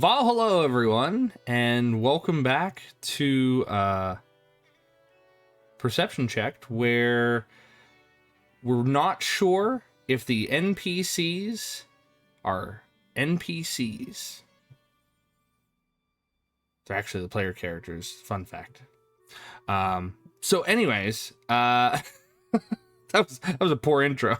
Well, hello everyone, and welcome back to Perception Checked, where we're not sure if the NPCs are NPCs. They're actually the player characters. Fun fact. So anyways, that was a poor intro.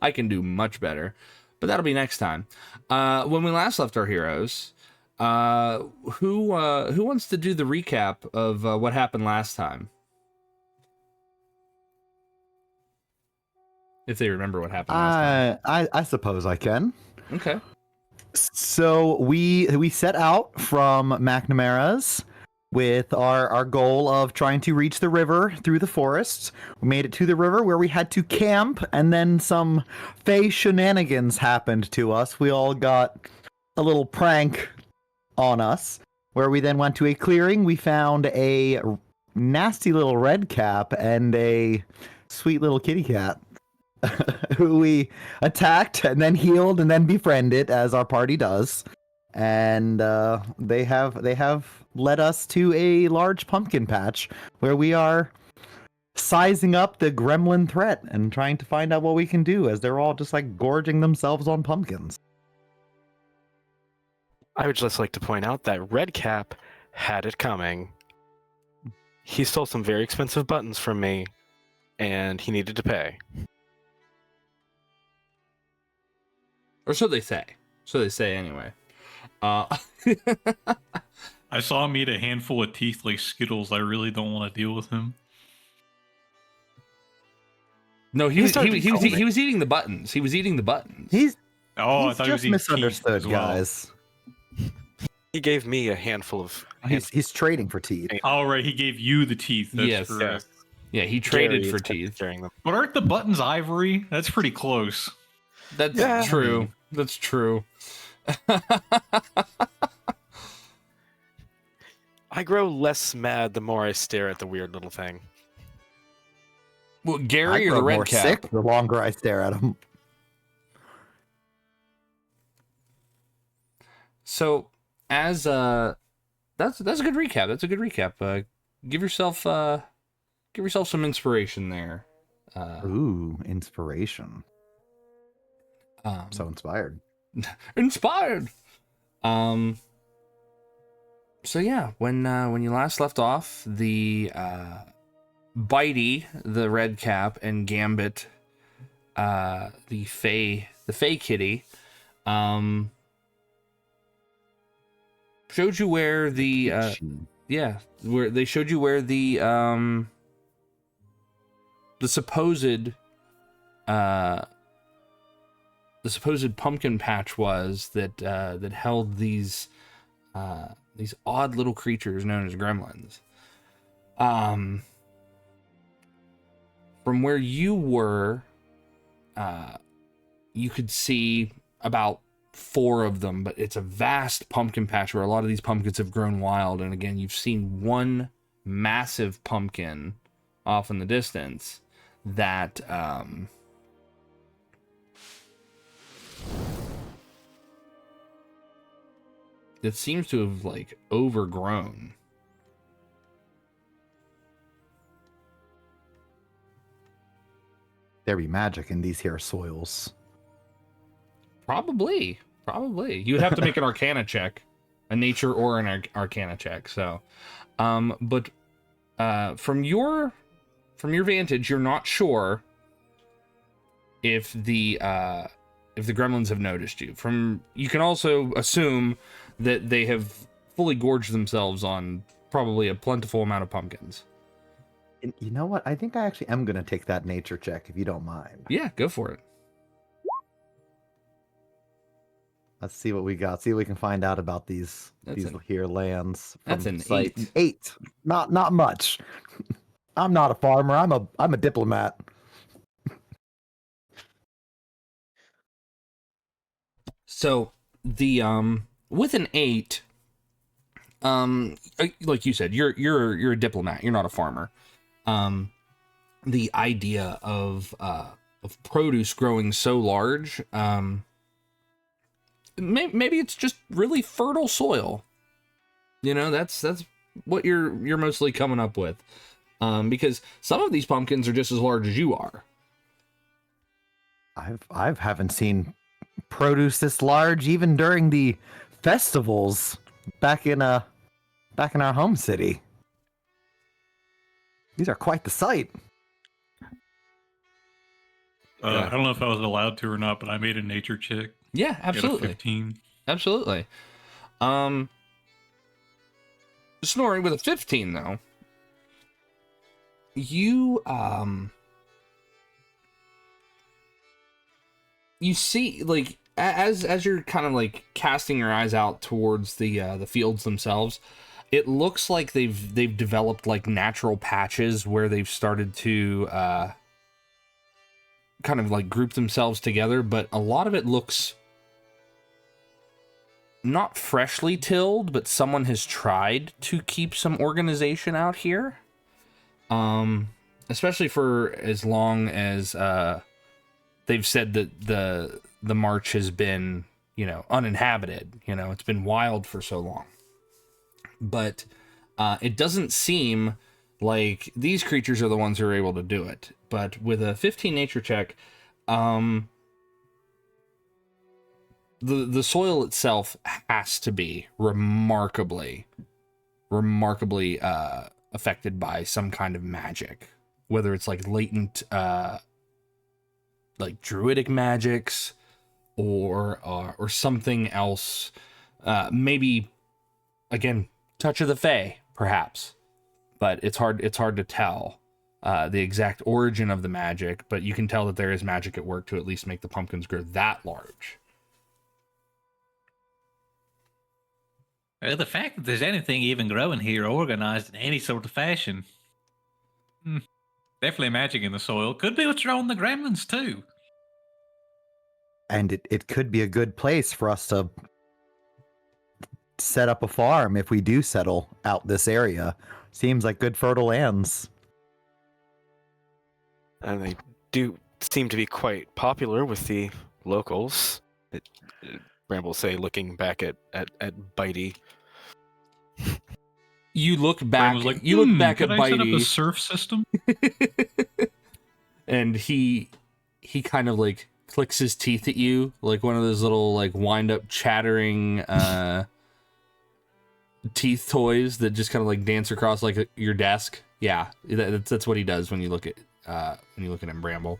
I can do much better, but that'll be next time. When we last left our heroes, who wants to do the recap of what happened last time? If they remember what happened last time. I suppose I can. Okay. So we set out from McNamara's with our goal of trying to reach the river through the forests. We made it to the river where we had to camp, and then some fey shenanigans happened to us. We all got a little prank on us, where we then went to a clearing. We found a nasty little red cap and a sweet little kitty cat who we attacked and then healed and then befriended, as our party does. And they have led us to a large pumpkin patch where we are sizing up the gremlin threat and trying to find out what we can do, as they're all just like gorging themselves on pumpkins. I would just like to point out that Redcap had it coming. He stole some very expensive buttons from me, and he needed to pay. Or so they say. So they say anyway. I saw him eat a handful of teeth like Skittles. I really don't want to deal with him. No, he was eating the buttons. He was eating the buttons. He's I thought he was just eating misunderstood, teeth as well. guys. He gave me a handful of... He's trading for teeth. Oh, right, he gave you the teeth. That's Yes. correct. Yeah, he traded Jerry for is teeth. carrying them. But aren't the buttons ivory? That's pretty close. That's true. That's true. I grow less mad the more I stare at the weird little thing. Well, I Gary or grow the red more cap? sick the longer I stare at him. So, as that's a good recap. That's a good recap. Give yourself some inspiration there. Ooh, inspiration. So inspired. Inspired. So yeah, when you last left off, the Bitey, the red cap, and Gambit, the Fey kitty, showed you where the where they showed you where the supposed pumpkin patch was that held these odd little creatures known as gremlins. From where you were, you could see about 4 of them, but it's a vast pumpkin patch where a lot of these pumpkins have grown wild. And again, you've seen one massive pumpkin off in the distance that that seems to have like overgrown. There be magic in these here soils. Probably. You would have to make an Arcana check, a Nature or an Arcana check. So, but from your vantage, you're not sure if the gremlins have noticed you. You can also assume that they have fully gorged themselves on probably a plentiful amount of pumpkins. And you know what? I think I actually am going to take that nature check, if you don't mind. Yeah, go for it. Let's see what we got. See what we can find out about these here lands. That's an sight. 8. 8. Not much. I'm not a farmer. I'm a diplomat. So the with an 8, like you said, you're a diplomat. You're not a farmer. The idea of produce growing so large maybe it's just really fertile soil. You know, that's what you're mostly coming up with. Because some of these pumpkins are just as large as you are. I haven't seen produce this large even during the festivals back in our home city. These are quite the sight. I don't know if I was allowed to or not, but I made a nature check. Yeah, Got a absolutely. 15. Absolutely. Snorri with a 15 though. You you see, like, as you're kind of like casting your eyes out towards the fields themselves, it looks like they've developed like natural patches where they've started to kind of like group themselves together, but a lot of it looks not freshly tilled, but someone has tried to keep some organization out here. Especially for as long as they've said that the march has been, you know, uninhabited. You know, it's been wild for so long. But it doesn't seem like these creatures are the ones who are able to do it. But with a 15 nature check, the soil itself has to be remarkably affected by some kind of magic, whether it's like latent like druidic magics or something else, maybe again touch of the fae perhaps, but it's hard to tell the exact origin of the magic, but you can tell that there is magic at work to at least make the pumpkins grow that large. The fact that there's anything even growing here organized in any sort of fashion. Definitely magic in the soil. Could be what's wrong with the gremlins, too. And it could be a good place for us to set up a farm if we do settle out this area. Seems like good fertile lands. And they do seem to be quite popular with the locals. Bramble say, looking back at Bitey. You look back. Was like, you look back at could I set up a Bitey, surf system? and he kind of like clicks his teeth at you, like one of those little like wind up chattering teeth toys that just kind of like dance across like your desk. Yeah, that's what he does when you look at him, Bramble.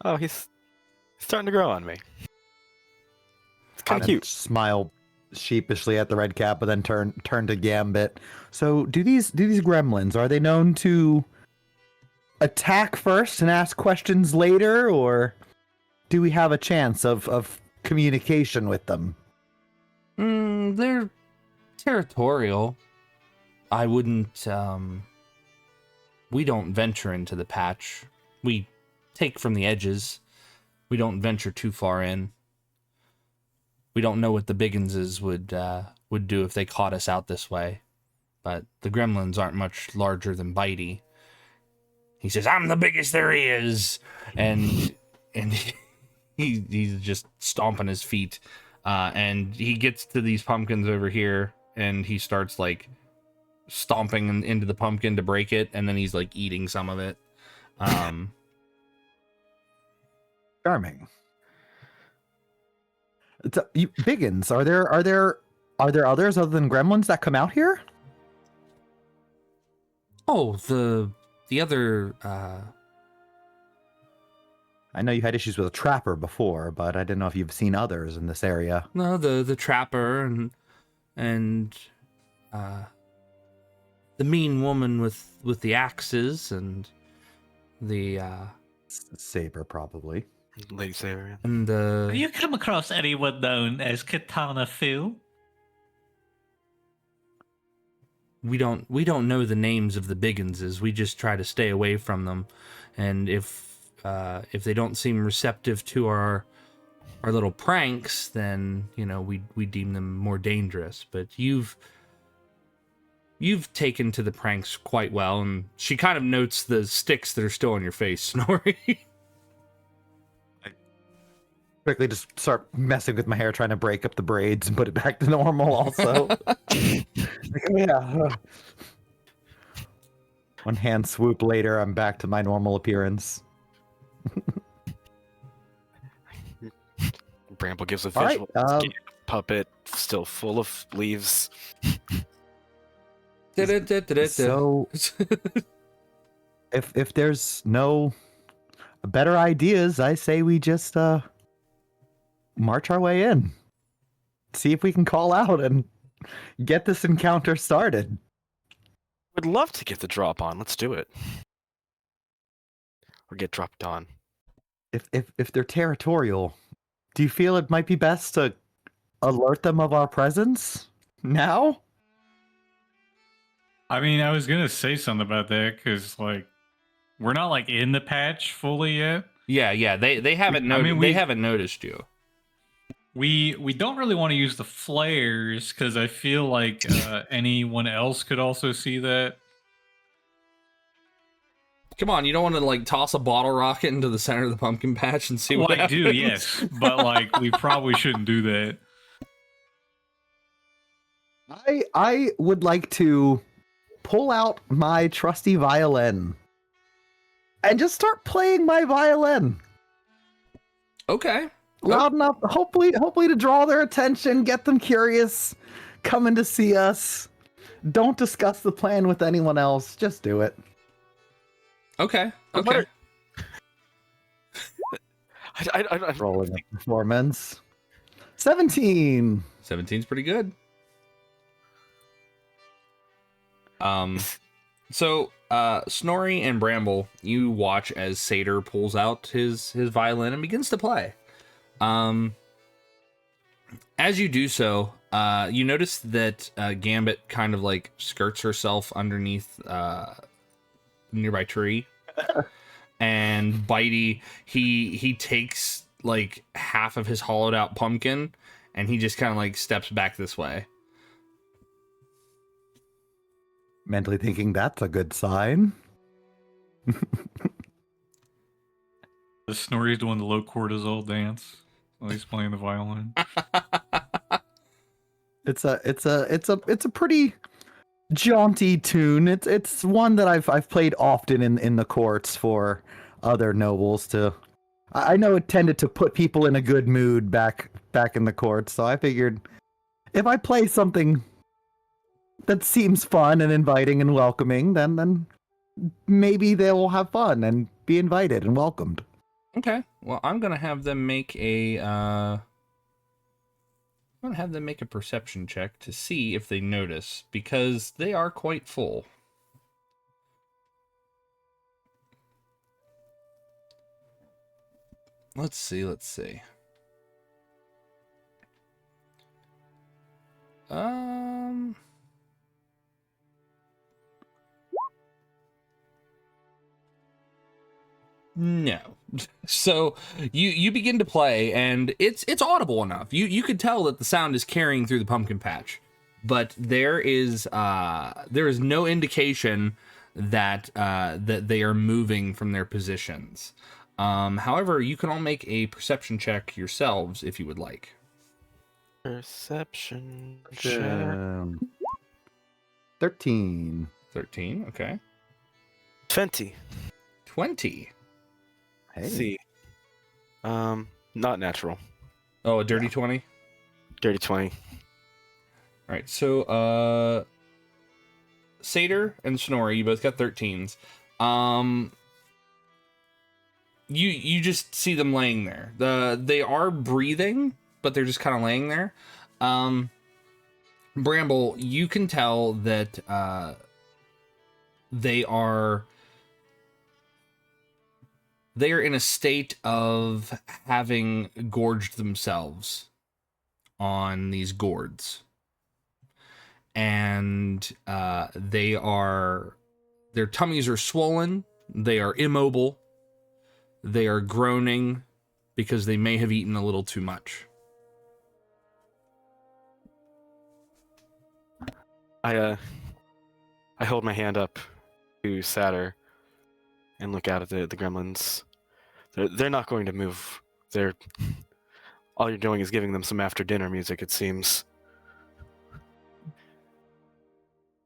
Oh, he's starting to grow on me. It's kind of cute. Smile sheepishly at the red cap, but then turn to Gambit. So, do these gremlins, are they known to attack first and ask questions later, or do we have a chance of communication with them? They're territorial. I wouldn't. We don't venture into the patch. We take from the edges. We don't venture too far in. We don't know what the Bigginses would do if they caught us out this way. But the gremlins aren't much larger than Bitey. He says, "I'm the biggest there is," and he's just stomping his feet. And he gets to these pumpkins over here, and he starts like stomping into the pumpkin to break it, and then he's like eating some of it. Charming. Biggins, are there others other than gremlins that come out here? Oh, the other. I know you had issues with a trapper before, but I didn't know if you've seen others in this area. No, the trapper and the mean woman with the axes and the Saber, probably. Lady Saber. and Have you come across anyone known as Katana Phil? we don't know the names of the Bigginses. We just try to stay away from them, and if they don't seem receptive to our little pranks, then you know we deem them more dangerous. But you've taken to the pranks quite well, and she kind of notes the sticks that are still on your face, Snorri. Quickly just start messing with my hair, trying to break up the braids and put it back to normal also. Yeah. One hand swoop later, I'm back to my normal appearance. Bramble gives a All right, visual puppet still full of leaves. So if there's no better ideas, I say we just march our way in. See if we can call out and get this encounter started. Would love to get the drop on. Let's do it. Or get dropped on. If they're territorial, do you feel it might be best to alert them of our presence now? I mean, I was gonna say something about that because like we're not like in the patch fully yet. Yeah. They haven't they haven't noticed you. We don't really want to use the flares because I feel like anyone else could also see that. Come on, you don't want to like toss a bottle rocket into the center of the pumpkin patch and see what Well, I happens? do, yes, but like we probably shouldn't do that. I would like to pull out my trusty violin and just start playing my violin. Okay. Loud enough, hopefully to draw their attention, get them curious, coming to see us. Don't discuss the plan with anyone else. Just do it. Okay. Okay. I Rolling a performance. 17. 17's pretty good. So Snorri and Bramble, you watch as Satyr pulls out his violin and begins to play. As you do so, you notice that Gambit kind of like skirts herself underneath a nearby tree. And Bitey, he takes like half of his hollowed out pumpkin and he just kind of like steps back this way. Mentally thinking that's a good sign. The Snorri's doing the low cortisol dance while he's playing the violin. It's a pretty jaunty tune. It's one that I've played often in the courts for other nobles to. I know it tended to put people in a good mood back in the courts, so I figured if I play something that seems fun and inviting and welcoming, then maybe they will have fun and be invited and welcomed. Okay. Well, I'm gonna have them make a perception check to see if they notice, because they are quite full. Let's see. No. So you begin to play, and it's audible enough. You could tell that the sound is carrying through the pumpkin patch, but there is no indication that that they are moving from their positions. However, you can all make a perception check yourselves if you would like. Perception. 13. 13. Okay. 20. 20. Hey. See. Not natural. Oh, a dirty 20. Dirty 20. All right. So, Satyr and Snorri, you both got 13s. You just see them laying there. They are breathing, but they're just kind of laying there. Bramble, you can tell that they are in a state of having gorged themselves on these gourds. And their tummies are swollen, they are immobile, they are groaning because they may have eaten a little too much. I hold my hand up to Satyr and look out at the gremlins. They're not going to move. They're All you're doing is giving them some after dinner music, it seems.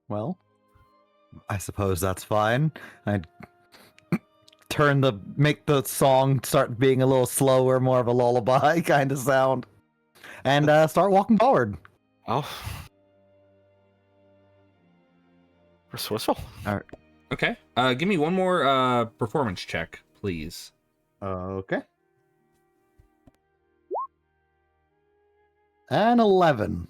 Well, I suppose that's fine. I'd make the song start being a little slower, more of a lullaby kind of sound, and start walking forward. Oh. Resourceful. Okay. Give me one more performance check, please. Okay. And 11.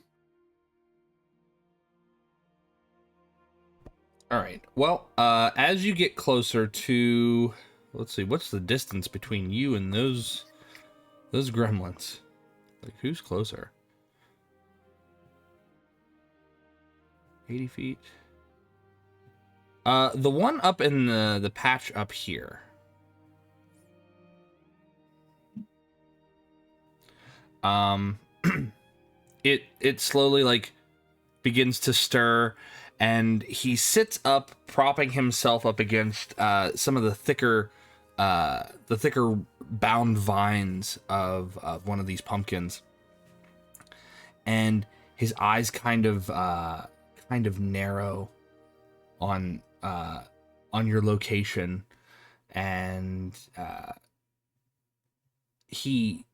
All right. Well, as you get closer to, let's see, what's the distance between you and those gremlins? Like, who's closer? 80 feet. The one up in the patch up here. It slowly like begins to stir, and he sits up, propping himself up against some of the thicker bound vines of one of these pumpkins, and his eyes kind of narrow on your location, and he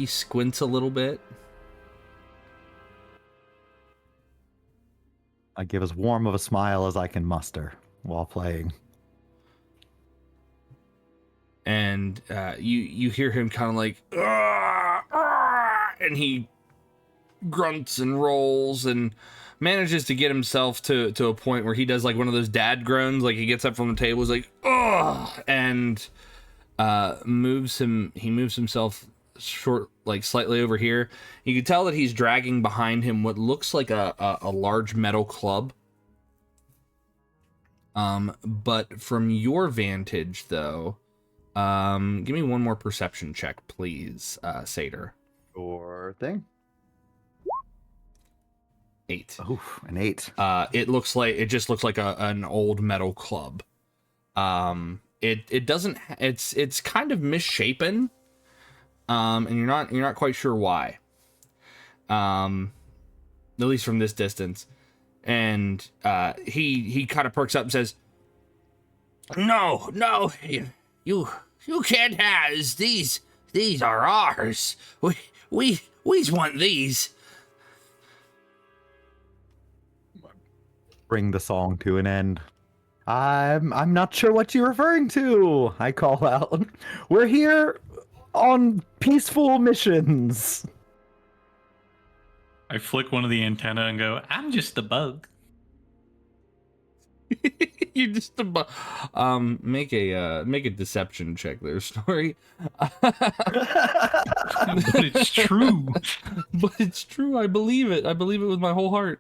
squints a little bit. I give as warm of a smile as I can muster while playing. And you hear him kind of like, "Arr, arr," and he grunts and rolls and manages to get himself to a point where he does like one of those dad groans, like he gets up from the table, is like, "Ugh," and moves himself short, like slightly over here. You can tell that he's dragging behind him what looks like a large metal club. But from your vantage, though, give me one more perception check, please, Satyr. Sure thing. 8. Oof, an 8. It just looks like an old metal club. It doesn't. It's kind of misshapen. And you're not quite sure why. At least from this distance. And he kind of perks up and says, "No, you can't have these. These are ours. We want these." Bring the song to an end. I'm not sure what you're referring to, I call out. We're here on peaceful missions. I flick one of the antenna and go, I'm just a bug. You just make a deception check there, Snorri. But it's true. But it's true. I believe it. I believe it with my whole heart.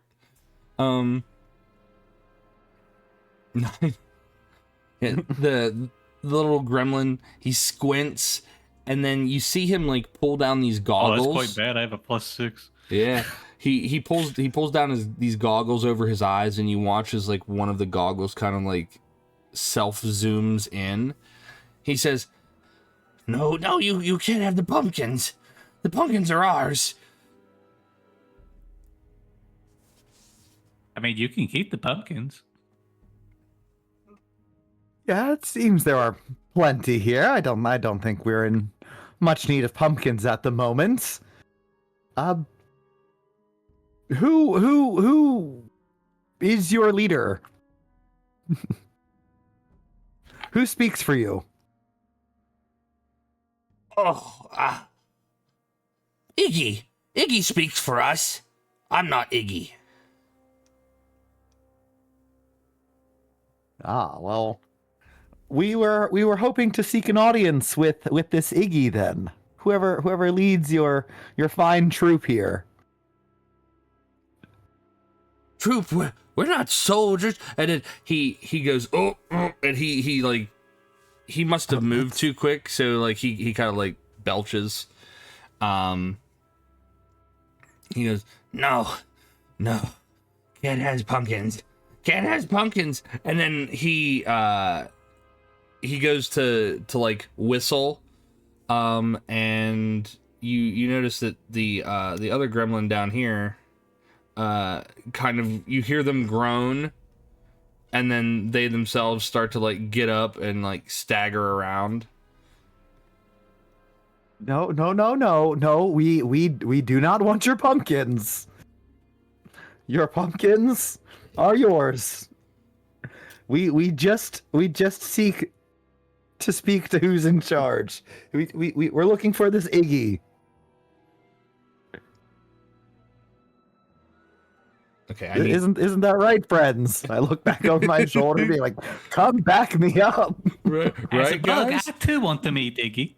Yeah, the little gremlin, he squints, and then you see him like pull down these goggles. Oh, that's quite bad. I have a +6. Yeah, he pulls down these goggles over his eyes, and you watch as like one of the goggles kind of like self zooms in. He says, "No, you can't have the pumpkins. The pumpkins are ours." I mean, you can keep the pumpkins. Yeah, it seems there are plenty here. I don't think we're in much need of pumpkins at the moment. Who is your leader? Who speaks for you? Oh, Iggy. Iggy speaks for us. I'm not Iggy. Ah, well, we were hoping to seek an audience with this Iggy then. Whoever leads your fine troop here. Troop, we're not soldiers. And then he goes, oh, and he must have moved too quick, so like he kind of like belches. He goes, no, can't has pumpkins, and then he goes to like whistle, And you notice that the other gremlin down here, kind of, you hear them groan, and then they themselves start to like get up and like stagger around. No. We do not want your pumpkins. Your pumpkins are yours. We just seek to speak to who's in charge. We're looking for this Iggy. Okay, I need... Isn't that right, friends? I look back over my shoulder and be like, come back me up. right, As a bug, guys? I too want to meet Iggy.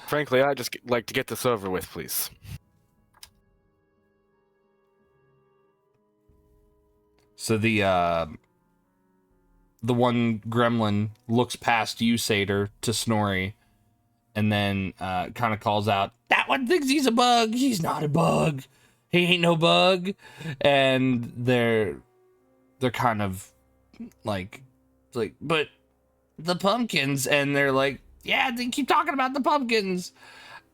Frankly, I just like to get this over with, please. So the one gremlin looks past you, Satyr, to Snorri, and then kind of calls out, "That one thinks he's a bug. He's not a bug. He ain't no bug." And they're kind of like, but the pumpkins, and they're like, "Yeah, they keep talking about the pumpkins."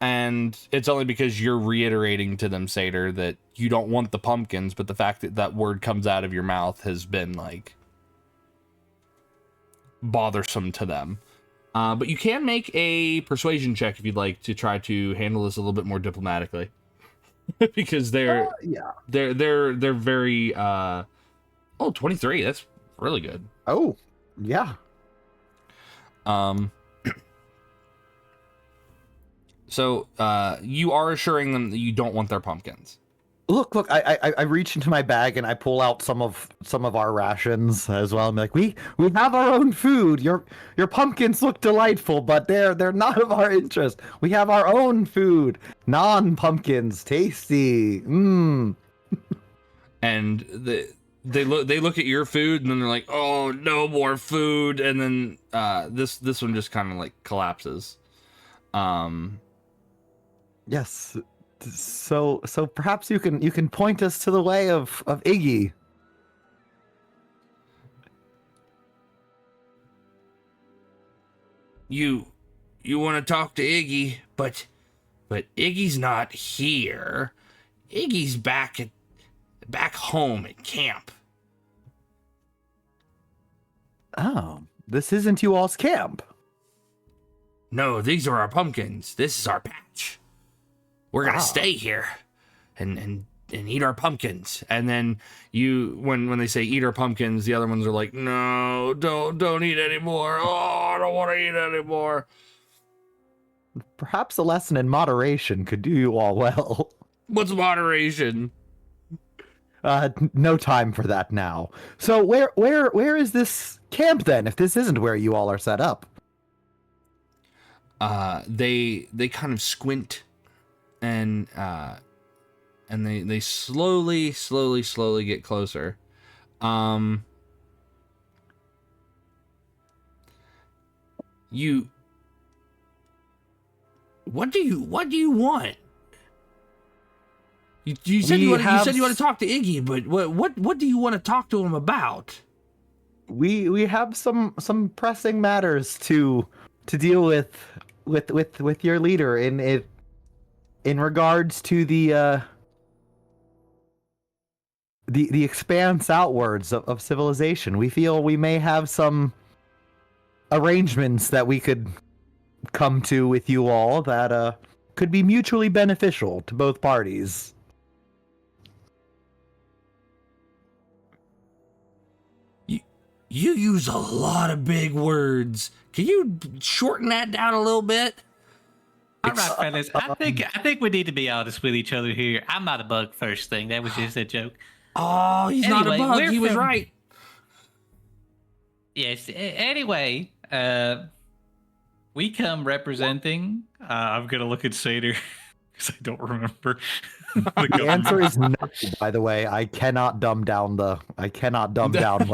And it's only because you're reiterating to them, Satyr, that you don't want the pumpkins, but the fact that that word comes out of your mouth has been, like, bothersome to them. But you can make a persuasion check if you'd like to try to handle this a little bit more diplomatically. Because they're very, 23, that's really good. Oh, yeah. So, you are assuring them that you don't want their pumpkins. Look! I reach into my bag and I pull out some of our rations as well. I'm like, we have our own food. Your pumpkins look delightful, but they're not of our interest. We have our own food, non-pumpkins, tasty. Mmm. And they look at your food and then they're like, "Oh, no more food!" And then this one just kind of like collapses. Yes. So perhaps you can point us to the way of Iggy. You want to talk to Iggy, but Iggy's not here. Iggy's back home at camp. Oh, this isn't you all's camp. No, these are our pumpkins. This is our patch. We're gonna stay here and eat our pumpkins. And then when they say eat our pumpkins, the other ones are like, "No, don't eat anymore. Oh, I don't want to eat anymore." Perhaps a lesson in moderation could do you all well. What's moderation? No time for that now. So where is this camp then, if this isn't where you all are set up? They kind of squint and they slowly get closer. What do you want? You said you said you want to talk to Iggy, but what do you want to talk to him about? We have some pressing matters to deal with your leader in regards to the expanse outwards of civilization. We feel we may have some arrangements that we could come to with you all that could be mutually beneficial to both parties. You use a lot of big words. Can you shorten that down a little bit? All right, fellas. I think we need to be honest with each other here. I'm not a bug, first thing. That was just a joke. Oh, he's not a bug. He was right. Yes. Anyway, we come representing. I'm gonna look at Satyr because I don't remember. The answer is no, by the way. I cannot dumb down what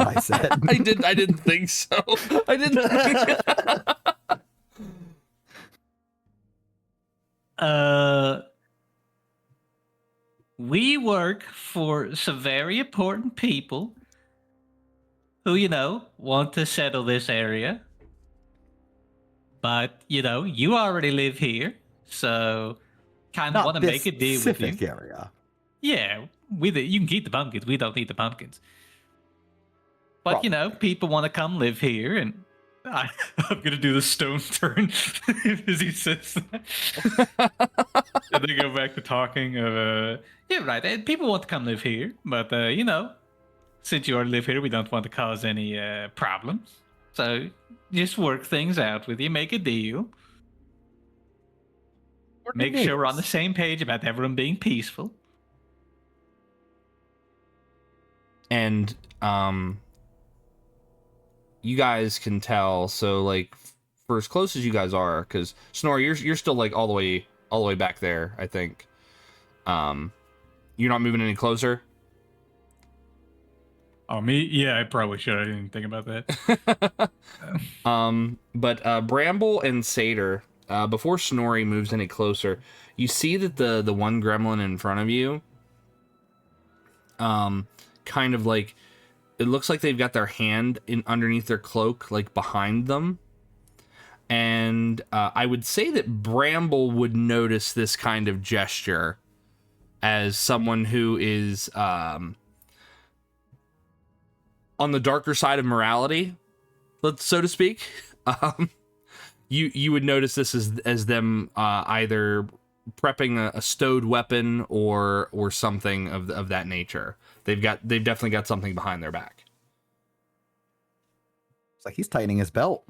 I said. I didn't think so. I didn't think we work for some very important people who, want to settle this area. But, you already live here, so kind of Not want to this make a deal with you. specific area. Yeah, you can keep the pumpkins. We don't need the pumpkins. But, Probably. people want to come live here, and I'm gonna do the stone turn as he says that. And they go back to talking of yeah, right. People want to come live here, but, since you already live here, we don't want to cause any problems. So just work things out with you, make a deal. Make sure we're on the same page about everyone being peaceful. And you guys can tell, so like for as close as you guys are, because Snorri, you're still like all the way back there, I think. You're not moving any closer. oh, me? Yeah, I probably should. I didn't think about that. But Bramble and Satyr, before Snorri moves any closer, you see that the one gremlin in front of you, kind of like, it looks like they've got their hand in underneath their cloak, like behind them. And I would say that Bramble would notice this kind of gesture as someone who is on the darker side of morality, so to speak. You would notice this as them either prepping a stowed weapon or something of that nature. They've definitely got something behind their back. It's like he's tightening his belt.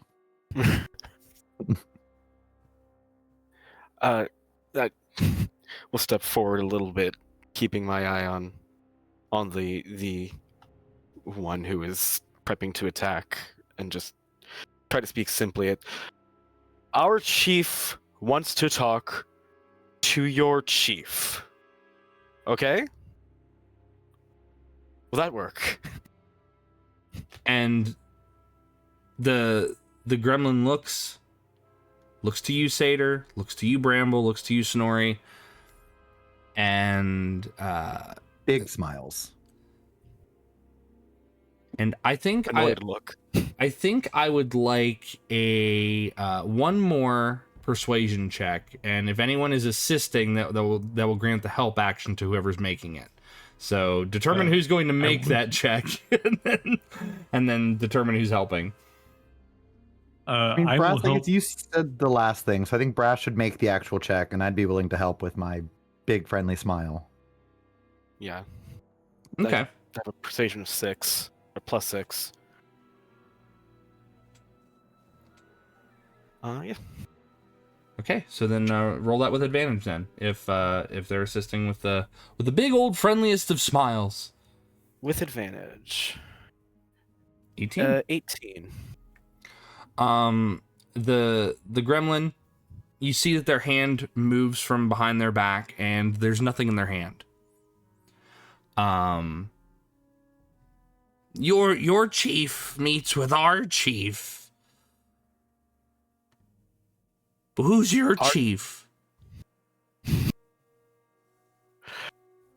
We'll step forward a little bit, keeping my eye on the one who is prepping to attack, and just try to speak simply. Our chief wants to talk to your chief. Okay? Will that work? And the gremlin looks to you, Satyr, looks to you, Bramble, looks to you, Snorri, and Big smiles. And I think Annoyed look. I think I would like a one more persuasion check, and if anyone is assisting, that will grant the help action to whoever's making it. So determine who's going to make that check, and then determine who's helping. I mean, Brass, I guess you said the last thing, so I think Brass should make the actual check, and I'd be willing to help with my big friendly smile. Yeah. Okay. I have a persuasion of 6 or +6. Yeah. Okay, so then roll that with advantage then, if they're assisting with the big old friendliest of smiles. With advantage. 18. 18. The gremlin, you see that their hand moves from behind their back, and there's nothing in their hand. Your chief meets with our chief. But who's your chief?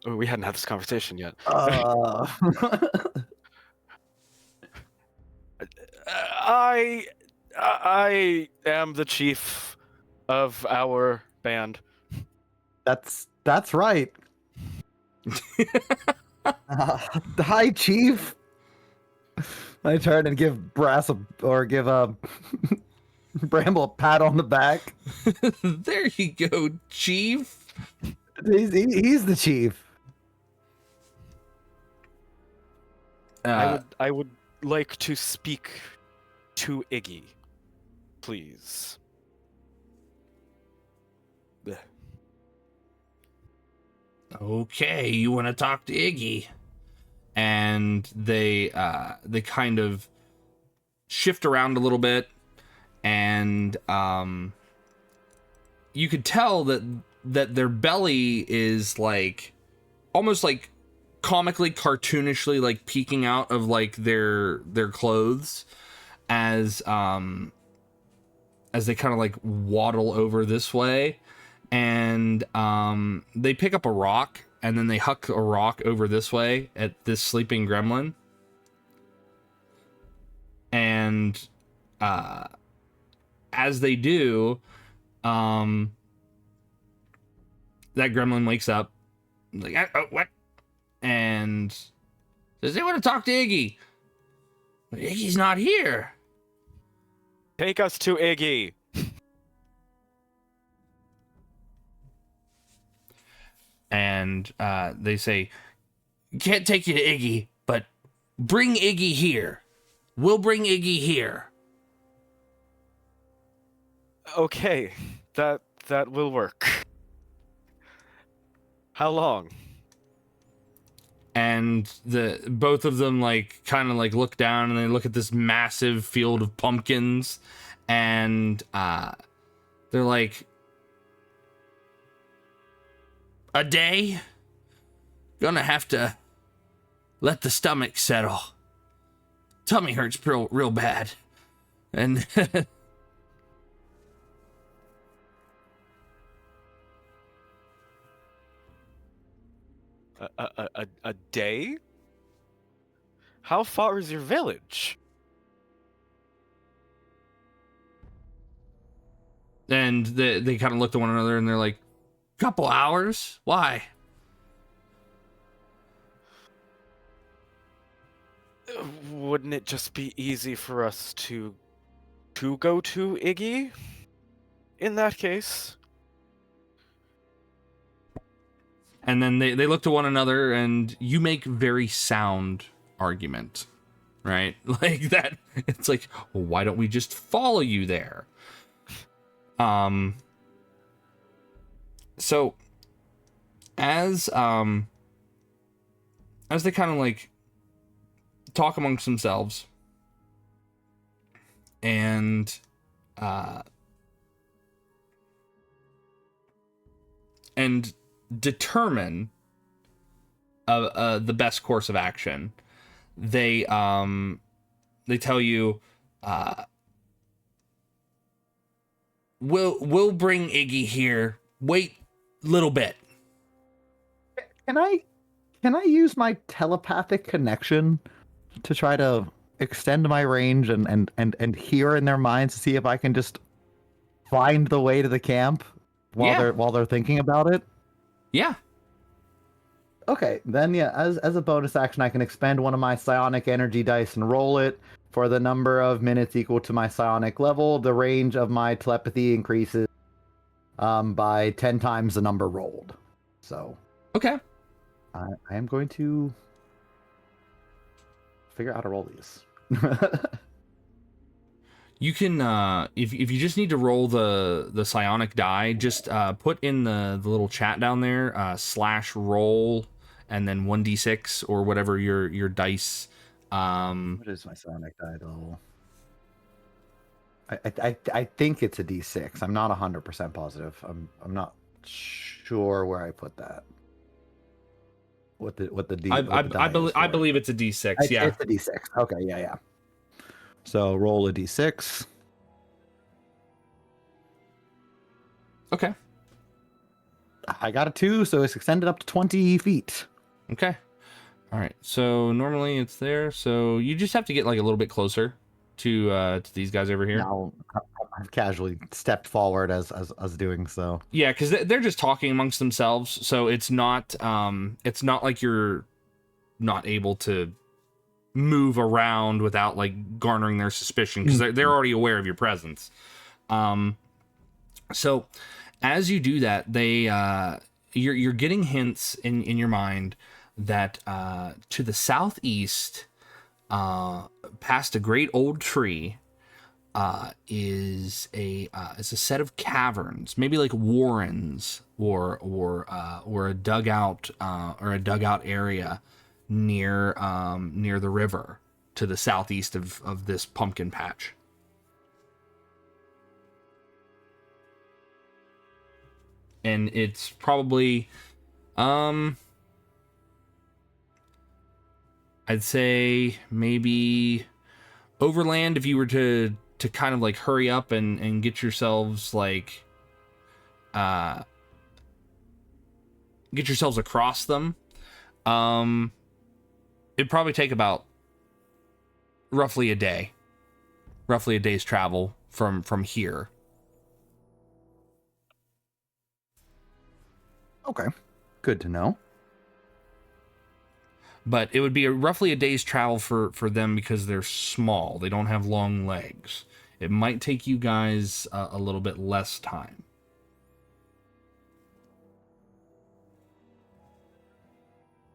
Oh, we hadn't had this conversation yet. I am the chief of our band. That's right. Hi, Chief. I turn and give Brass give Bramble a pat on the back. There you go, Chief. He's the chief. I would like to speak to Iggy, please. Blech. Okay, you want to talk to Iggy? And they kind of shift around a little bit, and you could tell that their belly is like almost like comically cartoonishly like peeking out of like their clothes as they kind of like waddle over this way, and they pick up a rock, and then they huck a rock over this way at this sleeping gremlin. And as they do, that gremlin wakes up, like, oh, what? And says, they want to talk to Iggy. But Iggy's not here. Take us to Iggy. And they say, can't take you to Iggy, but bring Iggy here. We'll bring Iggy here. Okay, that will work. How long? And both of them like kind of like look down and they look at this massive field of pumpkins, and they're like, a day? Gonna have to let the stomach settle. Tummy hurts real bad. And A day? How far is your village? and they kind of look at one another and they're like, couple hours? Why? Wouldn't it just be easy for us to go to Iggy? In that case? And then they look to one another, and you make very sound argument, right? Like that. It's like, well, why don't we just follow you there? So as they kind of like talk amongst themselves and determine the best course of action, they tell you, we'll bring Iggy here. Wait a little bit. Can I use my telepathic connection to try to extend my range and hear in their minds to see if I can just find the way to the camp while they're thinking about it? Yeah. Okay, then yeah, as a bonus action, I can expend one of my psionic energy dice and roll it. For the number of minutes equal to my psionic level, the range of my telepathy increases by 10 times the number rolled. So, Okay. I am going to figure out how to roll these. You can, if you just need to roll the psionic die, just put in the little chat down there, /roll, and then 1d6 or whatever your dice. What is my psionic die level? I think it's a d6. I'm not 100% positive. I'm not sure where I put that. What the d? I believe it's a d6. Yeah, it's a d6. Okay, yeah. So roll a d6. Okay. I got a 2, so it's extended up to 20 feet. Okay. All right. So normally it's there. So you just have to get like a little bit closer to these guys over here. Now I've casually stepped forward as doing so. Yeah, because they're just talking amongst themselves. So it's not like you're not able to move around without like garnering their suspicion, because they're already aware of your presence. So as you do that, you're getting hints in your mind that to the southeast, past a great old tree, is a set of caverns, maybe like warrens or a dugout area near the river to the southeast of this pumpkin patch. And it's probably I'd say maybe overland if you were to kind of like hurry up and get yourselves like get yourselves across them. It'd probably take about roughly a day roughly a day's travel from here. Okay, good to know. But it would be roughly a day's travel for them because they're small. They don't have long legs. It might take you guys a little bit less time.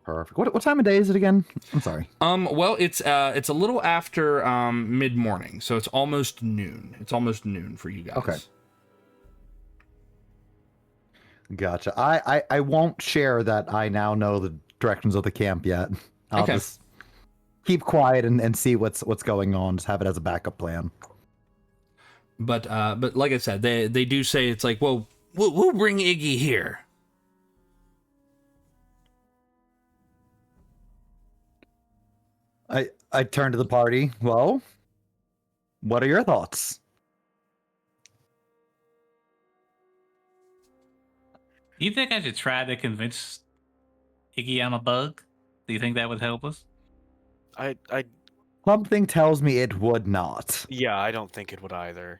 Perfect. What time of day is it again? I'm sorry. Well, it's a little after mid-morning, so it's almost noon. It's almost noon for you guys. Okay. Gotcha. I won't share that I now know the directions of the camp yet. I'll Okay. just keep quiet and see what's going on. Just have it as a backup plan. But like I said, they do say it's like, well, we'll bring Iggy here. I turn to the party. Well, what are your thoughts? You think I should try to convince Iggy I'm a bug? Do you think that would help us? I Something tells me it would not. yeah, I don't think it would either.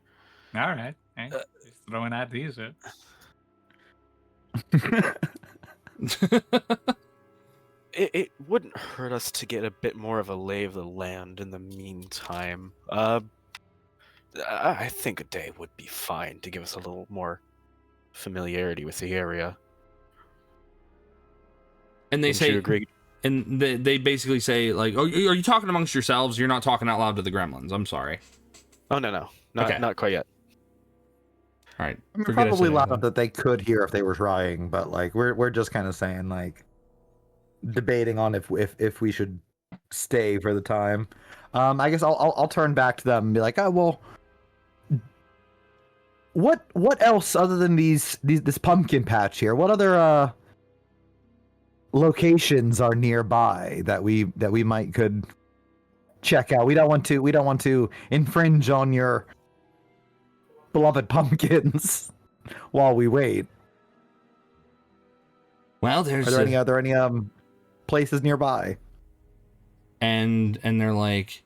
All right. Hey, just throwing ideas out. It wouldn't hurt us to get a bit more of a lay of the land in the meantime. I think a day would be fine to give us a little more familiarity with the area. And they Wouldn't say, you agree? and they basically say like, oh, are you talking amongst yourselves? You're not talking out loud to the gremlins. I'm sorry. Oh no, not quite yet. All right. I mean, Forget I probably said loud anything. enough that they could hear if they were trying, but like we're just kind of saying like debating on if we should stay for the time. I guess I'll turn back to them and be like, oh well, what else other than this pumpkin patch here? What other locations are nearby that we might could check out? We don't want to infringe on your beloved pumpkins while we wait. Well, there's Are there any places nearby? and they're like,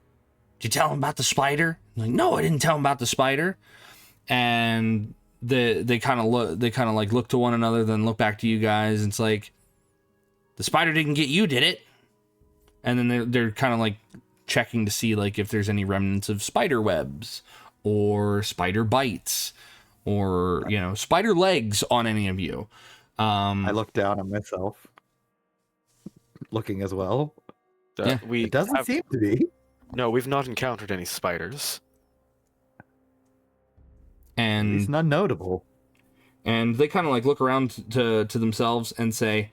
did you tell him about the spider? I'm like, no, I didn't tell him about the spider. And they kind of look to one another, then look back to you guys. And it's like, the spider didn't get you, did it? And then they're kind of like checking to see like if there's any remnants of spider webs or spider bites or spider legs on any of you. I look down at myself, looking as well. Yeah, It doesn't seem to be. No, we've not encountered any spiders. At least and none notable. and they kind of like look around to themselves and say,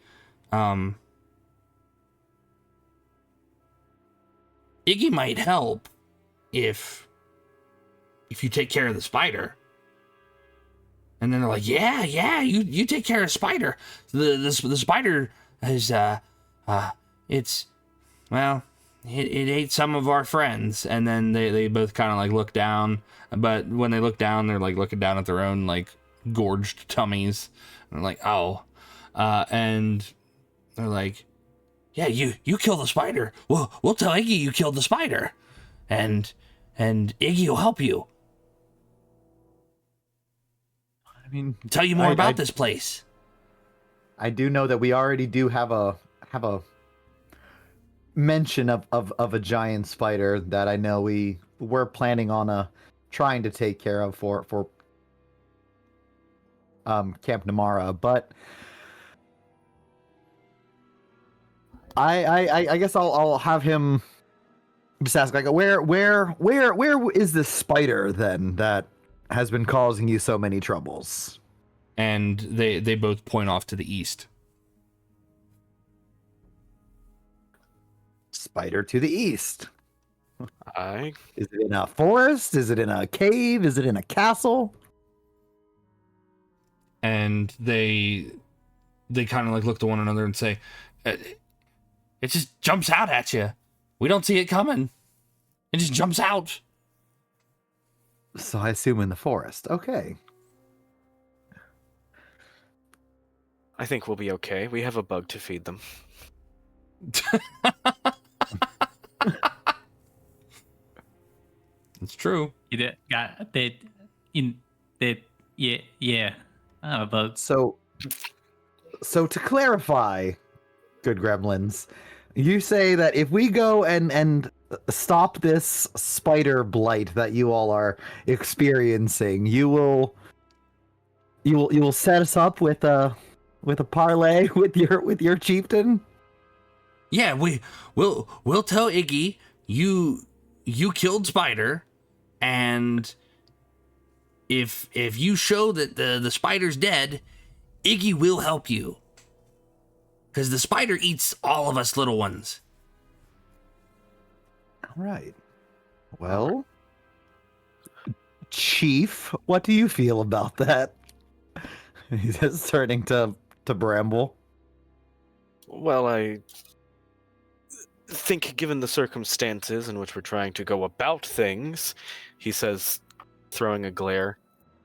Iggy might help if you take care of the spider. And then they're like, yeah, you take care of spider. The spider is it's, well, it ate some of our friends. And then they both kind of like look down, but when they look down, they're like looking down at their own like gorged tummies. And they're like, oh, and they're like, yeah, you kill the spider. We'll tell Iggy you killed the spider, and Iggy will help you. I mean, Tell you more about this place. I do know that we already do have a mention of a giant spider that I know we were planning on trying to take care of for Camp Namara, but I guess I'll have him just ask like where is this spider then that has been causing you so many troubles? And they both point off to the east. Spider to the east. I Is it in a forest? Is it in a cave? Is it in a castle? And they kind of like look to one another and say, it just jumps out at you. We don't see it coming. It just jumps out. So I assume in the forest. Okay. I think we'll be okay. We have a bug to feed them. It's true. You got that in that yeah. I'm about So to clarify, good gremlins, you say that if we go and stop this spider blight that you all are experiencing, you will set us up with a parlay with your chieftain. Yeah, we'll tell Iggy you killed Spider, and if you show that the spider's dead, Iggy will help you. Because the spider eats all of us little ones. All right. Well, Chief, what do you feel about that? He's just turning to Bramble. Well, I think given the circumstances in which we're trying to go about things, he says, throwing a glare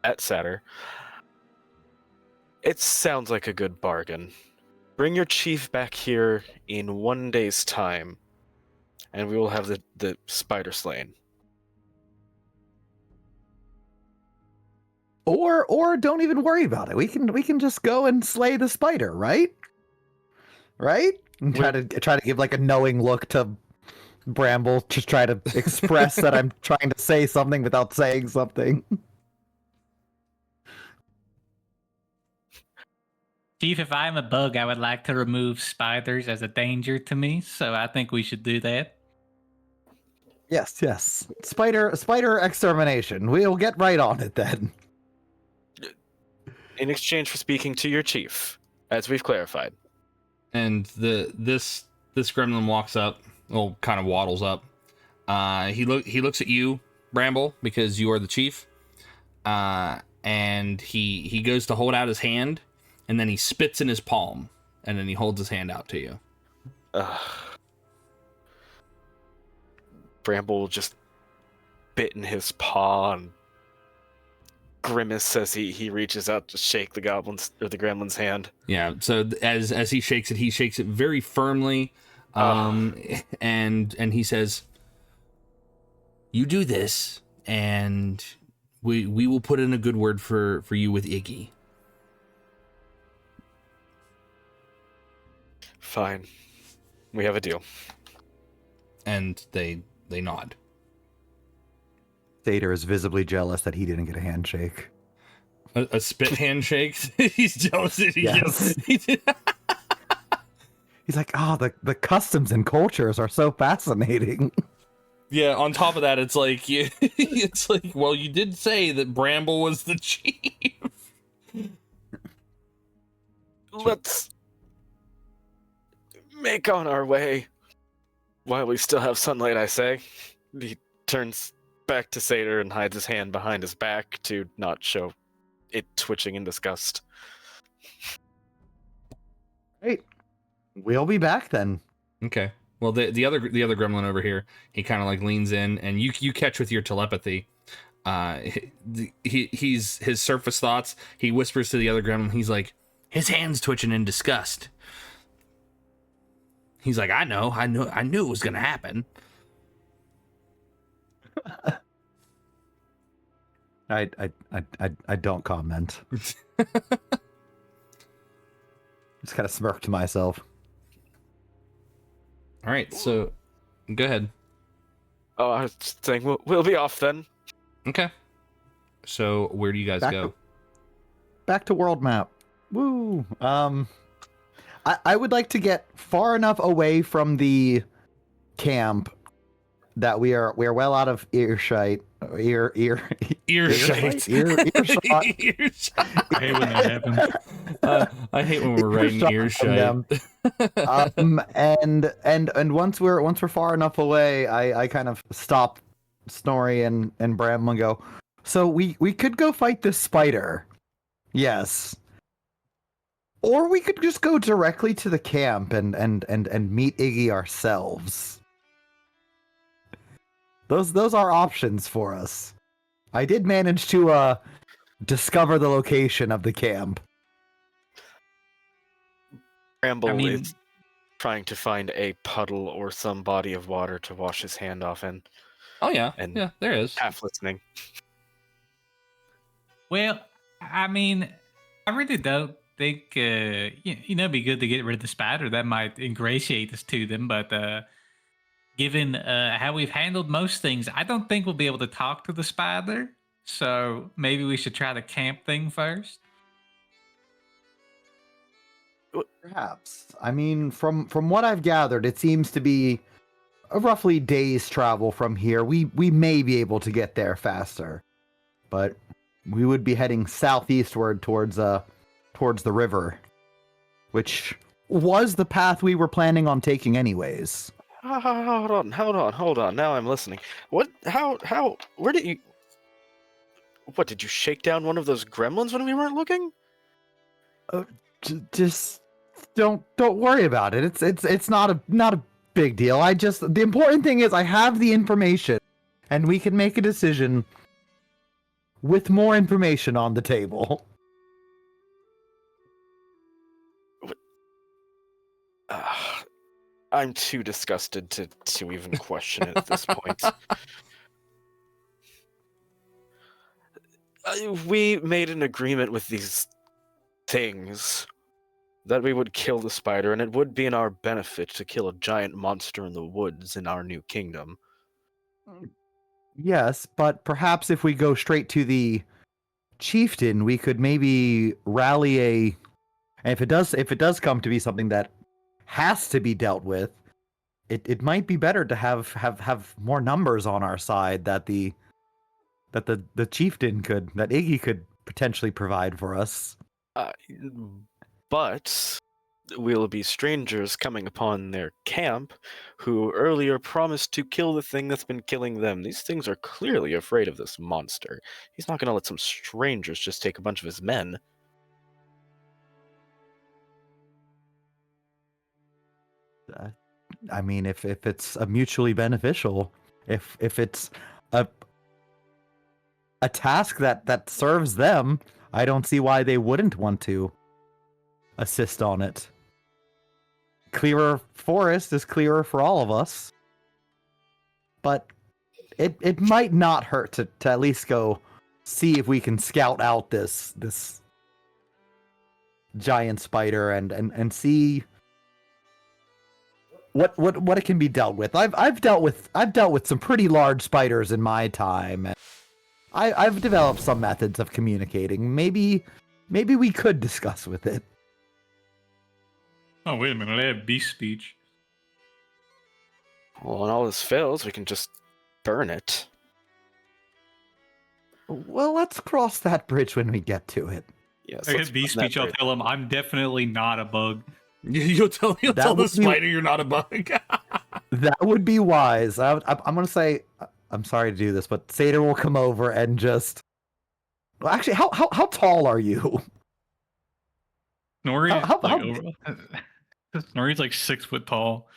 at Satyr, it sounds like a good bargain. Bring your chief back here in 1 day's time, and we will have the spider slain. Or don't even worry about it. We can just go and slay the spider, right? Right? And try to give like a knowing look to Bramble, just try to express that I'm trying to say something without saying something. Chief, if I'm a bug, I would like to remove spiders as a danger to me, so I think we should do that. Yes. Spider extermination. We'll get right on it then. In exchange for speaking to your chief, as we've clarified. And this gremlin walks up, well, kind of waddles up. He looks at you, Bramble, because you are the chief. And he goes to hold out his hand, and then he spits in his palm, and then he holds his hand out to you. Bramble just bit in his paw and grimace as he reaches out to shake the gremlin's hand. Yeah. So as he shakes it very firmly, and he says, "You do this, and we will put in a good word for you with Iggy." Fine. We have a deal. And they nod. Satyr is visibly jealous that he didn't get a handshake. A spit handshake? He's jealous that he Yes. He's like, the customs and cultures are so fascinating. Yeah, on top of that, it's like, well, you did say that Bramble was the chief. Let's make on our way while we still have sunlight, I say. He turns back to Satyr and hides his hand behind his back to not show it twitching in disgust. Great. We'll be back then. Okay. Well, the other gremlin over here, he kind of like leans in, and you catch with your telepathy. He's his surface thoughts. He whispers to the other gremlin. He's like, his hand's twitching in disgust. He's like, I knew it was gonna happen. I don't comment. Just kind of smirk to myself. All right, so go ahead. Oh, I was just saying, we'll be off then. Okay. So where do you guys go? Back to world map. Woo. I would like to get far enough away from the camp that we are well out of earshot. Earshot. Earshot. I hate when that happens. I hate when we're writing earshot. And once we're far enough away, I kind of stop Snorri and Bramble and go, so we could go fight this spider. Yes. Or we could just go directly to the camp and meet Iggy ourselves. Those are options for us. I did manage to discover the location of the camp. Bramble is trying to find a puddle or some body of water to wash his hand off in. Oh yeah, And yeah, there is. half listening. Well, I mean, I really don't think it'd be good to get rid of the spider. That might ingratiate us to them, but given how we've handled most things, I don't think we'll be able to talk to the spider. So maybe we should try the camp thing first. Perhaps. I mean, from what I've gathered, it seems to be a roughly day's travel from here. We may be able to get there faster, but we would be heading southeastward towards the river, which was the path we were planning on taking anyways. Hold on. Now I'm listening. What? How? Where did you? What, did you shake down one of those gremlins when we weren't looking? Just don't worry about it. It's not a big deal. The important thing is I have the information, and we can make a decision with more information on the table. I'm too disgusted to even question it at this point. We made an agreement with these things that we would kill the spider, and it would be in our benefit to kill a giant monster in the woods in our new kingdom. Yes, but perhaps if we go straight to the chieftain, we could maybe rally a. And if it does come to be something that has to be dealt with, it might be better to have more numbers on our side that the chieftain that Iggy could potentially provide for us. But we'll be strangers coming upon their camp who earlier promised to kill the thing that's been killing them. These things are clearly afraid of this monster. He's not going to let some strangers just take a bunch of his men. I mean, if it's a mutually beneficial, if it's a task that serves them, I don't see why they wouldn't want to assist on it. Clearer forest is clearer for all of us. But it might not hurt to at least go see if we can scout out this giant spider and see what it can be dealt with. I've dealt with some pretty large spiders in my time, and I've developed some methods of communicating. Maybe we could discuss with it. Oh, wait a minute. I have beast speech. Well, when all this fails, we can just burn it. Well, let's cross that bridge when we get to it. Yes. I let's get beast burn that speech. I'll bridge. tell him I'm definitely not a bug. You'll tell That the would be- spider you're not a bug. That would be wise. I'm gonna say, I'm sorry to do this, but Seder will come over and just. Well, actually, how tall are you? Snorri, How- Snorri's like 6 foot tall.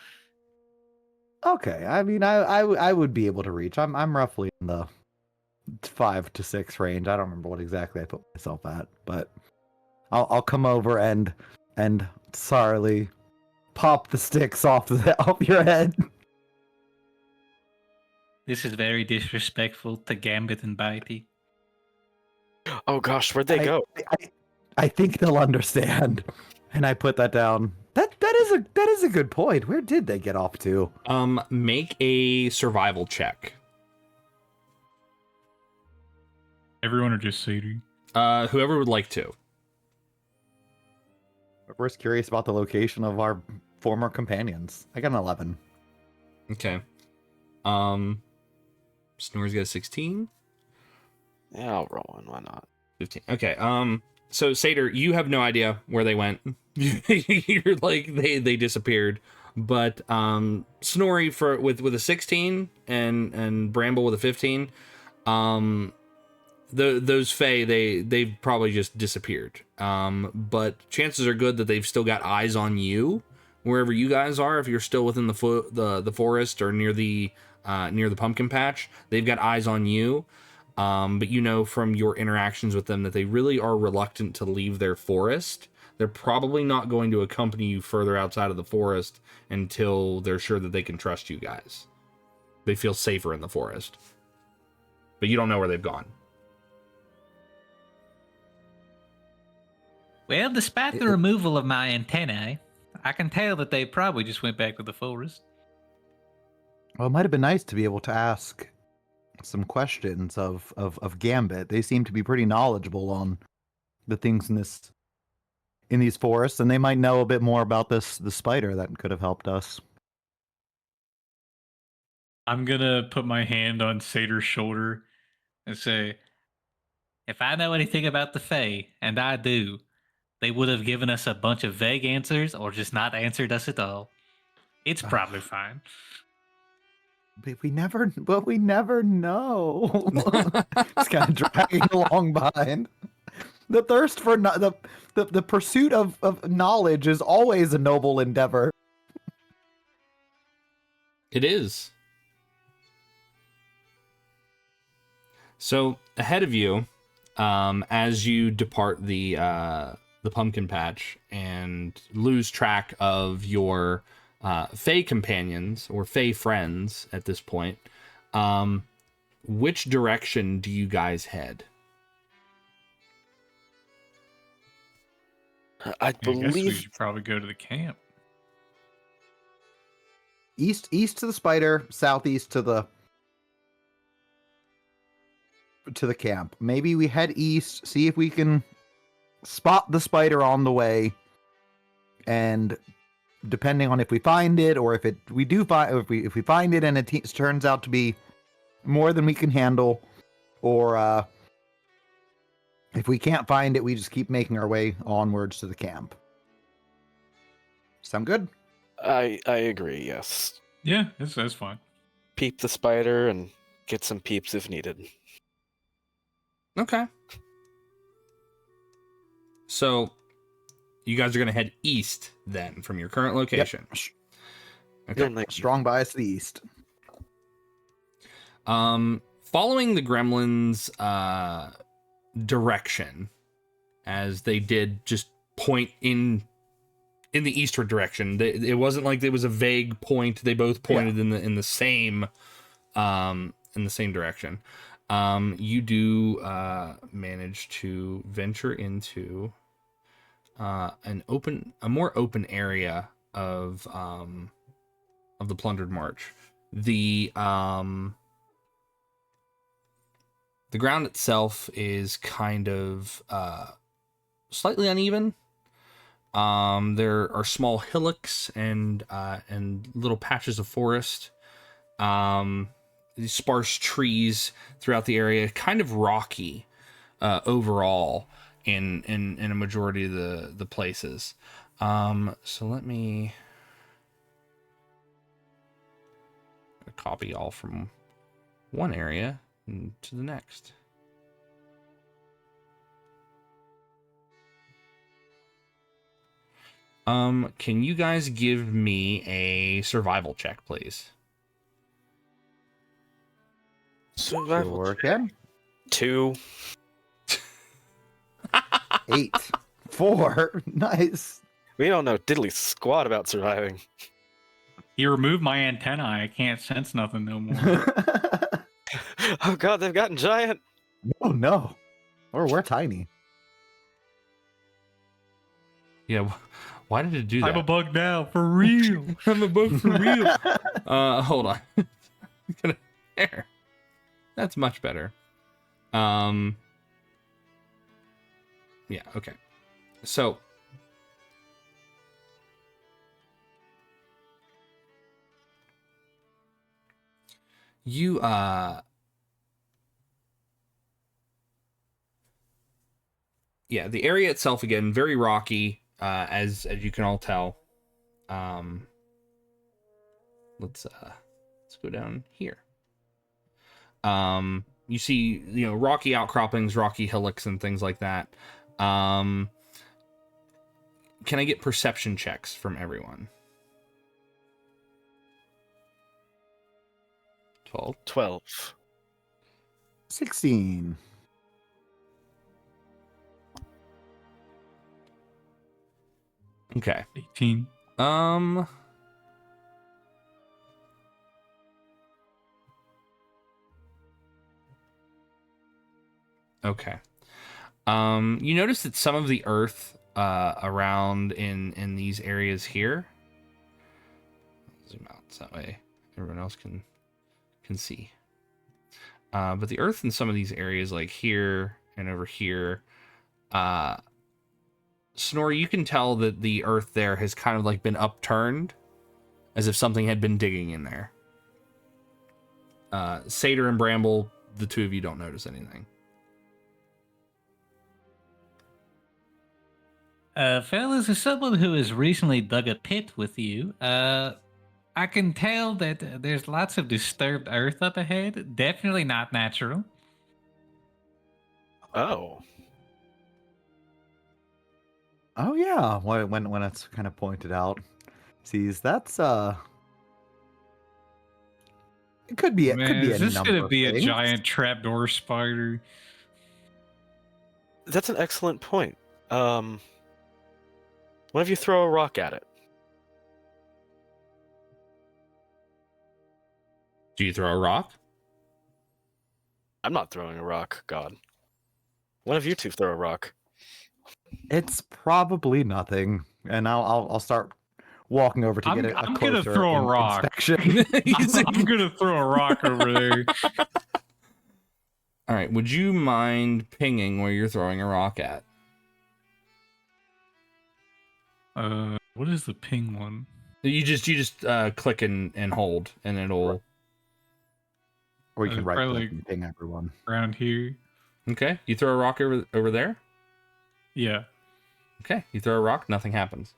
Okay, I mean, I would be able to reach. I'm roughly in the 5 to 6 range. I don't remember what exactly I put myself at, but I'll come over and sorely pop the sticks off your head. This is very disrespectful to Gambit and Bitey. Oh gosh, where'd they go? I think they'll understand. And I put that down. That is a good point. Where did they get off to? Make a survival check. Everyone or just Sadie? Whoever would like to. We're just curious about the location of our former companions. I got an 11. Okay. Snorri's got a 16. Yeah, I'll roll one. Why not? 15. Okay. So Seder, you have no idea where they went. You're like they disappeared. But Snorri with a 16 and Bramble with a 15, those Fae they've probably just disappeared. But chances are good that they've still got eyes on you wherever you guys are. If you're still within the forest or near the pumpkin patch, they've got eyes on you. But you know from your interactions with them that they really are reluctant to leave their forest. They're probably not going to accompany you further outside of the forest until they're sure that they can trust you guys. they feel safer in the forest. But you don't know where they've gone. Well, despite the removal of my antennae, I can tell that they probably just went back to the forest. Well, it might have been nice to be able to ask some questions of Gambit. They seem to be pretty knowledgeable on the things in these forests, and they might know a bit more about the spider that could have helped us. I'm gonna put my hand on Sator's shoulder and say, If I know anything about the Fae, and I do, they would have given us a bunch of vague answers or just not answered us at all. It's probably fine. But we never know. It's kind of dragging along behind. The thirst for the pursuit of knowledge is always a noble endeavor. It is. So ahead of you, as you depart the pumpkin patch and lose track of your Fae companions or Fae friends at this point, which direction do you guys head? I I guess we believe should probably go to the camp. East to the spider, southeast to the camp. Maybe we head east, see if we can spot the spider on the way, and depending on if we find it or if we find it and it turns out to be more than we can handle, or if we can't find it, we just keep making our way onwards to the camp. Sound good? I agree, yes. Yeah, that's fine. Peep the spider and get some peeps if needed. Okay. So you guys are going to head east then from your current location. Yep. Okay. Strong bias to the east. Following the gremlins' direction, as they did just point in the eastward direction. It wasn't like there was a vague point. They both pointed in the same direction. You do manage to venture into a more open area of the Plundered March. The ground itself is kind of slightly uneven. There are small hillocks and little patches of forest. These sparse trees throughout the area, kind of rocky overall in a majority of the places. So let me copy all from one area to the next. Can you guys give me a survival check, please? Survival Sure check. can. 2. 8. 4. Nice. We don't know diddly squat about surviving. He removed my antenna. I can't sense nothing no more. Oh god, they've gotten giant. Oh no. Or we're tiny. Yeah. Why did it do that? I'm a bug now, for real. I'm a bug for real. Hold on. There. That's much better. Yeah, okay. So you yeah, the area itself again, very rocky, as you can all tell. Let's go down here. You see, rocky outcroppings, rocky hillocks, and things like that. Can I get perception checks from everyone? 12. 16. Okay. 18. Okay. You notice that some of the earth around in these areas here. Zoom out so that way everyone else can see. But the earth in some of these areas, like here and over here, Snorri, you can tell that the earth there has kind of like been upturned, as if something had been digging in there. Satyr and Bramble, the two of you don't notice anything. Fellas, as someone who has recently dug a pit with you, I can tell that there's lots of disturbed earth up ahead. Definitely not natural. Oh. Oh yeah, when it's kind of pointed out, sees that's it could be Man, could be is any this number gonna of be a things. giant trapdoor spider? That's an excellent point. One of you throw a rock at it. Do you throw a rock? I'm not throwing a rock, God. One of you two throw a rock. It's probably nothing, and I'll start walking over to get a I'm gonna closer throw a rock. inspection. I'm gonna throw a rock over there. All right. Would you mind pinging where you're throwing a rock at? What is the ping one? You just click and hold, and it'll. Or you can right probably click and ping everyone. Around here. Okay. You throw a rock over there. Yeah. Okay. You throw a rock. Nothing happens.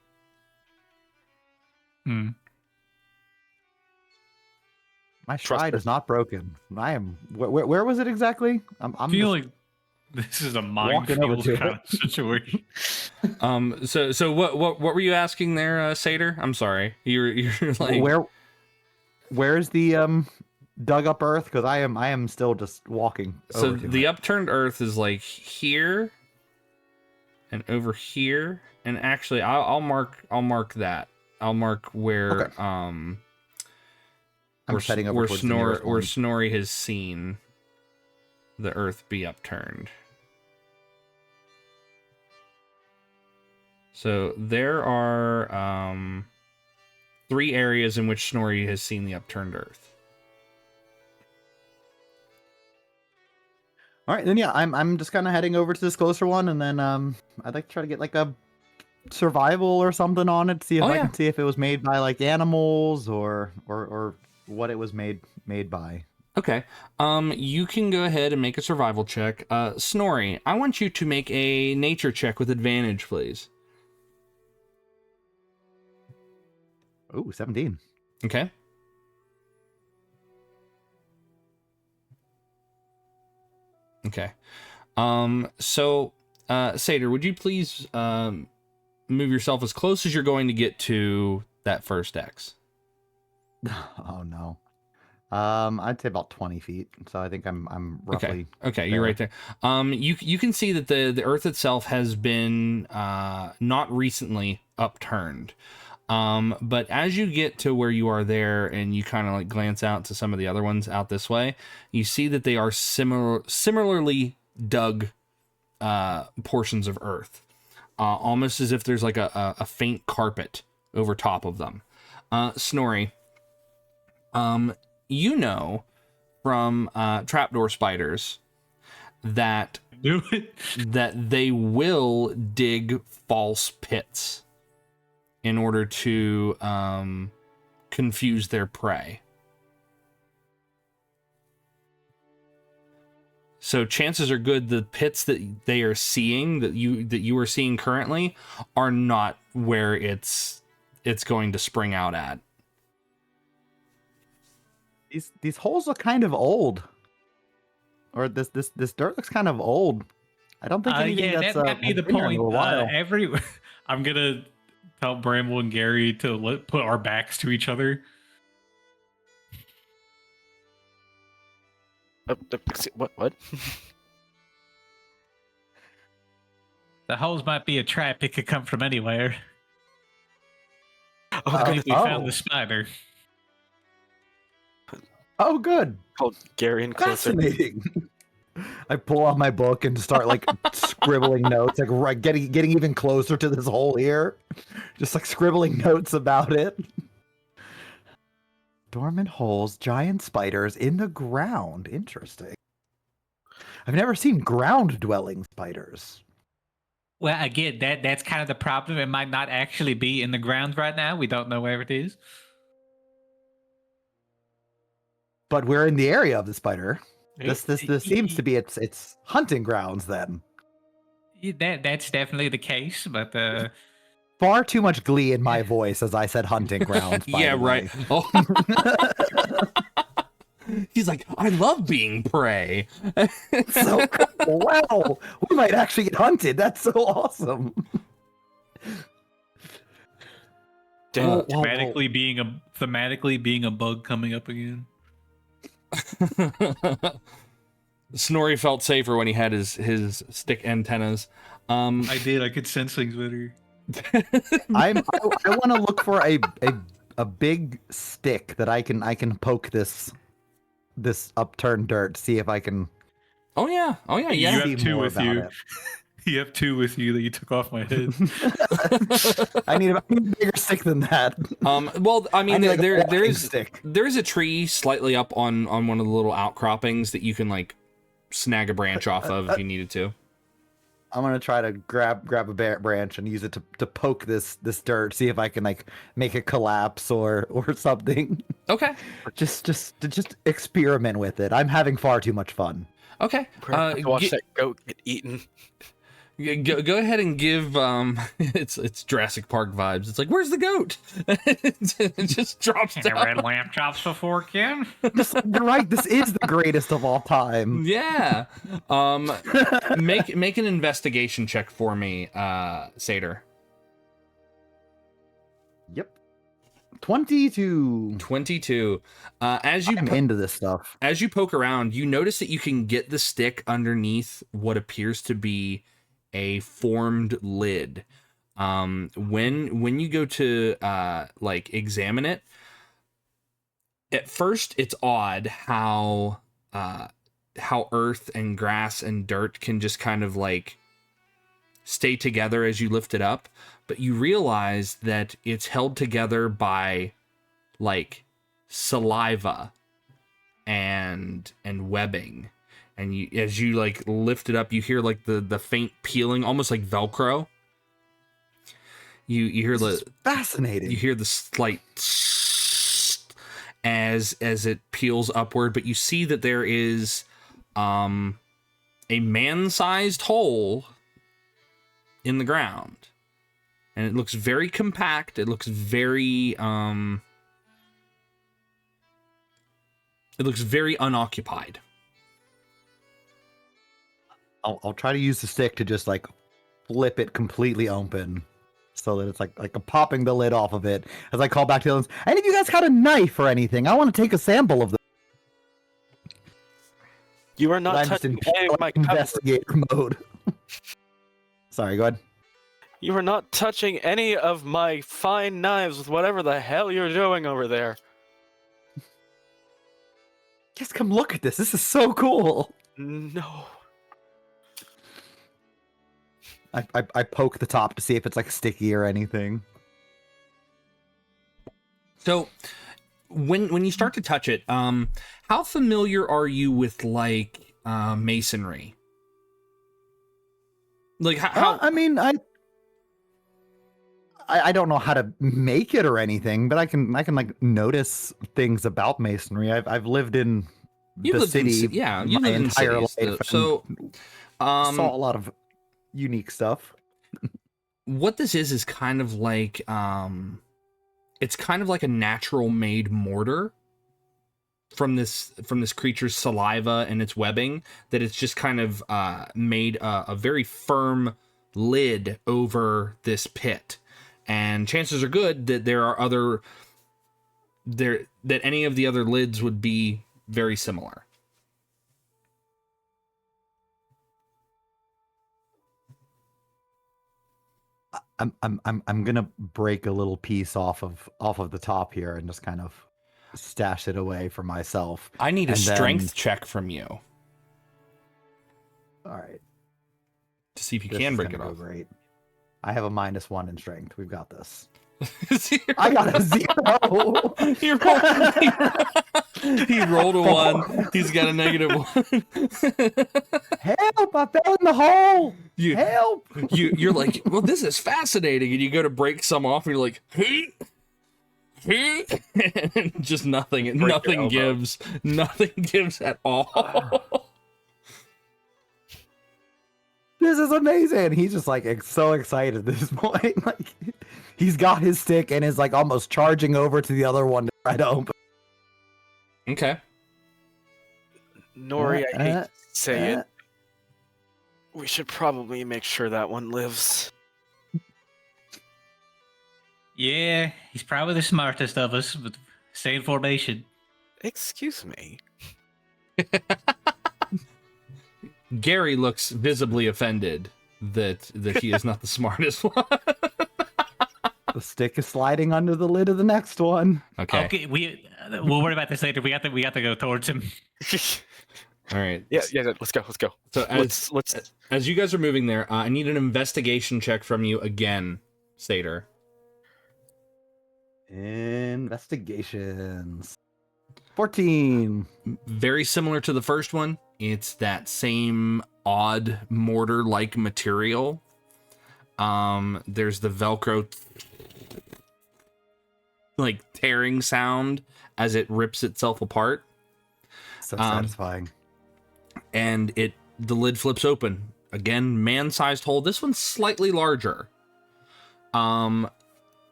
Hmm. My Trust stride me. is not broken. I am. Where was it exactly? I'm I feel just- like this is a walking over minefield to kind it. of situation. So what were you asking there, Satyr? I'm sorry. You're like where's the dug up earth? Because I am still just walking. So over to the it. upturned earth is like here and over here, and actually I'll mark that. I'll mark where Okay. I'm heading over where towards the nearest one. Snorri has seen the earth be upturned. So there are 3 areas in which Snorri has seen the upturned earth. All right, then yeah, I'm just kind of heading over to this closer one, and then I'd like to try to get like a survival or something on it, see if Oh, I yeah. can see if it was made by like animals or what it was made by. Okay. You can go ahead and make a survival check. Snorri, I want you to make a nature check with advantage, please. Ooh, 17. Okay. Okay. So, Satyr, would you please move yourself as close as you're going to get to that first X? Oh no. I'd say about 20 feet. So I think I'm roughly. Okay, you're right there. You can see that the earth itself has been not recently upturned. But as you get to where you are there and you kind of like glance out to some of the other ones out this way, you see that they are similarly dug portions of earth, almost as if there's like a faint carpet over top of them. Snorri, you know from trapdoor spiders that Do it. that they will dig false pits in order to confuse their prey. So chances are good the pits that they are seeing, that you are seeing currently, are not where it's going to spring out at. These holes look kind of old. Or this dirt looks kind of old. I don't think anything Yeah, that's that might be the been here in a point. while. I'm gonna tell Bramble and Gary to put our backs to each other. What? The holes might be a trap. It could come from anywhere. Oh, I think we oh. found the spider. Oh, good. called Gary and closer. Fascinating. I pull out my book and start like scribbling notes, like right, getting even closer to this hole here, just like scribbling notes about it. Dormant holes, giant spiders in the ground. Interesting. I've never seen ground-dwelling spiders. Well, again, that's kind of the problem. It might not actually be in the ground right now. We don't know where it is. But we're in the area of the spider. This seems to be its hunting grounds then. That's definitely the case, but Far too much glee in my voice as I said hunting grounds. by Yeah, the way. right. Oh. He's like, I love being prey. So cool. Wow, we might actually get hunted. That's so awesome. Damn. thematically being a bug coming up again. Snorri felt safer when he had his stick antennas. I did. I could sense things better. I want to look for a big stick that I can poke this upturned dirt. See if I can. Oh yeah. You Yeah. have two more with about you. it. You have two with you that you took off my head. I need a bigger stick than that. Well, I mean, need, like, a there walking is stick. there is a tree slightly up on one of the little outcroppings that you can like snag a branch off of if you needed to. I'm gonna try to grab a branch and use it to poke this dirt. See if I can like make it collapse or something. Okay. just experiment with it. I'm having far too much fun. Okay. Watch that goat get eaten. Go ahead and give it's Jurassic Park vibes. It's like, where's the goat? It just drops The down. red lamp drops before Ken. You're right. This is the greatest of all time. Yeah. Make an investigation check for me, Satyr. Yep. 22. 22. As I'm into this stuff. As you poke around, you notice that you can get the stick underneath what appears to be a formed lid. When you go to like examine it, at first it's odd how earth and grass and dirt can just kind of like stay together as you lift it up, but you realize that it's held together by like saliva and webbing. And you, as you like lift it up, you hear like the faint peeling, almost like Velcro. You hear This is fascinating. you hear the slight as it peels upward, but you see that there is a man-sized hole in the ground, and it looks very compact. It looks very unoccupied. I'll try to use the stick to just like flip it completely open so that it's like I'm popping the lid off of it as I call back to the others. Any of you guys got a knife or anything? I want to take a sample of this. You are not I'm just in touching any of my investigator mode. Sorry, go ahead. You are not touching any of my fine knives with whatever the hell you're doing over there. Just come look at this. This is so cool. No. I poke the top to see if it's like sticky or anything. So when you start to touch it, how familiar are you with like masonry? Like how I mean, I don't know how to make it or anything, but I can like notice things about masonry. I've lived in you the lived in city, yeah, you my live in entire cities, life. so saw a lot of unique stuff. what this is kind of like it's kind of like a natural made mortar from this creature's saliva and its webbing, that it's just kind of made a very firm lid over this pit, and chances are good that there are other that any of the other lids would be very similar. I'm gonna break a little piece off of the top here and just kind of stash it away for myself. I need a And then- strength check from you. All right. To see if you This can is break it gonna go off. Great. I have a -1 in strength. We've got this. Zero. I got a 0. He rolled a 1. He's got a -1. Help! I fell in the hole. You- Help! You're like, well, this is fascinating, and you go to break some off, and you're like, and just nothing. Break your Nothing elbow. gives. Nothing gives at all. This is amazing. He's just like so excited at this point. Like he's got his stick and is like almost charging over to the other one to try to open. Okay. Nori, I hate to say uh. it. We should probably make sure that one lives. Yeah, he's probably the smartest of us, but stay in formation. Excuse me. Gary looks visibly offended that he is not the smartest one. The stick is sliding under the lid of the next one. Okay. We'll worry about this later. We got to go towards him. All right. Yeah, let's go. So Let's as you guys are moving there, I need an investigation check from you again, Satyr. Investigations. 14. Very similar to the first one. It's that same odd mortar-like material. There's the Velcro like tearing sound as it rips itself apart. So satisfying. And the lid flips open. Again, man-sized hole. This one's slightly larger. I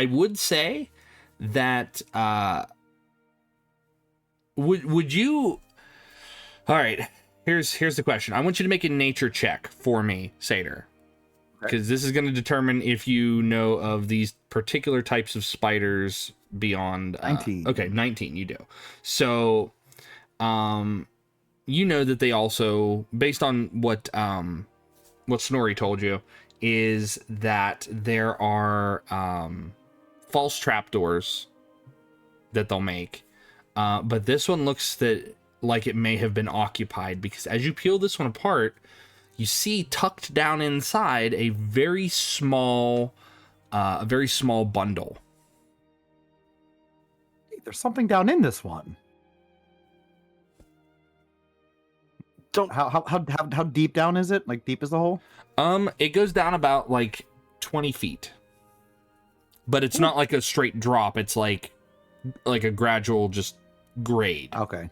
would say that would you? All right. Here's the question. I want you to make a nature check for me, Satyr, because this is going to determine if you know of these particular types of spiders beyond 19. Okay, 19. You do. So, you know that they also, based on what Snorri told you, is that there are false trapdoors that they'll make. But this one looks like it may have been occupied, because as you peel this one apart, you see tucked down inside a very small bundle. Hey, there's something down in this one. Don't- How deep down is it? Like deep is the hole? It goes down about like 20 feet, but it's not like a straight drop. It's like a gradual just grade. Okay.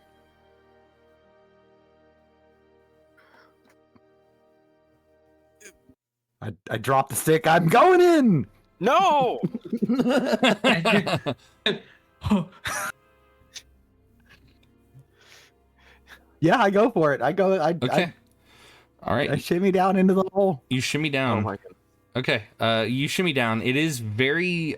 I dropped the stick. I'm going in. No. Yeah, I go for it. Okay. All right. I shimmy down into the hole. You shimmy Oh down. my god. Okay. You shimmy down. It is very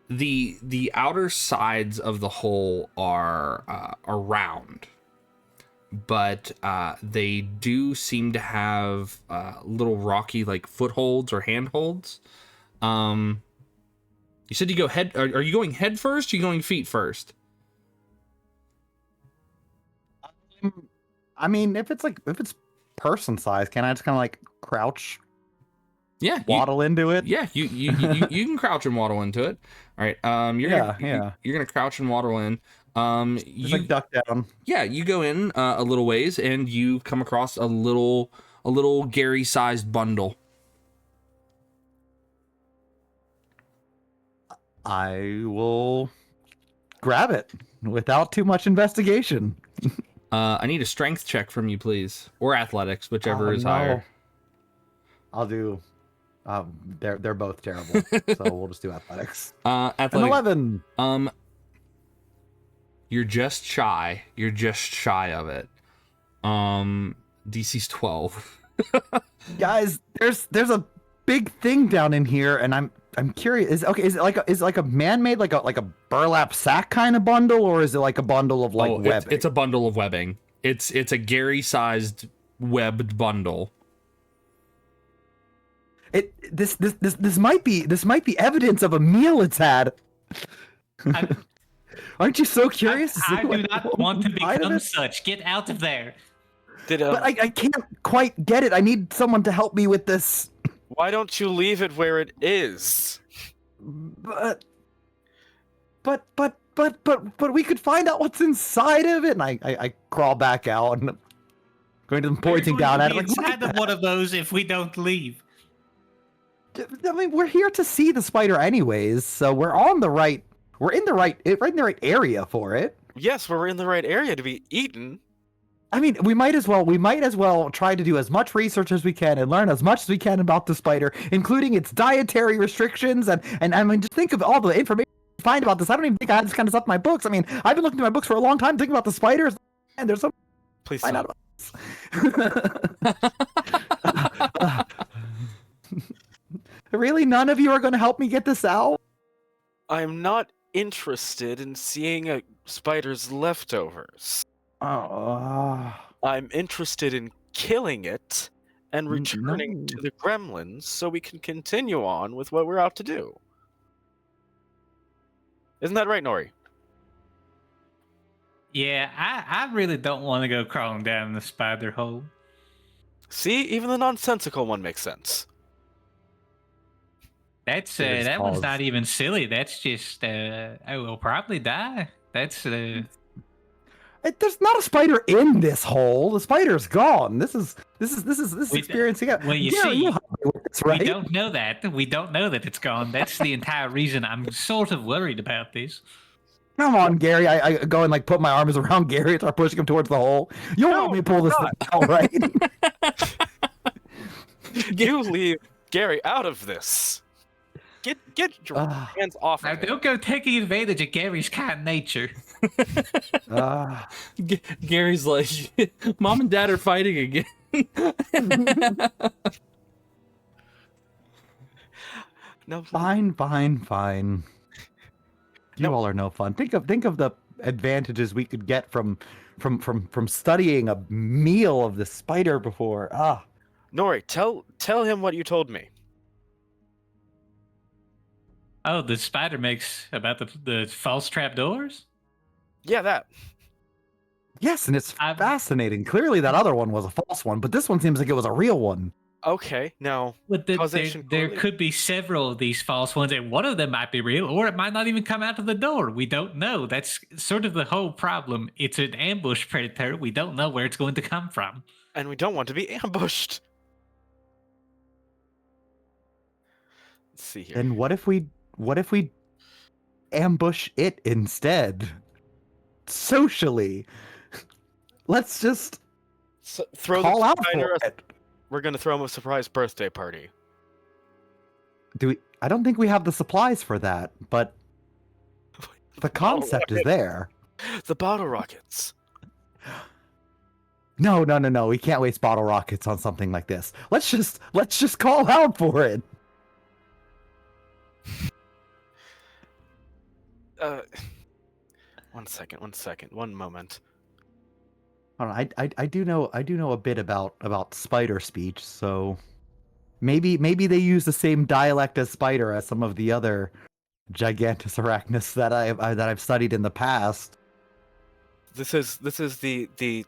the outer sides of the hole are round, but they do seem to have little rocky like footholds or handholds. You said you go head. Are you going head first? Or are you going feet first? I mean, if it's person size, can I just kind of like crouch, Yeah. waddle into it? Yeah, you can crouch and waddle into it. All right. You're gonna crouch and waddle in. Just like duck down. Yeah, you go in a little ways and you come across a little Gary-sized bundle. I will grab it without too much investigation. I need a strength check from you, please, or athletics, whichever Oh, is no. higher. I'll do. They're both terrible, so we'll just do athletics. An Athletics. 11. You're just shy. You're just shy of it. DC's 12. Guys, there's a big thing down in here, and I'm curious. Is it like a man-made like a burlap sack kind of bundle, or is it like a bundle of like webbing? It's a bundle of webbing. It's a Gary-sized webbed bundle. This might be evidence of a meal it's had. Aren't you so curious? to see I do what- not what want to inside of become it? such. Get out of there. But I can't quite get it. I need someone to help me with this. Why don't you leave it where it is? But we could find out what's inside of it. And I crawl back out and going to them, pointing down at it. Like, look inside at of one of those if we don't leave. that. I mean, we're here to see the spider anyways, so we're in the right area for it. Yes, we're in the right area to be eaten. I mean, we might as well try to do as much research as we can and learn as much as we can about the spider, including its dietary restrictions and I mean, just think of all the information we find about this. I don't even think I had this kind of stuff in my books. I mean, I've been looking through my books for a long time thinking about the spiders, and there's so Please find stop. out about this. Really, none of you are going to help me get this out? I'm not interested in seeing a spider's leftovers. Oh, I'm interested in killing it and returning no. to the gremlins so we can continue on with what we're out to do. Isn't that right, Nori? Yeah, I really don't want to go crawling down the spider hole. See, even the nonsensical one makes sense. That's It is that one's cause- not even silly. That's just I will probably die. That's There's not a spider in this hole. The spider's gone. This is We- experiencing it. well, you Gary, see, help me with this, right? we don't know that. We don't know that it's gone. That's the entire reason I'm sort of worried about this. Come on, Gary. I go and like put my arms around Gary and start pushing him towards the hole. You'll help me pull this thing out, right? You leave Gary out of this. Get your Ah. hands off Now of him. don't go taking advantage of Gary's kind nature. Gary's like, Mom and Dad are fighting again. No, Fine. You No. all are no fun. Think of the advantages we could get from studying a meal of the spider before. Nori, tell him what you told me. Oh, the spider makes about the false trapdoors? Yeah, that. Yes, and it's I've- fascinating. Clearly, that other one was a false one, but this one seems like it was a real one. Okay, now But there Causation correlate. could be several of these false ones, and one of them might be real, or it might not even come out of the door. We don't know. That's sort of the whole problem. It's an ambush predator. We don't know where it's going to come from. and we don't want to be ambushed. Let's see here. Then what if we ambush it instead? Socially. Let's just Throw call the out spider for it. We're gonna throw him a surprise birthday party. I don't think we have the supplies for that, but the concept is rocket. there. The bottle rockets. No. We can't waste bottle rockets on something like this. Let's just call out for it. One second. One moment. I do know a bit about spider speech, so maybe they use the same dialect as spider as some of the other gigantus arachnus that I've studied in the past. This is the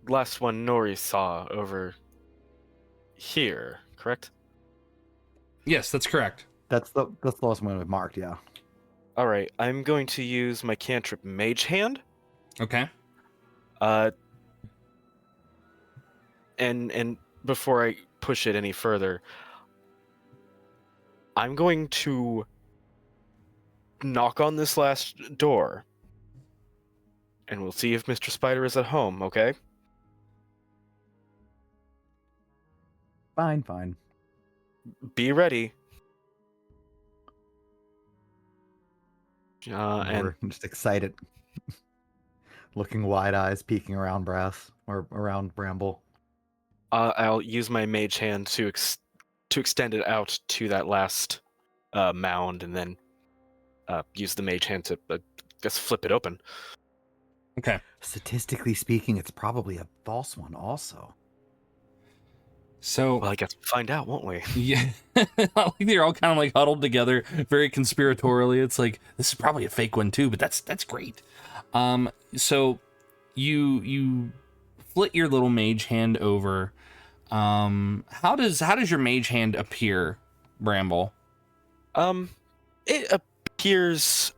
last one Nori saw over here, correct? Yes, that's correct. That's the last one we've marked, yeah. All right, I'm going to use my cantrip Mage Hand. Okay. And before I push it any further, I'm going to knock on this last door, and we'll see if Mr. Spider is at home. Okay? Fine. Be ready. And We're just excited. Looking wide eyes, peeking around around Bramble. I'll use my mage hand to extend it out to that last mound, and then use the mage hand to just flip it open. Okay. Statistically speaking, it's probably a false one also. So Well, I guess we'll find out, won't we? yeah, like they're all kind of like huddled together, very conspiratorially. It's like this is probably a fake one too, but that's great. So you flit your little mage hand over. How does your mage hand appear, Bramble? It appears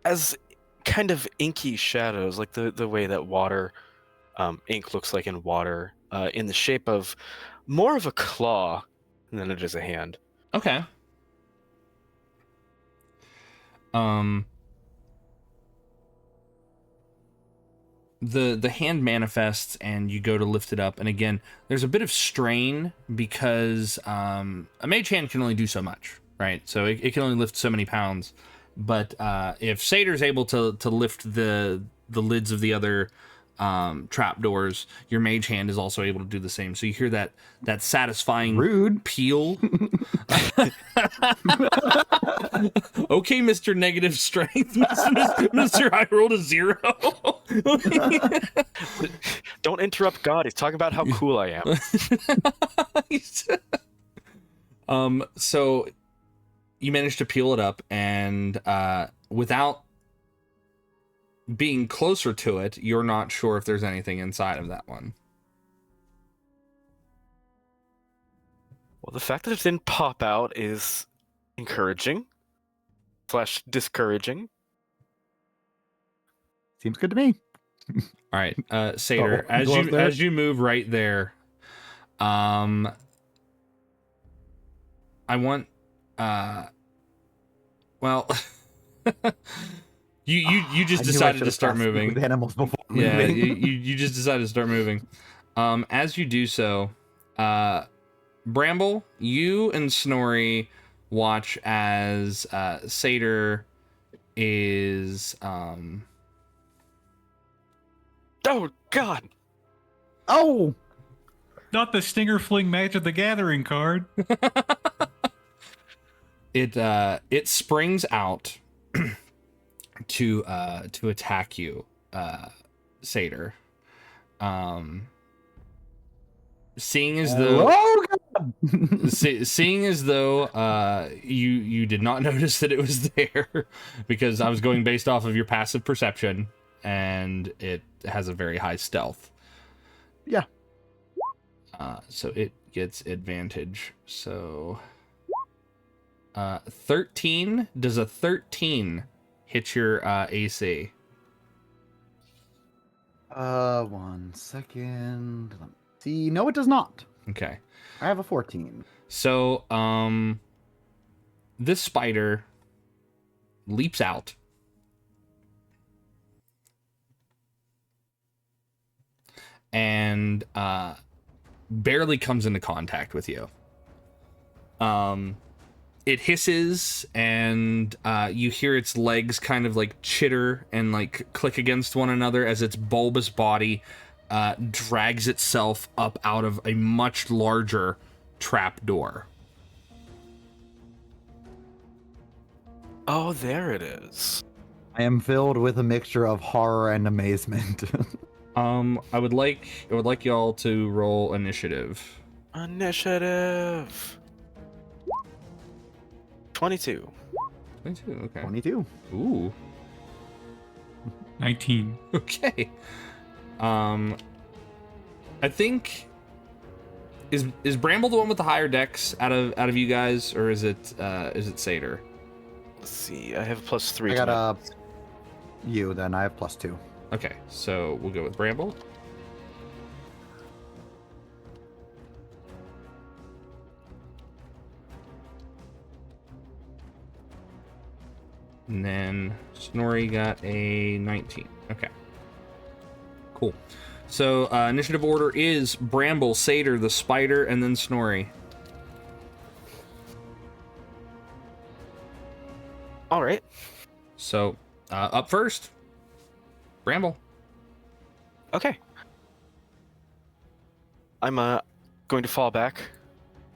as kind of inky shadows, like the way that water, ink looks like in water, in the shape of more of a claw than it is a hand. Okay. The hand manifests and you go to lift it up, and again there's a bit of strain because a mage hand can only do so much, right? So it can only lift so many pounds, but if Satyr's able to lift the lids of the other trapdoors, your mage hand is also able to do the same. So you hear that satisfying Rude. peal. Okay, Mr. Negative Strength, Mr. I rolled a 0. Don't interrupt God. He's talking about how cool I am. So you managed to peel it up, and without being closer to it, you're not sure if there's anything inside of that one. Well, the fact that it didn't pop out is encouraging / discouraging. Seems good to me. All right, Satyr, as you move right there, I want well you just decided to start moving. With animals before Yeah, moving. you just decided to start moving. As you do so, Bramble, you and Snorri watch as Satyr is Oh God! Oh, Not the Stinger Fling Match of the Gathering card. it springs out to attack you, Satyr. Seeing as though oh God. seeing as though you did not notice that it was there, because I was going based off of your passive perception, and it has a very high stealth. Yeah. So it gets advantage. So 13. Does a 13 hit your AC? 1 second. Let me see. No, it does not. Okay. I have a 14. So this spider leaps out. And barely comes into contact with you. It hisses, and you hear its legs kind of like chitter and like click against one another as its bulbous body drags itself up out of a much larger trap door. Oh, there it is. I am filled with a mixture of horror and amazement. I would like y'all to roll initiative. Initiative. 22. 22, okay. 22. Ooh. 19. Okay. I think is Bramble the one with the higher dex out of you guys, or is it Satyr? Let's see. I have +3. I to got my- you, then I have +2. Okay, so we'll go with Bramble. And then Snorri got a 19. Okay. Cool. So initiative order is Bramble, Satyr, the spider, and then Snorri. All right. So up first, Bramble. Okay. I'm going to fall back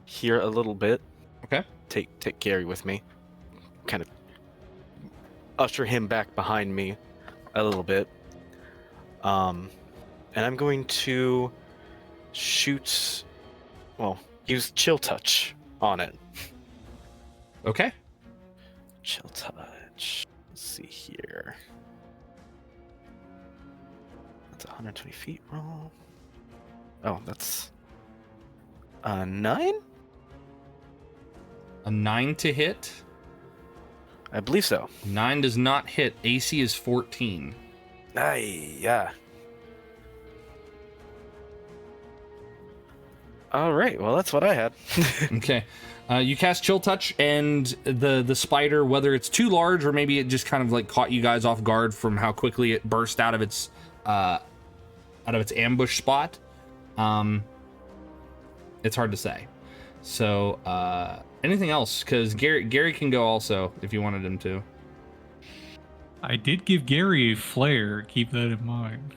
here a little bit. Okay. Take Gary with me. Kind of usher him back behind me a little bit. And I'm going to shoot use chill touch on it. Okay. Chill touch. Let's see here. That's 120 feet roll. Oh, that's 9? A 9 to hit. I believe so. 9 does not hit. AC is 14. Yeah. All right. Well, that's what I had. Okay. You cast Chill Touch, and the spider, whether it's too large or maybe it just kind of like caught you guys off guard from how quickly it burst out of its ambush spot, it's hard to say. So anything else? Because Gary can go also if you wanted him to. I did give Gary a flare. Keep that in mind.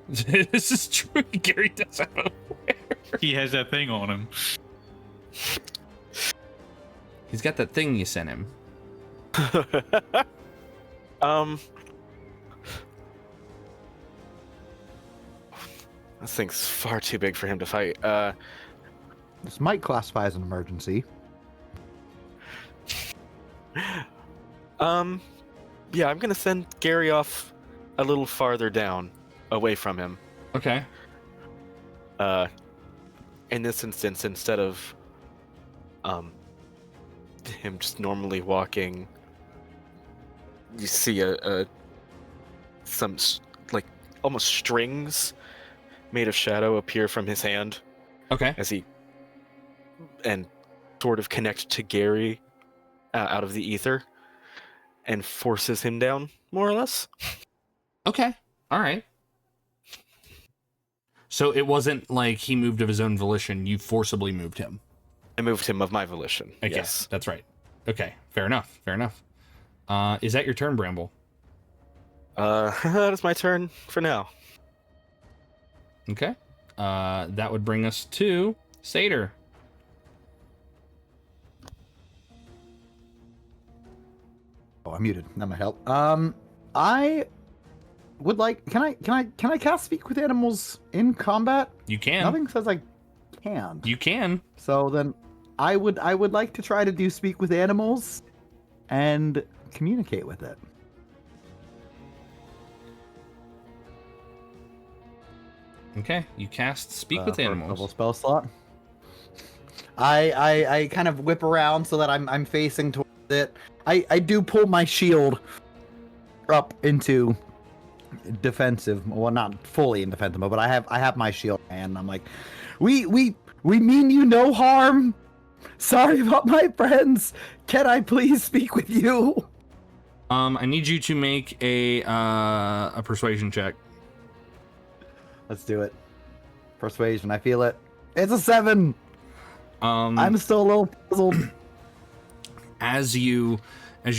This is true. Gary does have a flare. He has that thing on him. He's got that thing you sent him. This thing's far too big for him to fight. This might classify as an emergency. Yeah, I'm gonna send Gary off a little farther down, away from him. Okay. In this instance, instead of him just normally walking, you see some like almost strings made of shadow appear from his hand Okay. as he and sort of connect to Gary out of the ether and forces him down, more or less. Okay. All right. So it wasn't like he moved of his own volition. You forcibly moved him. I moved him of my volition. Okay. Yes. That's right. Okay. Fair enough. Fair enough. Is that your turn, Bramble? That is my turn for now. Okay. That would bring us to Satyr. Oh, I'm muted. That might help. I would like. Can I cast Speak with Animals in combat? You can. Nothing says I can. You can. So then, I would like to try to do Speak with Animals, and communicate with it. Okay. You cast Speak with For a Animals. double spell slot. I kind of whip around so that I'm facing towards it. I do pull my shield up into defensive, well, not fully in defensive mode, but I have my shield and I'm like, we mean you no harm. Sorry about my friends. Can I please speak with you? I need you to make a persuasion check. Let's do it. Persuasion. I feel it. It's a 7. I'm still a little puzzled. As you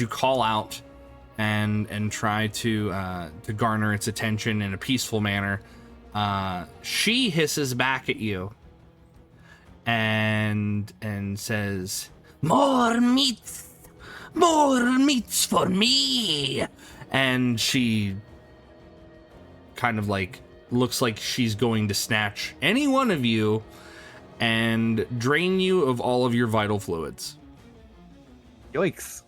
call out and try to garner its attention in a peaceful manner, she hisses back at you and says, more meats for me. And she kind of like looks like she's going to snatch any one of you and drain you of all of your vital fluids. Yikes.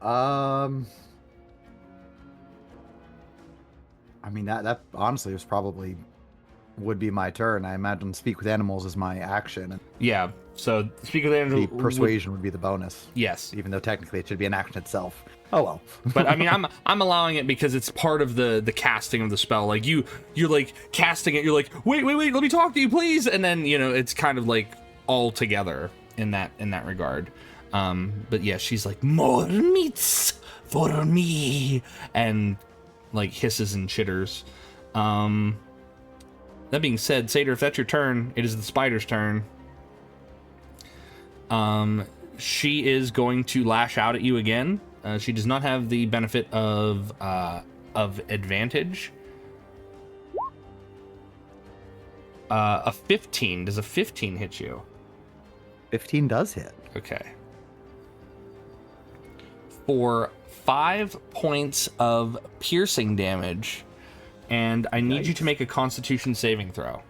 I mean that honestly would be my turn. I imagine Speak with Animals is my action. And Yeah. So Speak with Animals. the persuasion would be the bonus. Yes. Even though technically it should be an action itself. Oh well. But I mean, I'm allowing it because it's part of the casting of the spell. Like you're like casting it. You're like, wait, let me talk to you, please. And then it's kind of like all together in that regard. But yeah, she's like, more meats for me, and like hisses and chitters. That being said, Satyr, if that's your turn, it is the spider's turn. She is going to lash out at you again. She does not have the benefit of advantage. A 15. Does a 15 hit you? 15 does hit. Okay. For 5 points of piercing damage, and I need you to Yikes. make a Constitution saving throw.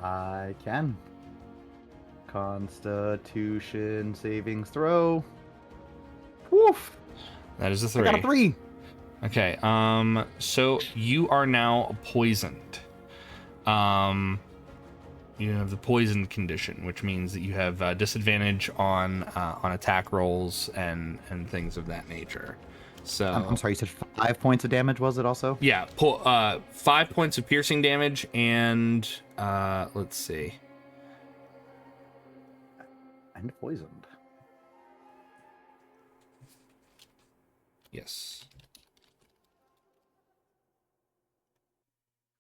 I can. Constitution savings throw. Woof! That is a I 3. got a 3. Okay, so you are now poisoned. You have the poison condition, which means that you have disadvantage on attack rolls and things of that nature. So I'm sorry, you said 5 points of damage, was it also? yeah, 5 points of piercing damage, and let's see. And poisoned. Yes.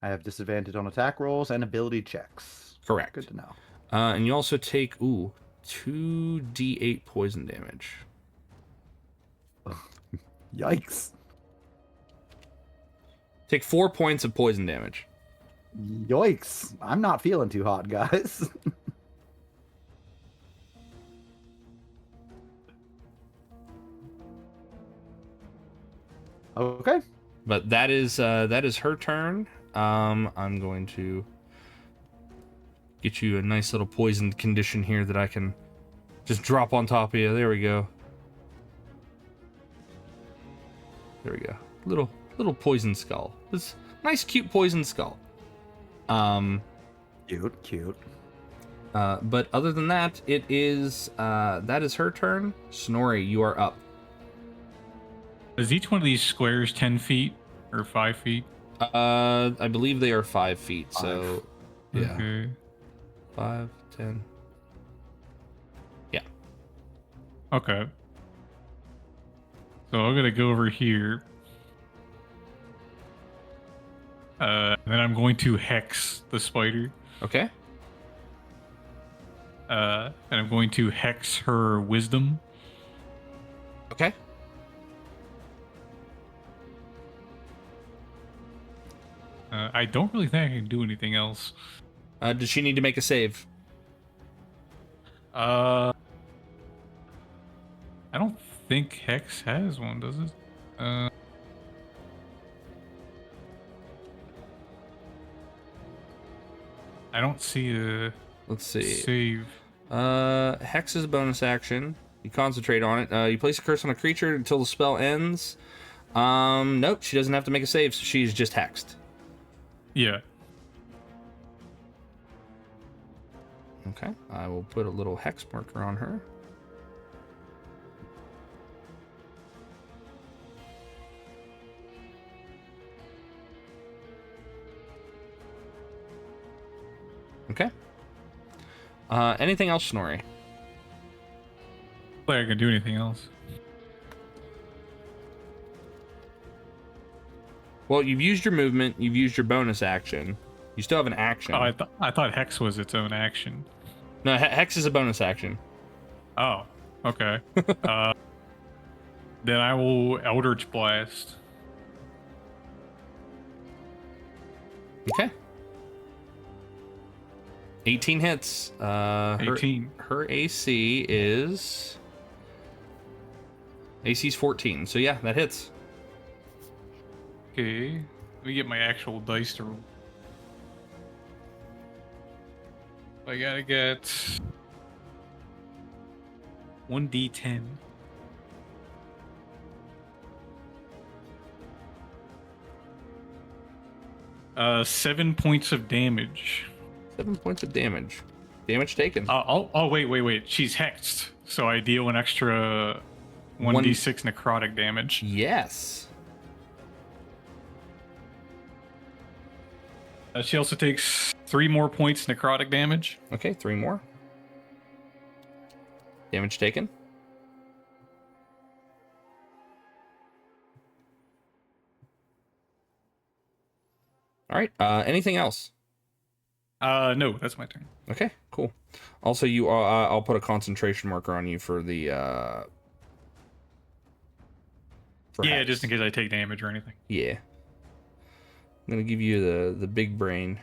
I have disadvantage on attack rolls and ability checks. Correct. Good to know. And you also take 2d8 poison damage. Yikes. Take 4 points of poison damage. Yoinks. I'm not feeling too hot, guys. Okay. But that is her turn. I'm going to get you a nice little poisoned condition here that I can just drop on top of you. There we go. There we go. Little poison skull. This nice cute poison skull. Cute. But other than that, that is her turn. Snorri, you are up. Is each one of these squares 10 feet or 5 feet? I believe they are 5 feet. So yeah, Okay. 5, 10. Yeah. Okay. So I'm gonna go over here. And then I'm going to hex the spider. Okay. And I'm going to hex her wisdom. Okay. I don't really think I can do anything else. Does she need to make a save? I don't think Hex has one, does it? I don't see a Let's see. save. Hex is a bonus action. You concentrate on it. You place a curse on a creature until the spell ends. Nope, she doesn't have to make a save, so she's just hexed. Yeah. Okay, I will put a little hex marker on her. Okay. Anything else, Snorri? Like I can do anything else. Well, you've used your movement. You've used your bonus action. You still have an action. Oh, I thought Hex was its own action. No, Hex is a bonus action. Oh, okay. Then I will Eldritch Blast. Okay. 18 hits. 18. Her AC is... AC's 14. So yeah, that hits. Okay. Let me get my actual dice to roll. I gotta get 1d10. Uh, 7 points of damage. 7 points of damage. Damage taken. Wait. She's hexed, so I deal an extra 1d6 necrotic damage. Yes. She also takes 3 more points necrotic damage. Okay, 3 more. Damage taken. All right. Anything else? No, that's my turn. Okay, cool. Also, I'll put a concentration marker on you for the. Yeah, Hex. just in case I take damage or anything. Yeah. I'm gonna give you the big brain.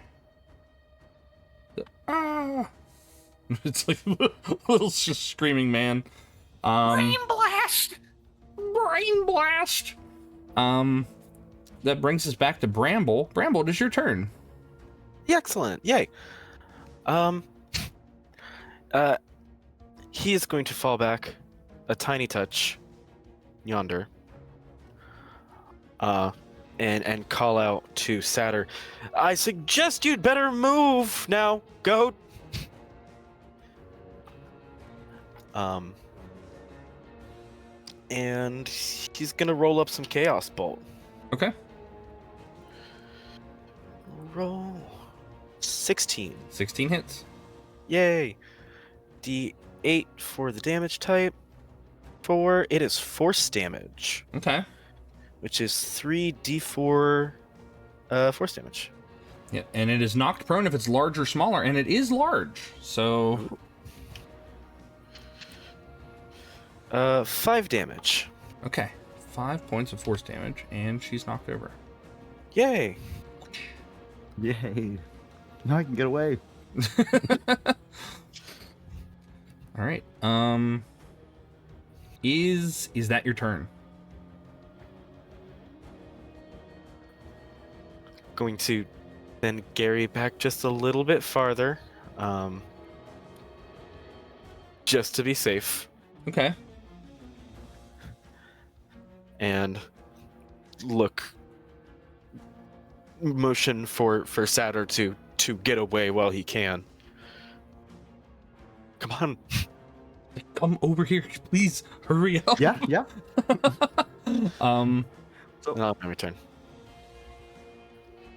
It's like a little screaming man. Brain blast. that brings us back to Bramble. Bramble, it is your turn. Yeah, excellent. Yay. He is going to fall back a tiny touch yonder. And call out to Satyr. I suggest you'd better move now, goat. And he's gonna roll up some Chaos Bolt. Okay. Roll 16. 16 hits. Yay. D8 for the damage type. It is force damage, Okay. which is 3d4 force damage. Yeah, and it is knocked prone if it's large or smaller, and it is large. So 5 damage. okay, 5 points of force damage, and she's knocked over. Yay. Yay. Now I can get away. All right. Is that your turn? Going to bend Gary back just a little bit farther, just to be safe, Okay. and motion for Satyr to get away while he can. Come on. Come over here, please. Hurry up. Yeah, yeah. And I'll have my return.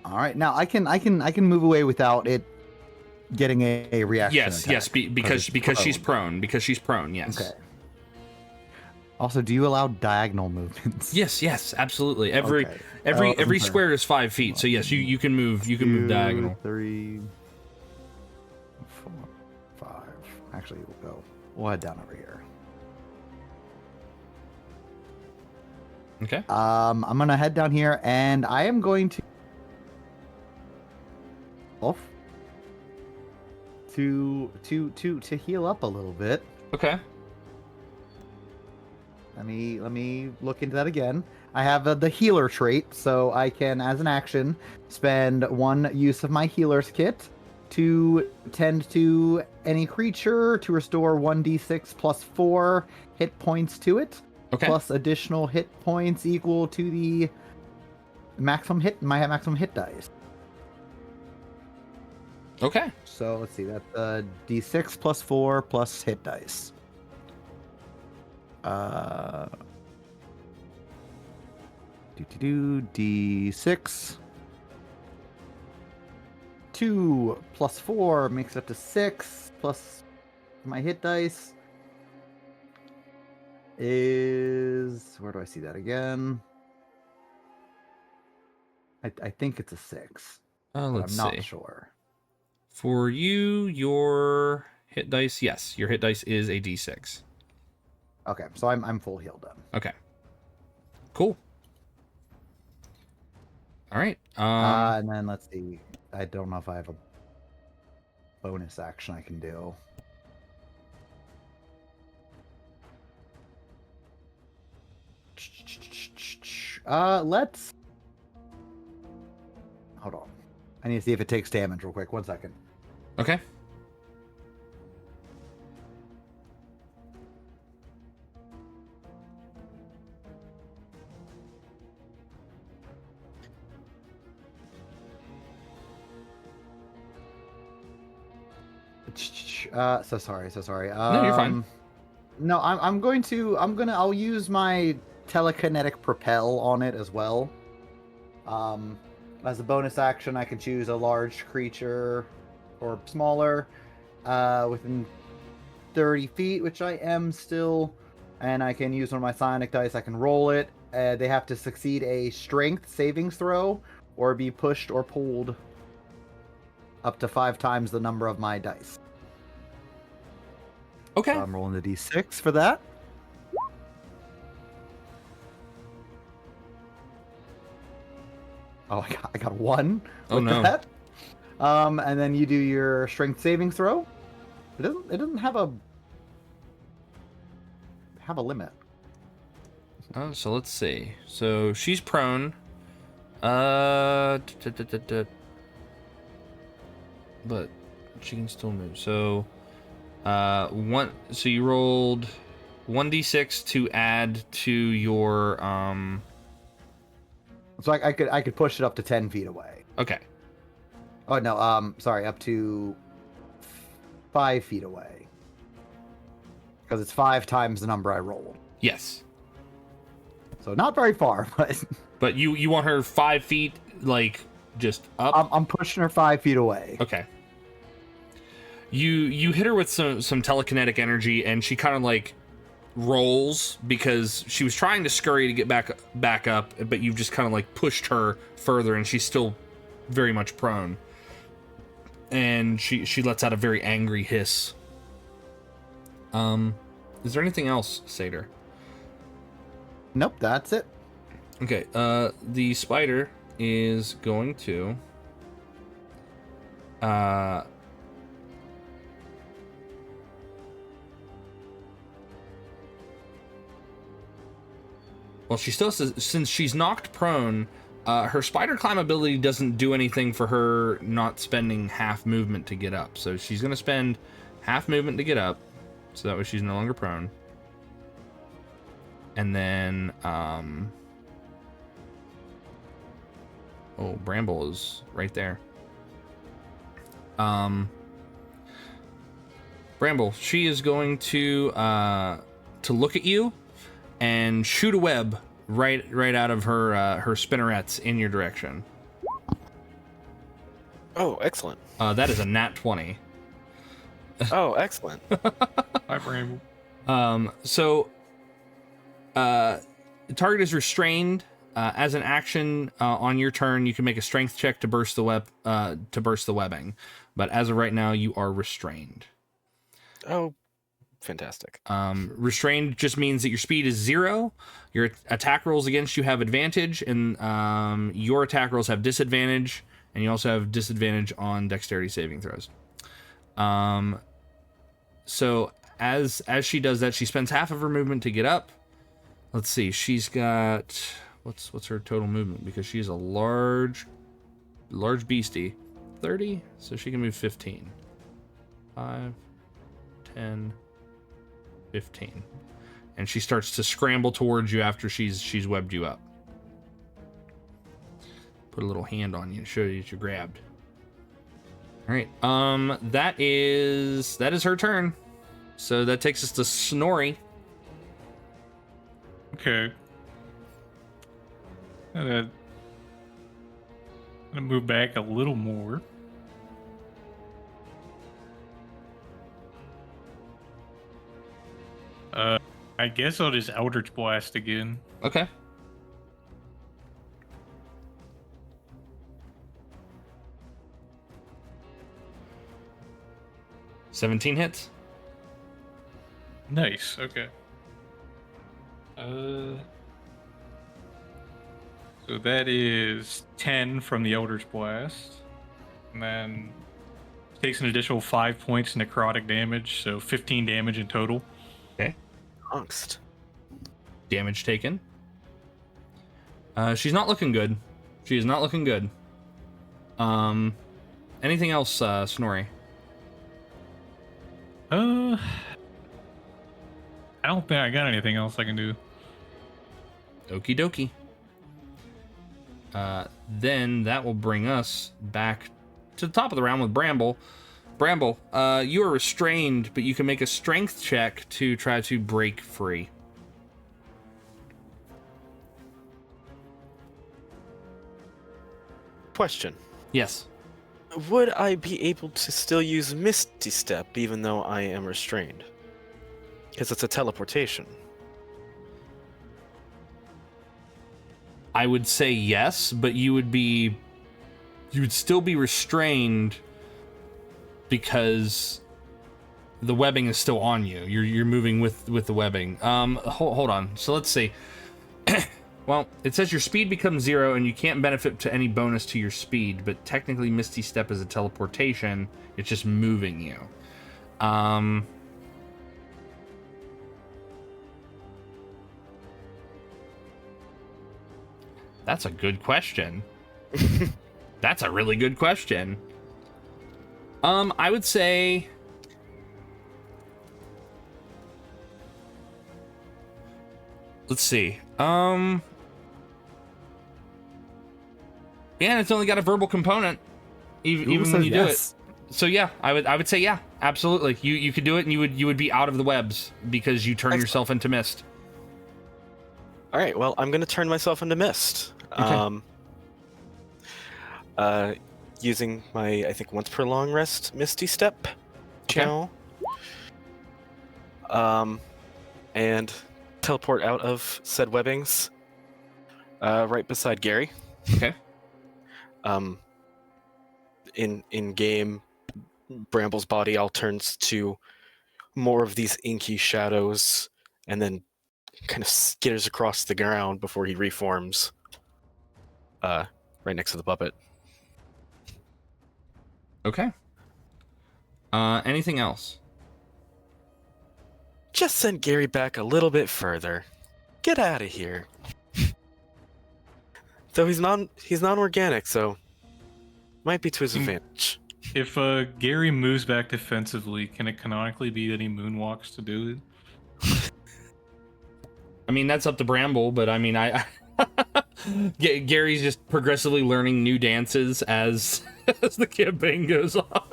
All right. Now I can move away without it getting a reaction. Yes, attack, yes, because she's prone. prone. Because she's prone. Yes. Okay. Also, do you allow diagonal movements? Yes, absolutely. Every Okay. every square is 5 feet. So yes, you can move. You can move diagonal. 3, 4, 5. Actually, we'll head down over here. Okay. I'm gonna head down here, and I am going to to heal up a little bit. Okay. Let me look into that again. I have the healer trait, so I can, as an action, spend 1 use of my healer's kit to tend to any creature to restore 1d6 plus 4 hit points to it, Okay. plus additional hit points equal to the maximum hit dice. Okay. So let's see, that's d6 plus 4 plus hit dice. D6. 2 plus 4 makes it up to 6, plus my hit dice is... Where do I see that again? I think it's a 6. But Let's I'm not see. sure. For you, your hit dice. Yes, your hit dice is a d6. Okay, so I'm full healed then. Okay. Cool. All right. And then let's see. I don't know if I have a bonus action I can do. Let's... Hold on. I need to see if it takes damage real quick. 1 second. Okay. So sorry. No, you're fine. No, I'll use my telekinetic propel on it as well. As a bonus action, I can choose a large creature or smaller within 30 feet, which I am still, and I can use one of my psionic dice. I can roll it. They have to succeed a strength savings throw or be pushed or pulled up to 5 times the number of my dice. Okay. So I'm rolling the d6 for that. Oh, I got 1 Oh, with no. that. And then you do your strength saving throw. It doesn't have a limit. So let's see. So she's prone. But she can still move. So, So you rolled 1d6 to add to your So I could push it up to 10 feet away. Okay. Oh no, sorry, up to 5 feet away. Because it's 5 times the number I rolled. Yes. So not very far, but But you want her 5 feet, like just up. I'm pushing her 5 feet away. Okay. You hit her with some telekinetic energy, and she kind of like rolls because she was trying to scurry to get back up, but you've just kind of like pushed her further, and she's still very much prone. And she lets out a very angry hiss. Is there anything else, Satyr? Nope, that's it. Okay, the spider is going to well, she still says, since she's knocked prone, her spider climb ability doesn't do anything for her not spending half movement to get up. So she's going to spend half movement to get up, so that way she's no longer prone. And then, oh, Bramble is right there. Bramble, she is going to look at you and shoot a web right out of her spinnerets in your direction. Oh, excellent. That is a nat 20. Oh, excellent. Hi, Bramble. The target is restrained. As an action on your turn, you can make a strength check to burst the webbing. But as of right now, you are restrained. Oh, fantastic. Restrained just means that your speed is 0. Your attack rolls against you have advantage, and your attack rolls have disadvantage, and you also have disadvantage on dexterity saving throws. So as she does that, she spends half of her movement to get up. Let's see, she's got what's her total movement, because she's a large beastie. 30, so she can move 15. 5, 10, 15. And she starts to scramble towards you after she's webbed you up. Put a little hand on you to show you that you're grabbed. All right. That is her turn. So that takes us to Snorri. Okay. I'm gonna move back a little more. I guess I'll just Eldritch Blast again. Okay. $17 hits. Nice. Okay. So that is 10 from the Eldritch Blast, and then takes an additional 5 points necrotic damage, so 15 damage in total. Okay. Angst. Damage taken. She's not looking good. She is not looking good. Anything else, Snorri? I don't think I got anything else I can do. Okie dokie. Then that will bring us back to the top of the round with Bramble. Bramble, you are restrained, but you can make a strength check to try to break free. Question. Yes. Would I be able to still use Misty Step even though I am restrained? Because it's a teleportation. I would say yes, but you would still be restrained because the webbing is still on you. You're moving with the webbing. Hold on. So let's see. Well, it says your speed becomes 0 and you can't benefit to any bonus to your speed, but technically Misty Step is a teleportation. It's just moving you. That's a good question. That's a really good question. I would say... Let's see. Yeah, it's only got a verbal component, even when you do it. So yeah, I would say yeah, absolutely. You could do it, and you would be out of the webs because you turn yourself into mist. All right. Well, I'm gonna turn myself into mist. Okay. Using my, I think, once per long rest Misty Step channel. And teleport out of said webbings, right beside Gary. Okay. In game, Bramble's body all turns to more of these inky shadows, and then kind of skitters across the ground before he reforms. Right next to the puppet. Okay. Anything else? Just send Gary back a little bit further. Get out of here. Though he's non-organic, so might be to his advantage. If Gary moves back defensively, can it canonically be that he moonwalks to do it? I mean, that's up to Bramble, but I mean, Gary's just progressively learning new dances as the campaign goes on.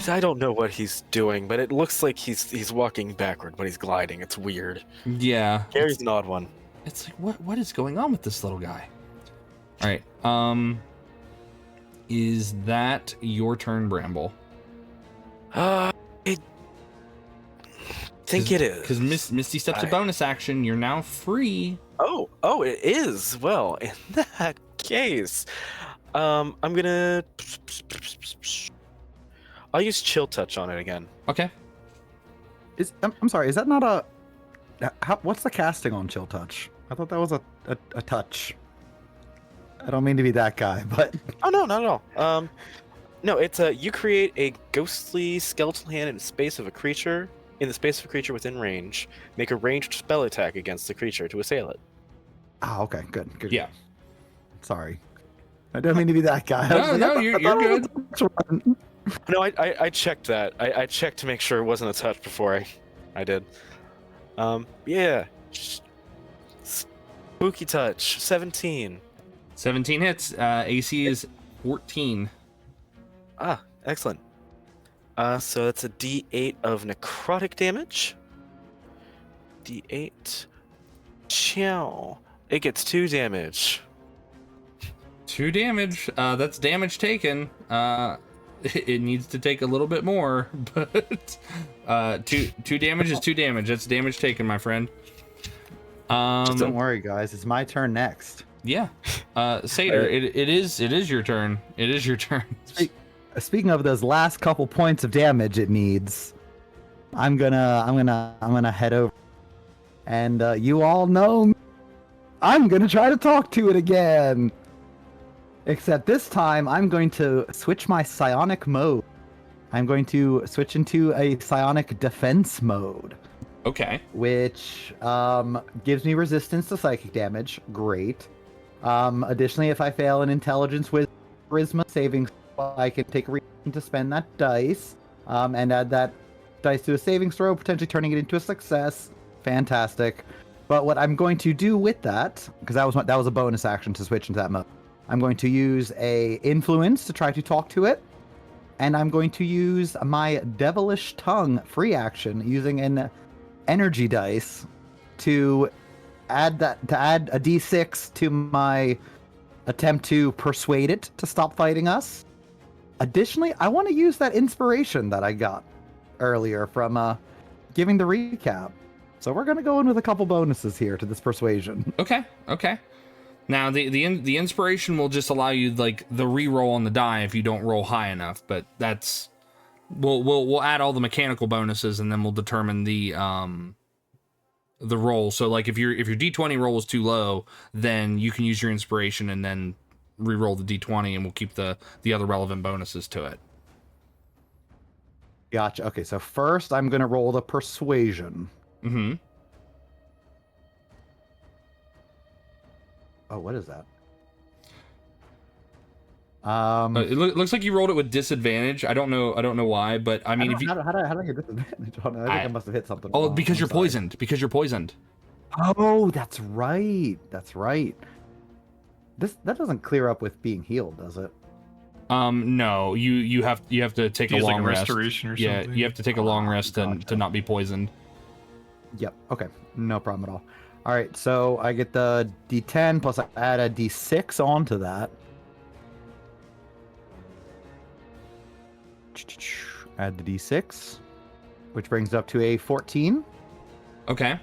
I don't know what he's doing, but it looks like he's walking backward, but he's gliding. It's weird. Yeah. Gary's an odd one. It's like, what is going on with this little guy? All right. Is that your turn, Bramble? I think it is. Because Misty Step's a bonus action. You're now free. Oh, it is. Well, in that case, I'm gonna. I'll use Chill Touch on it again. Okay. I'm sorry. Is that not a? What's the casting on Chill Touch? I thought that was a touch. I don't mean to be that guy, but Oh no, not at all. No, it's you create a ghostly skeletal hand in the space of a creature within range. Make a ranged spell attack against the creature to assail it. okay, good. Yeah. Sorry, I don't mean to be that guy. No, you're good. No, I checked that. I checked to make sure it wasn't a touch before I did. Yeah. Spooky Touch, 17. 17 hits. AC is 14. Ah, excellent. So that's a D8 of necrotic damage. D8. Chow. It gets 2 damage. 2 damage. That's damage taken. It needs to take a little bit more, but 2 damage is 2 damage. That's damage taken, my friend. Don't worry, guys. It's my turn next. Yeah. Seder, it is your turn. It is your turn. Speaking of those last couple points of damage it needs, I'm gonna head over, and you all know me. I'm gonna try to talk to it again. Except this time, I'm going to switch my psionic mode. I'm going to switch into a psionic defense mode. Okay. Which gives me resistance to psychic damage. Great. Additionally, if I fail an intelligence with charisma saving, I can take a reason to spend that dice and add that dice to a saving throw, potentially turning it into a success. Fantastic. But what I'm going to do with that, because that was a bonus action to switch into that mode, I'm going to use a influence to try to talk to it, and I'm going to use my devilish tongue free action using an energy dice to add a d6 to my attempt to persuade it to stop fighting us. Additionally, I want to use that inspiration that I got earlier from giving the recap. So we're going to go in with a couple bonuses here to this persuasion. Okay. Now the inspiration will just allow you like the reroll on the die if you don't roll high enough, but that's we'll add all the mechanical bonuses and then we'll determine the roll. So like if your D20 roll is too low, then you can use your inspiration and then reroll the D20 and we'll keep the other relevant bonuses to it. Gotcha. Okay, so first I'm going to roll the persuasion. Mm-hmm. Oh, what is that? Looks like you rolled it with disadvantage. I don't know why, but I mean, if you... how did I get disadvantage on it? I think I must have hit something. Oh, wrong. because I'm you're sorry. poisoned. Because you're poisoned. Oh, that's right. That's right. That doesn't clear up with being healed, does it? No. You have to take a Use long like a rest. restoration or Yeah, something. you have to take a long rest gotcha. to not be poisoned. Yep. Okay. No problem at all. All right. So I get the D10 plus I add a D6 onto that. Add the D6, which brings it up to a 14. Okay.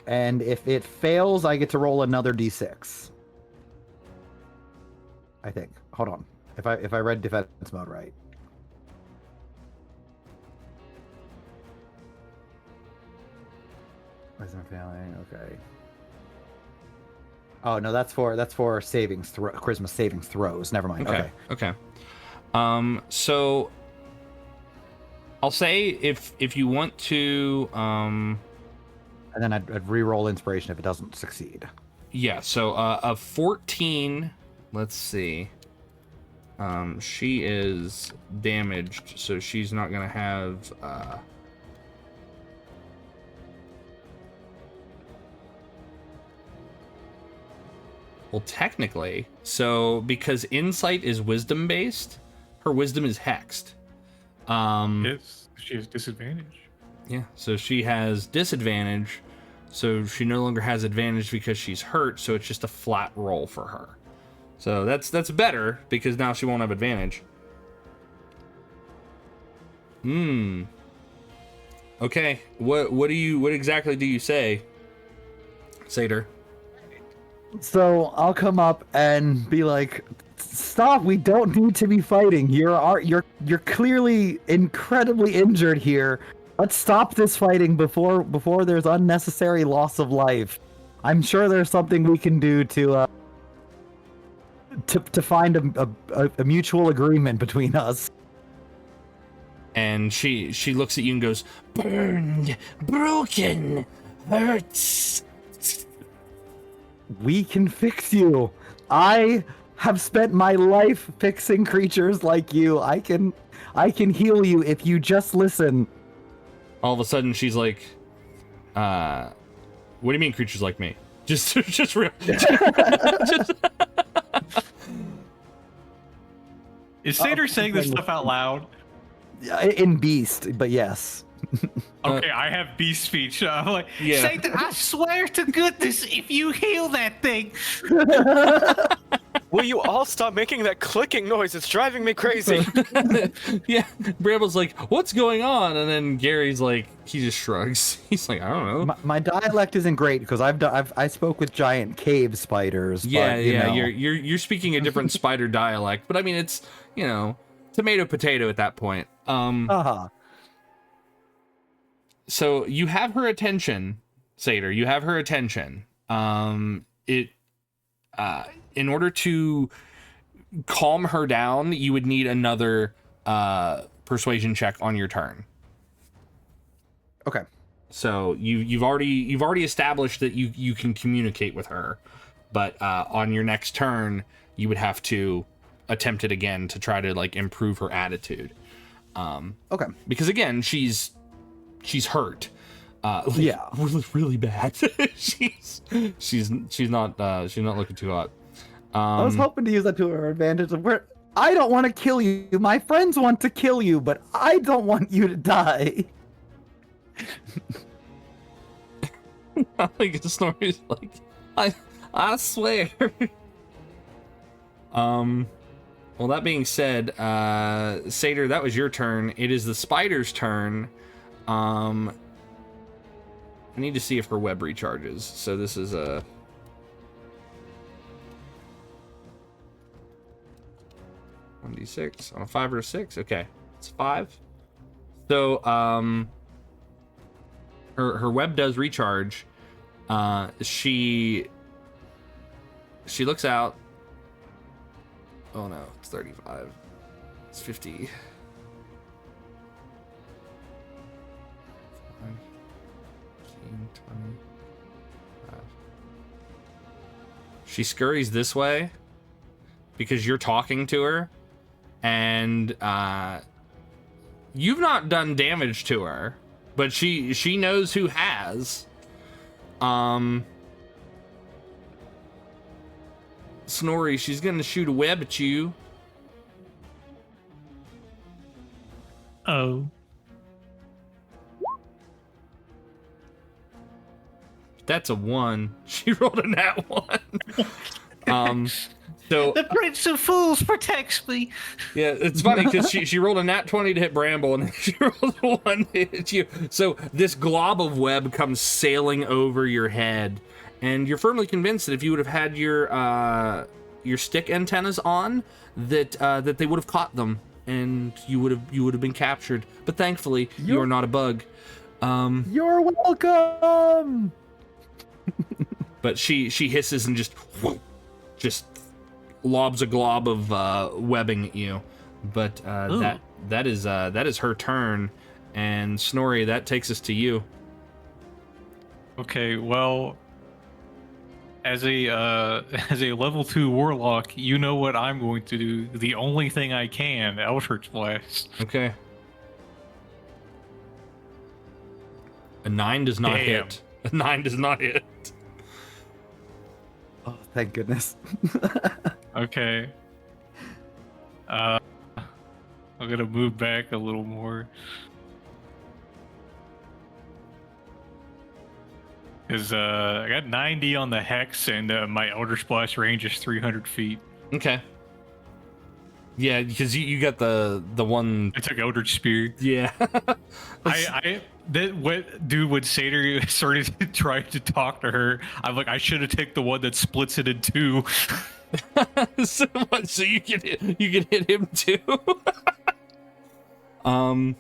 And if it fails, I get to roll another D6. I think. Hold on. If I read defense mode right. Wisdom failing. Okay. Oh no, that's for savings charisma savings throws. Never mind. Okay. So I'll say if you want to, And then I'd re-roll inspiration if it doesn't succeed. yeah. So a 14. Let's see. She is damaged, so she's not gonna have. Well, technically, so because insight is wisdom based, her wisdom is hexed. Yes, she has disadvantage. Yeah, so she has disadvantage, so she no longer has advantage because she's hurt, so it's just a flat roll for her. So that's better because now she won't have advantage. Okay, what exactly do you say, Satyr? So I'll come up and be like, "Stop! We don't need to be fighting. You're clearly incredibly injured here. Let's stop this fighting before there's unnecessary loss of life. I'm sure there's something we can do to find a mutual agreement between us." And she looks at you and goes, Burned, broken, hurts. We can fix you. I have spent my life fixing creatures like you. I can heal you if you just listen. all of a sudden she's like, what do you mean creatures like me? Just real. Is Satyr saying this stuff out loud? In Beast, but yes. Okay, I have beast speech. I'm like, Yeah. Satan, I swear to goodness, if you heal that thing, Will you all stop making that clicking noise? It's driving me crazy. Yeah, Bramble's like, what's going on? And then Gary's like, he just shrugs. He's like, I don't know. My dialect isn't great because I spoke with giant cave spiders. Yeah, but, you know. you're speaking a different spider dialect, but I mean it's, you know, tomato potato at that point. Uh-huh. So you have her attention, Satyr. You have her attention. In order to calm her down, you would need another persuasion check on your turn. Okay. So you've already established that you can communicate with her, but on your next turn, you would have to attempt it again to try to like improve her attitude. Okay. Because again, she's hurt. Yeah. really bad. she's not looking too hot. I was hoping to use that to her advantage. I don't want to kill you. My friends want to kill you, but I don't want you to die. I think Snorri's like, I swear. Well, that being said, Satyr, that was your turn. It is the spider's turn. I need to see if her web recharges. So this is a 1d6 on a 5 or a 6. Okay, it's 5. So her web does recharge. She looks out. Oh no, it's 35. It's 50. 15, 25. She scurries this way, because you're talking to her, and you've not done damage to her, but she knows who has. Snorri, she's gonna shoot a web at you. Oh. That's a 1. She rolled a nat 1. So The Prince of Fools protects me. yeah, it's funny because she rolled a nat 20 to hit Bramble, and then she rolled a 1 to hit you. So this glob of web comes sailing over your head, and you're firmly convinced that if you would have had your stick antennas on, that they would have caught them, and you would have been captured. But thankfully, you are not a bug. You're welcome. But she hisses and just lobs a glob of webbing at you. But that is her turn, and Snorri, that takes us to you. Okay, well, as a level 2 warlock, you know what I'm going to do. The only thing I can, Eldritch Blast. Okay. A 9 does not Damn. hit. A 9 does not hit. Oh, thank goodness. Okay. I'm gonna move back a little more. Cause I got 90 on the hex, and my Eldritch Blast range is 300 feet. Okay. Yeah, because you got the one. I took Eldritch Spear. Yeah. When Satyr started trying to talk to her, I'm like, I should have taken the one that splits it in 2. so you can hit him too. I'm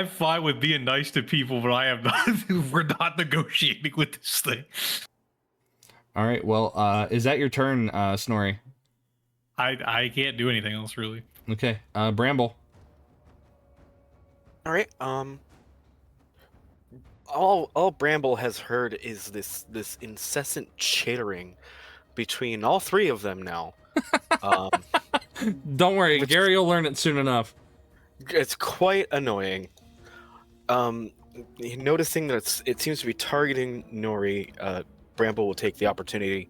fine with being nice to people, but I am not. We're not negotiating with this thing. All right. Well, is that your turn, Snorri? I can't do anything else really. Okay. Bramble. All right. All Bramble has heard is this incessant chittering between all 3 of them now. Don't worry, Gary will learn it soon enough. It's quite annoying. Noticing that it seems to be targeting Nori, Bramble will take the opportunity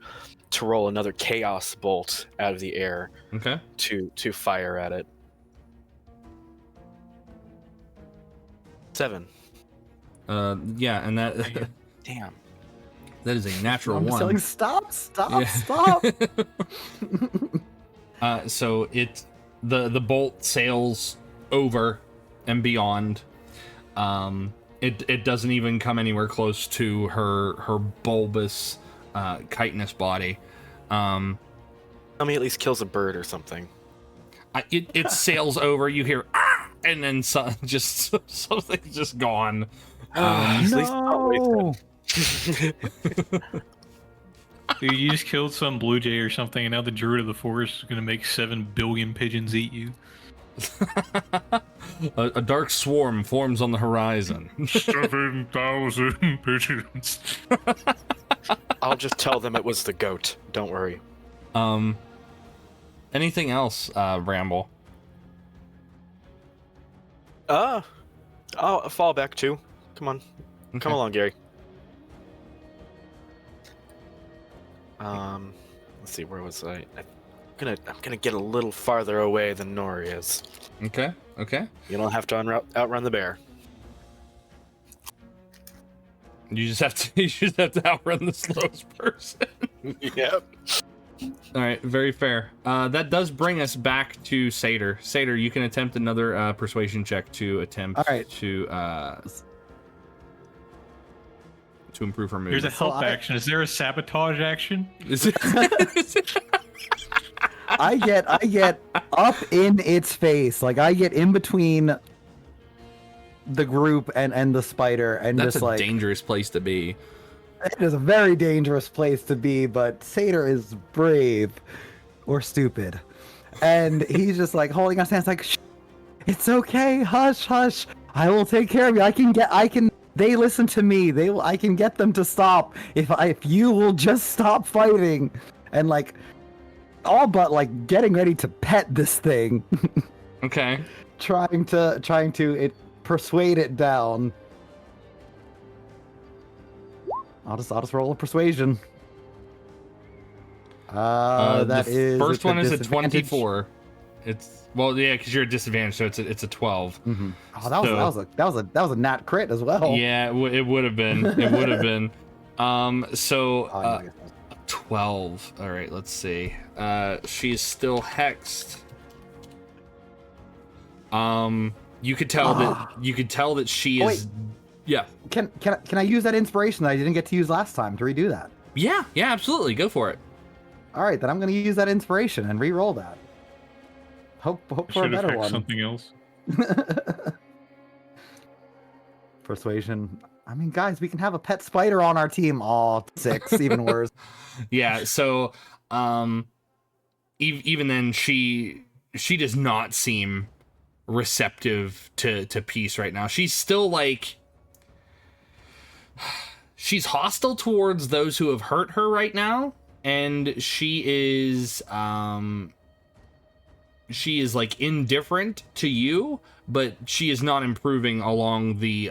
to roll another chaos bolt out of the air. Okay. To fire at it. 7. Yeah, and that Damn. that is a natural I'm 1. saying, stop. Yeah. Stop. So the bolt sails over and beyond. It doesn't even come anywhere close to her bulbous chitinous body. I mean, at least kills a bird or something. It sails over. You hear ah, and then something's just gone. At least not No. Dude, you just killed some blue jay or something, and now the druid of the forest is gonna make 7 billion pigeons eat you. A dark swarm forms on the horizon. 7,000 pigeons. I'll just tell them it was the goat. Don't worry. Anything else, Bramble? I'll fall back too. Come on. Okay. Come along, Gary. Let's see, where was I? I'm gonna get a little farther away than Nori is. Okay. You don't have to outrun the bear. You just have to outrun the slowest person. Yep. All right, very fair. That does bring us back to Satyr. Satyr, you can attempt another persuasion check to attempt All right. to improve her mood. Here's a help I- action. Is there a sabotage action? Is it- I get up in its face. Like I get in between the group and the spider, and That's just a like dangerous place to be. it is a very dangerous place to be. But Satyr is brave or stupid, and he's just like holding us hands, like, "Shh, it's okay, hush, hush. I will take care of you. I can. They listen to me. I can get them to stop if you will just stop fighting." And like, all but like getting ready to pet this thing, Okay. trying to persuade it down. I'll just roll a persuasion. That the is first it's a one is a disadvantage. 24. It's well, yeah, because you're at disadvantage, so it's a 12. Mm-hmm. Oh, that was a nat crit as well. Yeah, it would have been. It would have been. So Oh, I guess 12. All right, let's see. She's still hexed. You could tell that she is. wait. Yeah. Can I use that inspiration that I didn't get to use last time to redo that? Yeah, absolutely. Go for it. All right, then I'm going to use that inspiration and re-roll that. Hope for a Should have better picked one. something else. Persuasion. I mean, guys, we can have a pet spider on our team. Oh, 6, even worse. Yeah. So, even then, she does not seem receptive to peace right now. She's still like, she's hostile towards those who have hurt her right now, and she is like indifferent to you, but she is not improving along the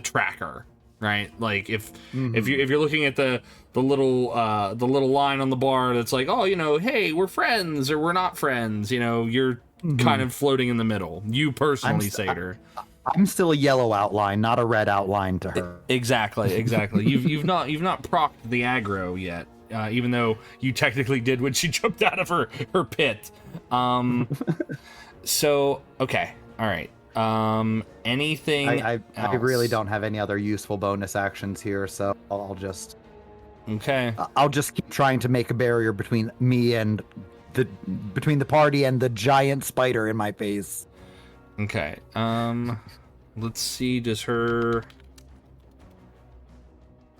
tracker, right? Like if you're looking at the little line on the bar that's like, oh, hey, we're friends or we're not friends, you're kind of floating in the middle. You personally, Satyr. I'm still a yellow outline, not a red outline to her. Exactly. You've not procced the aggro yet, even though you technically did when she jumped out of her pit. So okay, all right. Anything? I else? really don't have any other useful bonus actions here, so I'll just keep trying to make a barrier between me and between the party and the giant spider in my face. Okay. Let's see. Does her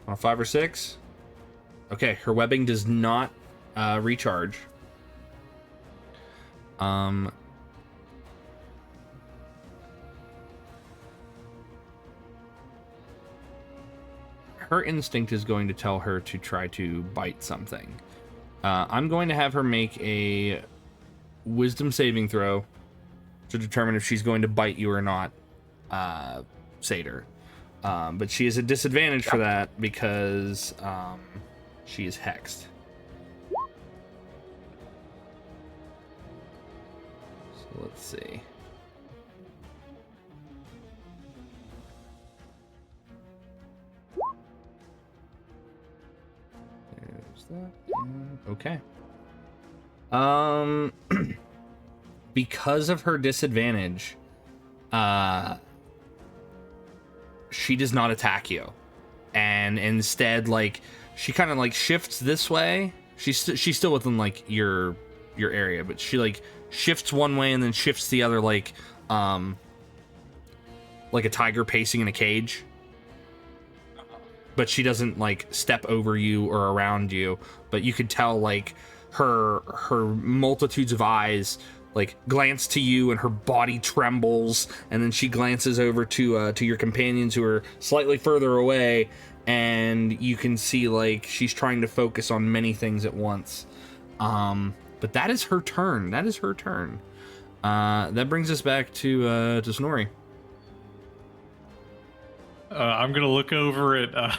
on a 5 or 6? Okay, her webbing does not recharge. Her instinct is going to tell her to try to bite something. I'm going to have her make a wisdom saving throw to determine if she's going to bite you or not, Satyr. But she is at disadvantage for that because she is hexed. So let's see. There's that. Okay. Because of her disadvantage, she does not attack you, and instead, like, she kind of like shifts this way. She's still within like your area, but she like shifts one way and then shifts the other, like a tiger pacing in a cage. But she doesn't like step over you or around you. But you could tell like her multitudes of eyes like glance to you, and her body trembles, and then she glances over to your companions who are slightly further away, and you can see like she's trying to focus on many things at once. But that is her turn. That brings us back to Snorri. I'm gonna look over at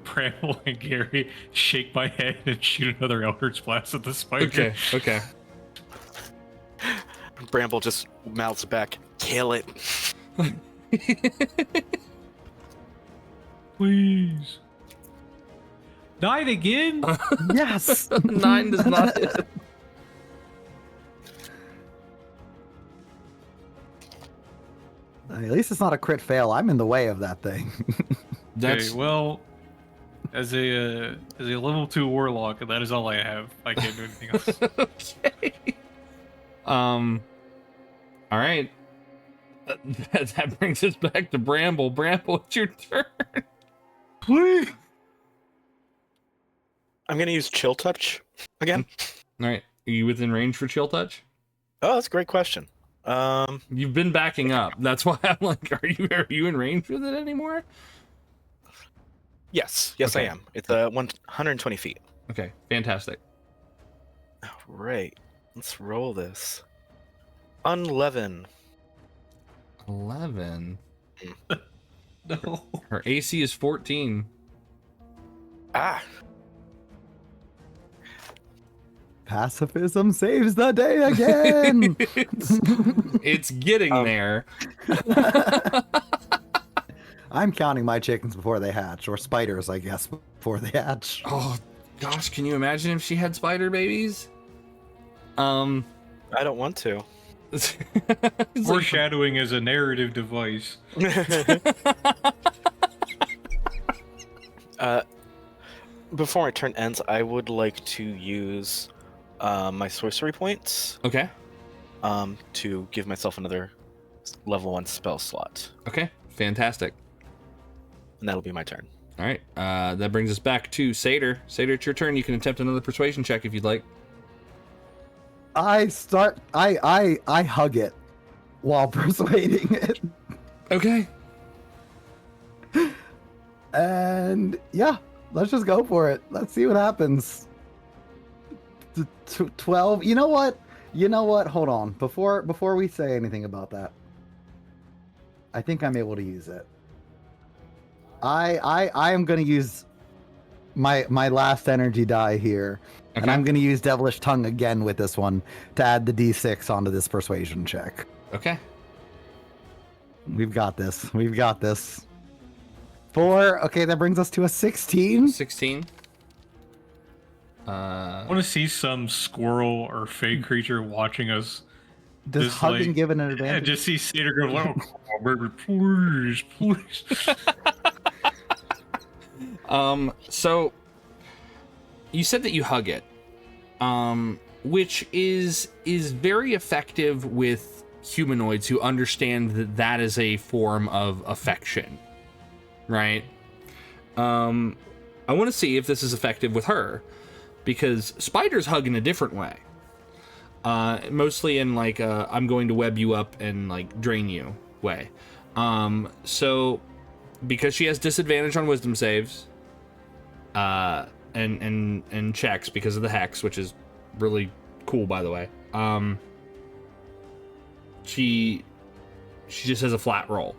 Bramble and Gary, shake my head, and shoot another Eldritch Blast at the spider. Okay. Bramble just mouths back, kill it. Please. 9 again? Yes. 9 does not hit. At least it's not a crit fail. I'm in the way of that thing. That's Okay, well, as a level 2 warlock, that is all I have. I can't do anything else. okay. All right. That brings us back to Bramble. Bramble, it's your turn. Please. I'm gonna use Chill Touch again. All right. Are you within range for Chill Touch? Oh, that's a great question. You've been backing up. That's why I'm like, are you in range with it anymore? Yes, I Okay. am. It's 120 feet. Okay, fantastic. All right, let's roll this. 11. 11. No. Her AC is 14. Ah, Pacifism saves the day again. It's getting there. I'm counting my chickens before they hatch, or spiders, I guess, before they hatch. Oh gosh, can you imagine if she had spider babies? I don't want to. It's like- Foreshadowing is a narrative device. Before my turn ends, I would like to use my sorcery points okay, to give myself another level 1 spell slot, okay, fantastic. and that'll be my turn. All right, that brings us back to Satyr. Satyr, it's your turn. You can attempt another persuasion check if you'd like. I hug it while persuading it. Okay. And yeah, let's just go for it. Let's see what happens. 12. You know what? Hold on. Before we say anything about that, I think I'm able to use it. I am going to use my last energy die here, and Okay. I'm going to use Devilish Tongue again with this one to add the D6 onto this persuasion check. Okay. We've got this. 4. Okay, that brings us to a 16. 16. I want to see some squirrel or fey creature watching us. Does Just hugging like- give an Yeah, advantage? just see Satyr go, oh, come on, baby, please. So you said that you hug it, which is very effective with humanoids who understand that that is a form of affection, right? I want to see if this is effective with her, because spiders hug in a different way. Mostly in like I'm going to web you up and like drain you way. So because she has disadvantage on wisdom saves, and checks because of the hex, which is really cool, by the way. She just has a flat roll.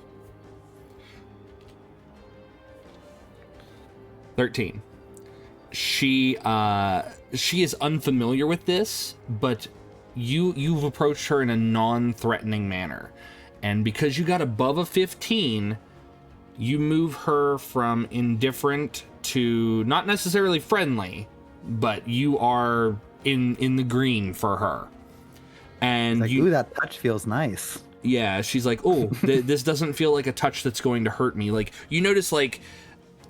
13. She is unfamiliar with this, but you've approached her in a non-threatening manner, and because you got above a 15, you move her from indifferent to not necessarily friendly, but you are in the green for her. And Like, ooh, that touch feels nice. yeah, she's like, oh, this doesn't feel like a touch that's going to hurt me. Like, you notice, like,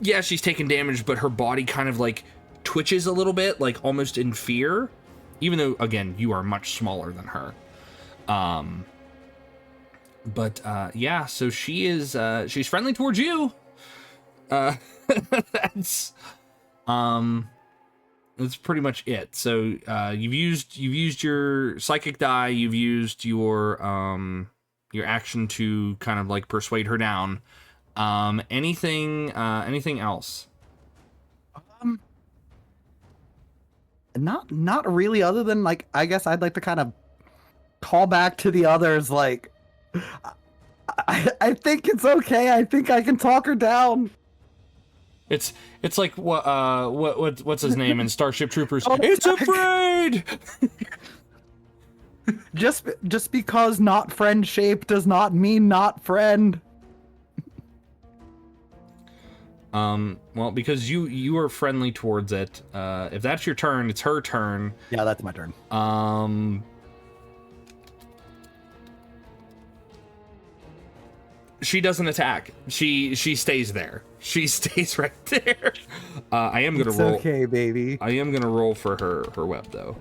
yeah, she's taking damage, but her body kind of like twitches a little bit, like almost in fear, even though, again, you are much smaller than her. Yeah, so she's friendly towards you. That's pretty much it. So you've used your psychic die, you've used your action to kind of like persuade her down. Anything else? Not really, other than like, I guess I'd like to kind of call back to the others, like, I think it's okay. I think I can talk her down. It's like what's his name in Starship Troopers? Oh, It's Jack. afraid. Just because not friend shaped does not mean not friend. Well, because you are friendly towards it. If that's your turn, it's her turn. Yeah, that's my turn. She doesn't attack. She stays there. She stays right there. I am gonna It's roll. okay, baby. I am gonna roll for her web though.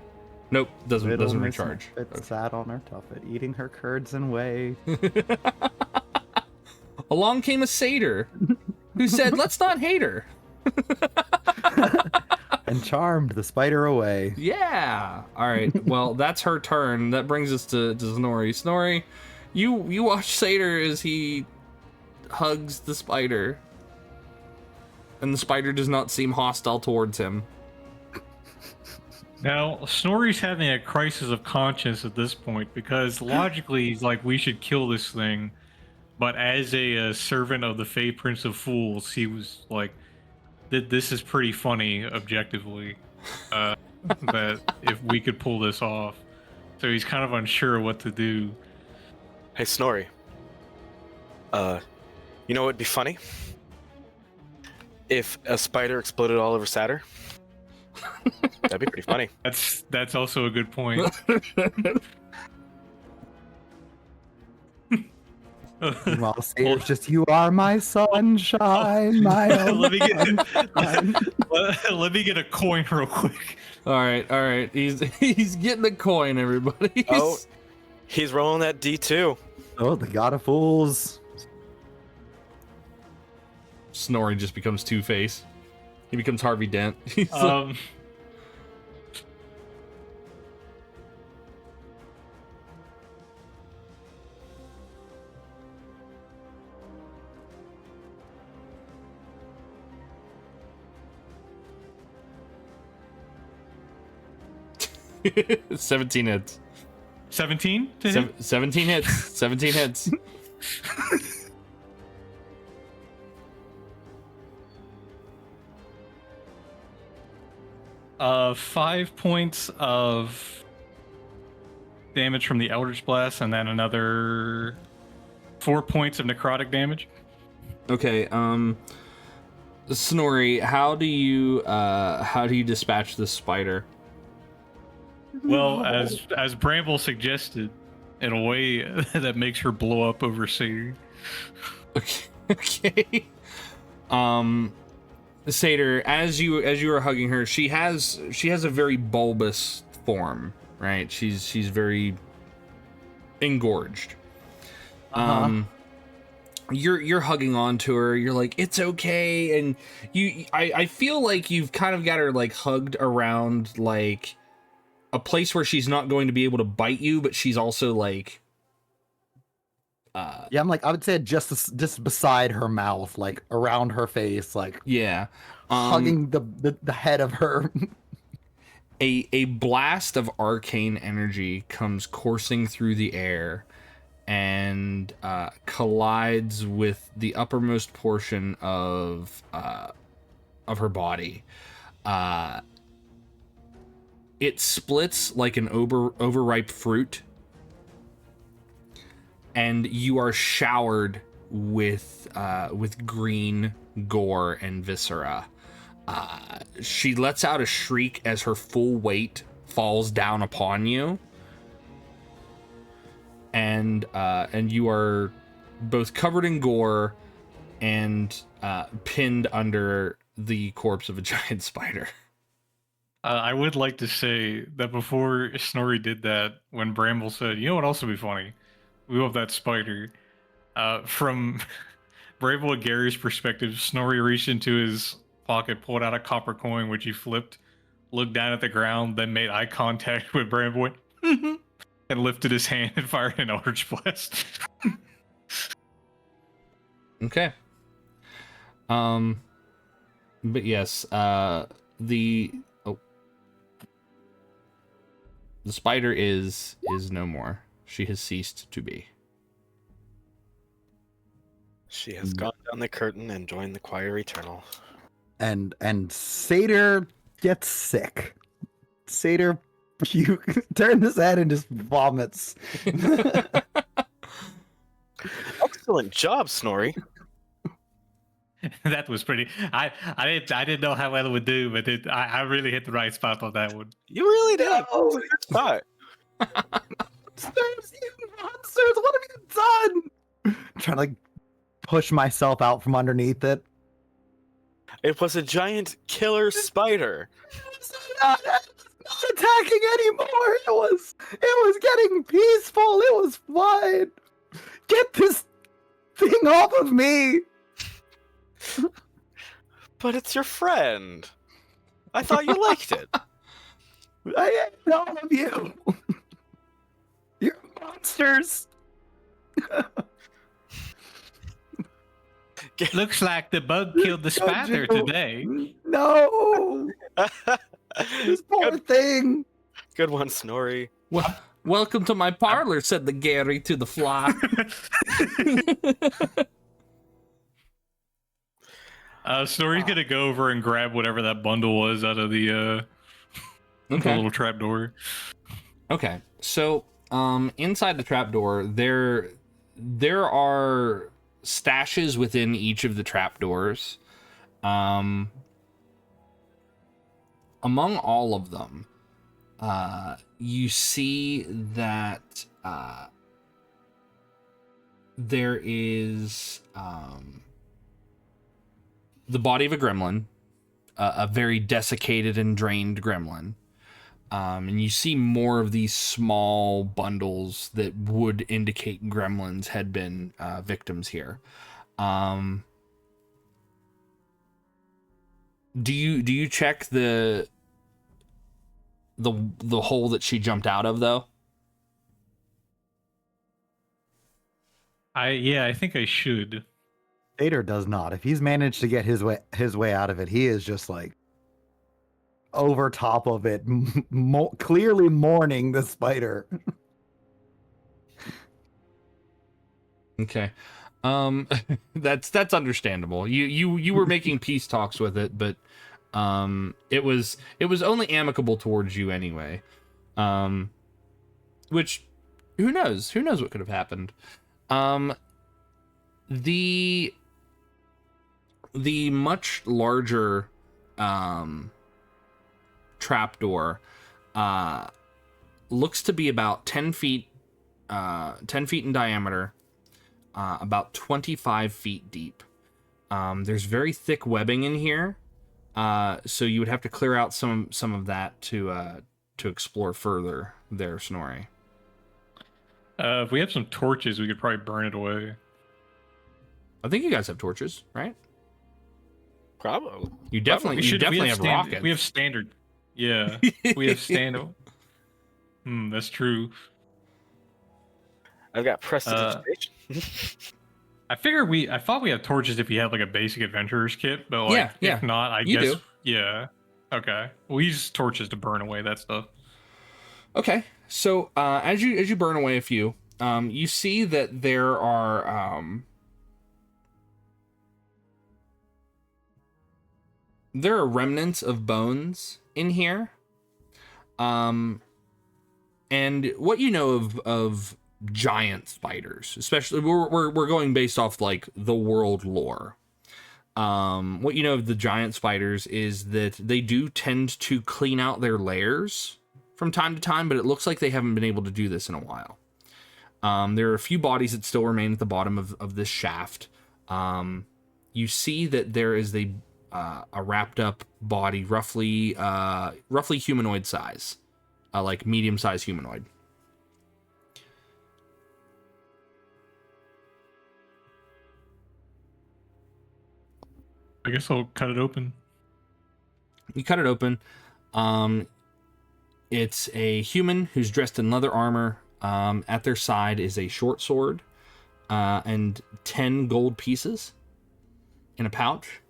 Nope, doesn't Little Miss recharge. Muffet sat on her tuffet, eating her curds and whey. Along came a satyr, who said, "Let's not hate her." And charmed the spider away. Yeah. All right. Well, that's her turn. That brings us to Snorri. Snorri, you watch Satyr as he hugs the spider. and the spider does not seem hostile towards him. Now, Snorri's having a crisis of conscience at this point because logically he's like, we should kill this thing. But as a servant of the Fey Prince of Fools, he was like, this is pretty funny, objectively, that if we could pull this off. So he's kind of unsure what to do. Hey, Snorri. You know what would be funny? If a spider exploded all over Saturn. That'd be pretty funny. That's also a good point. Well, Satyrs just, you are my sunshine, my own let me sunshine. let me get a coin real quick. All right. He's getting a coin, everybody. Oh, he's rolling that D2. Oh, the god of fools. Snorri just becomes Two-Face. He becomes Harvey Dent. He's like, 17 hits. 17 to hit? 17 hits. 17 hits. 5 points of damage from the Eldritch Blast, and then another 4 points of necrotic damage. Okay, Snorri, how do you dispatch this spider? Well, as Bramble suggested, in a way that makes her blow up over Satyr. Okay. Satyr, as you are hugging her, she has a very bulbous form, right? She's very engorged. You're hugging onto her. You're like, it's okay, and I feel like you've kind of got her like hugged around like a place where she's not going to be able to bite you, but she's also like, yeah, I'm like, I would say just beside her mouth, like around her face, like yeah, hugging the head of her. A blast of arcane energy comes coursing through the air and collides with the uppermost portion of her body. It splits like an overripe fruit, and you are showered with green gore and viscera. She lets out a shriek as her full weight falls down upon you, and you are both covered in gore and pinned under the corpse of a giant spider. I would like to say that before Snorri did that, when Bramble said, you know what else would be funny? We love that spider. From Bramble and Gary's perspective, Snorri reached into his pocket, pulled out a copper coin, which he flipped, looked down at the ground, then made eye contact with Bramble, and lifted his hand and fired an Eldritch Blast. Okay. But yes, the spider is no more. She has ceased to be. She has gone down the curtain and joined the choir eternal. And Satyr gets sick. Satyr turns his head and just vomits. Excellent job, Snorri. That was pretty. I didn't know how well it would do, but I really hit the right spot on that one. You really did. That was a good spot. Monsters, you monsters! What have you done? I'm trying to like push myself out from underneath it. It was a giant killer spider. It's not attacking anymore. It was getting peaceful. It was fine. Get this thing off of me. But it's your friend. I thought you liked it. I hate all of you. You're monsters. Looks like the bug killed the spider today. No, this poor thing. Good one, Snorri. Well, welcome to my parlor, said the Gary to the fly. Snorri's gonna go over and grab whatever that bundle was out of the little trapdoor. Okay, so inside the trapdoor, there are stashes within each of the trapdoors. Among all of them, you see that there is the body of a gremlin, a very desiccated and drained gremlin. And you see more of these small bundles that would indicate gremlins had been victims here. Do you check the hole that she jumped out of, though? I think I should. Vader does not. If he's managed to get his way out of it, he is just like over top of it, clearly mourning the spider. Okay. That's understandable. You were making peace talks with it, but it was only amicable towards you anyway. Which who knows what could have happened. The much larger trapdoor looks to be about 10 feet in diameter, about 25 feet deep. There's very thick webbing in here, so you would have to clear out some of that to explore further there, Snorri. If we have some torches, we could probably burn it away. I think you guys have torches, right? Probably. You definitely have rockets. We have standard. Yeah, we have standard. That's true. I've got prestidigitation. I thought we had torches if you had like a basic adventurer's kit, but like yeah. if not, I You guess do. yeah. Okay. We use torches to burn away that stuff. Okay, so as you burn away a few, you see that there are remnants of bones in here. And what you know of giant spiders, especially we're going based off like the world lore. What you know of the giant spiders is that they do tend to clean out their lairs from time to time, but it looks like they haven't been able to do this in a while. There are a few bodies that still remain at the bottom of this shaft. You see that there is a wrapped up body, roughly humanoid size, like medium sized humanoid. I guess I'll cut it open. You cut it open. It's a human who's dressed in leather armor. At their side is a short sword and 10 gold pieces in a pouch.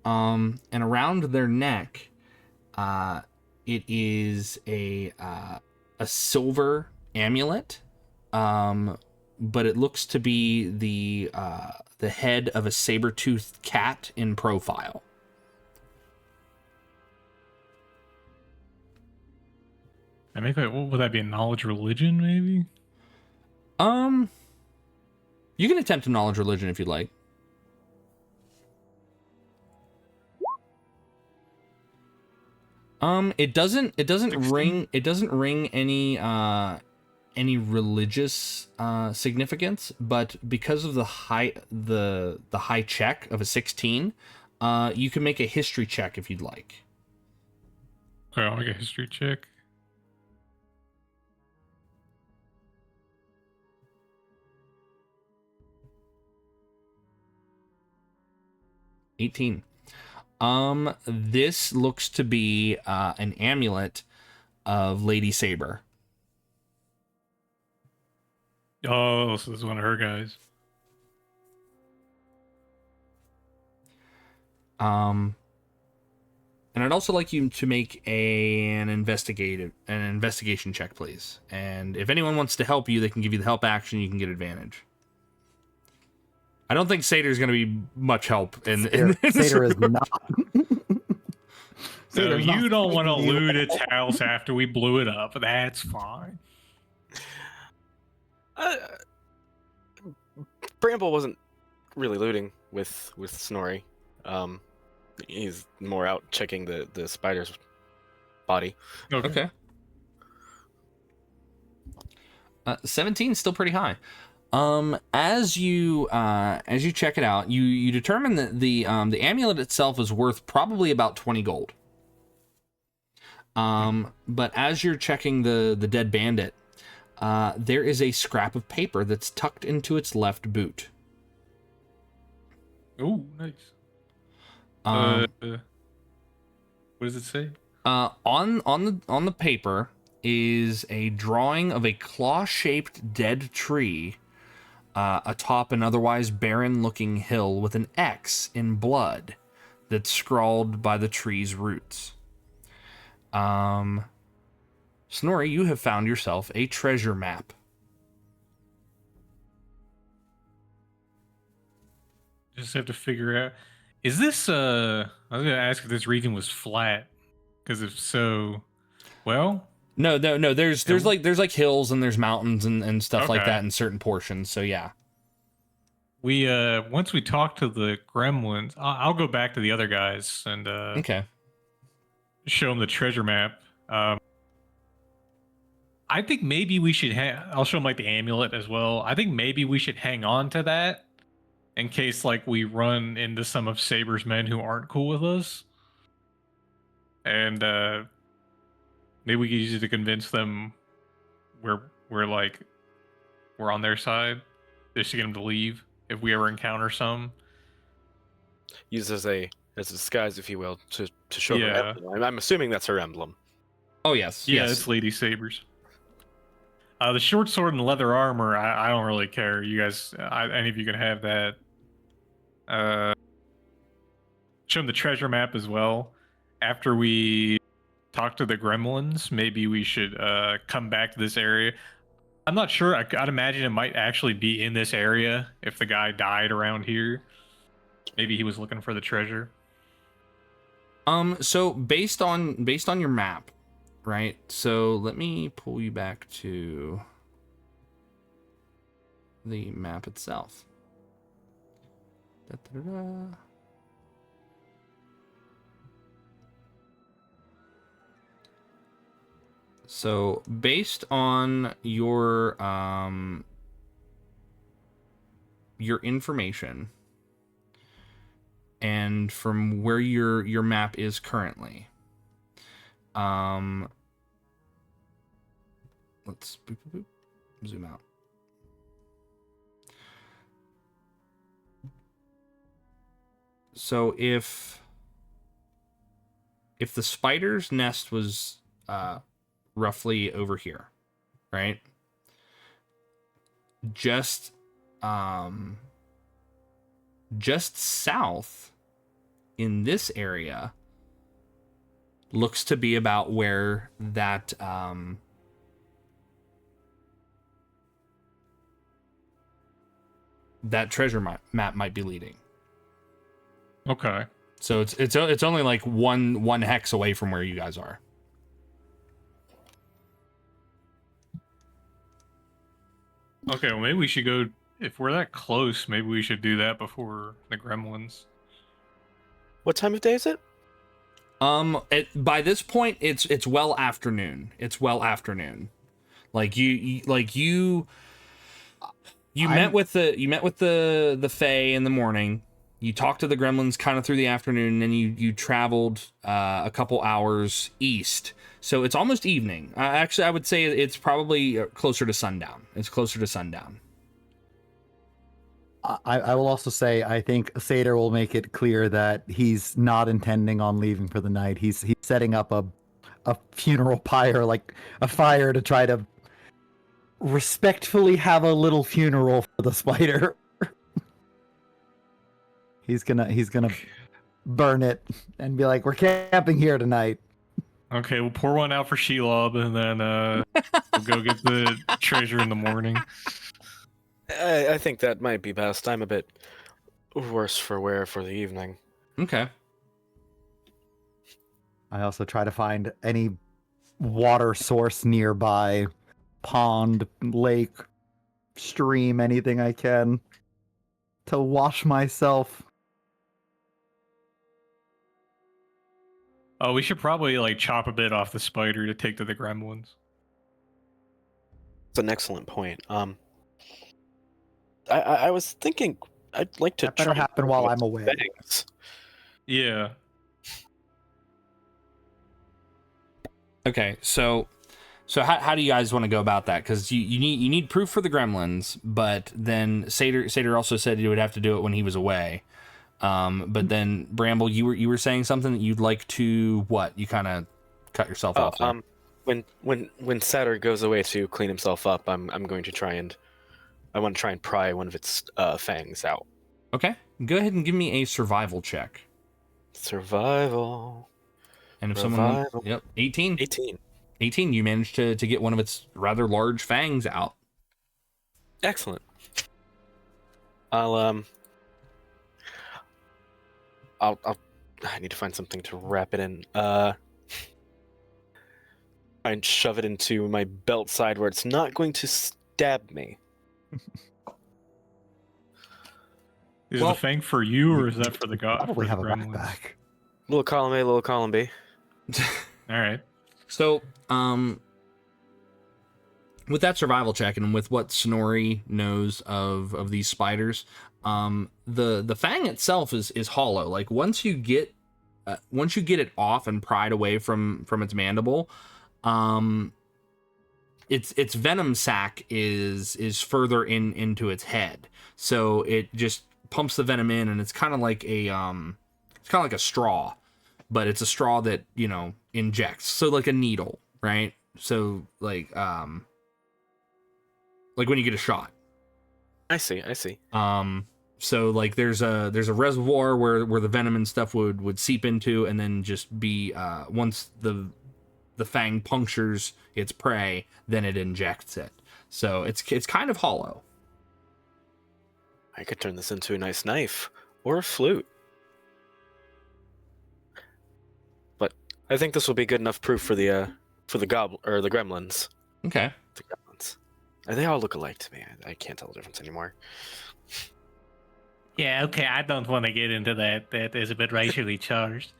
And around their neck, it is a silver amulet, but it looks to be the head of a saber-toothed cat in profile. I make like, what would that be, a knowledge religion maybe? You can attempt a knowledge religion if you'd like. It doesn't 16? ring any religious significance, but because of the high check of a 16, you can make a history check if you'd like. Okay, I'll make a history check. This looks to be an amulet of Lady Saber. Oh, so this is one of her guys. And I'd also like you to make an investigation check, please. And if anyone wants to help you, they can give you the help action. You can get advantage. I don't think Satyr is going to be much help in this Satyr is room. not. So Satyr's not you don't want to fighting you. loot its house after we blew it up. That's fine. Bramble wasn't really looting with Snorri. He's more out checking the spider's body. Okay. 17 is still pretty high. As you check it out, you determine that the amulet itself is worth probably about 20 gold. But as you're checking the dead bandit, there is a scrap of paper that's tucked into its left boot. Oh, nice. Um, What does it say? on the paper is a drawing of a claw-shaped dead tree atop an otherwise barren-looking hill with an X in blood that's scrawled by the tree's roots. Snorri, you have found yourself a treasure map. Just have to figure out. Is this I was gonna ask if this region was flat, because if so, well, No. There's like hills and there's mountains and stuff like Okay. that in certain portions. So yeah. we once we talk to the gremlins, I'll go back to the other guys and Okay. show them the treasure map. I think maybe we should. I'll show them like the amulet as well. I think maybe we should hang on to that in case like we run into some of Saber's men who aren't cool with us, and maybe we can use it to convince them we're on their side, just to get them to leave if we ever encounter some. Used as a disguise, if you will, to show her Yeah. emblem. I'm assuming that's her emblem. Oh yes. Yeah, yes. it's Lady Sabers. The short sword and leather armor, I don't really care. You guys, any of you can have that. Show them the treasure map as well. After we talk to the gremlins, maybe we should come back to this area. I'm not sure. I'd imagine it might actually be in this area if the guy died around here. Maybe he was looking for the treasure. So based on your map, right? So let me pull you back to the map itself. Da-da-da-da. So based on your information and from where your map is currently, let's boop, boop, boop, zoom out. So if the spider's nest was roughly over here, right? Just south in this area looks to be about where that that treasure map might be leading. Okay. So it's only like one hex away from where you guys are. Okay, well, maybe we should go. If we're that close, maybe we should do that before the gremlins. What time of day is it? By this point, it's well afternoon. It's well afternoon. Like you met with the Fae in the morning. You talked to the gremlins kind of through the afternoon, and then you traveled a couple hours east. So it's almost evening. Actually, I would say it's probably closer to sundown. It's closer to sundown. I will also say I think Satyr will make it clear that he's not intending on leaving for the night. He's setting up a funeral pyre, like a fire, to try to respectfully have a little funeral for the spider. He's gonna burn it and be like, we're camping here tonight. Okay, we'll pour one out for Shelob, and then we'll go get the treasure in the morning. I think that might be best. I'm a bit worse for wear for the evening. Okay. I also try to find any water source nearby, pond, lake, stream, anything I can to wash myself. Oh, we should probably like chop a bit off the spider to take to the gremlins. It's an excellent point. I was thinking I'd like to That better try happen while I'm away. fangs. Yeah. Okay, so how do you guys want to go about that? Because you need proof for the gremlins, but then Seder also said he would have to do it when he was away. But then Bramble, you were saying something that you'd like to what? You kind of cut yourself off there. When Satyr goes away to clean himself up, I want to try and pry one of its fangs out. Okay, go ahead and give me a survival check. Survival. And if Survival. someone, yep, 18. 18. You managed to get one of its rather large fangs out. Excellent. I need to find something to wrap it in. Try and shove it into my belt side where it's not going to stab me. Is the fang for you, or is that for the god? Probably have a gremlins? backpack. Little column A, little column B. All right. So, with that survival check and with what Snorri knows of these spiders, the fang itself is hollow. Like once you get it off and pried away from its mandible, its venom sac is further into its head, so it just pumps the venom in, and it's kind of like a straw, but it's a straw that injects, so like a needle, right? So like when you get a shot. I see. So like there's a reservoir where the venom and stuff would seep into, and then just be once the fang punctures its prey, then it injects it. So it's kind of hollow. I could turn this into a nice knife or a flute. But I think this will be good enough proof for the gremlins. Okay. The gremlins. They all look alike to me. I can't tell the difference anymore. Yeah, okay, I don't want to get into that. That is a bit racially charged.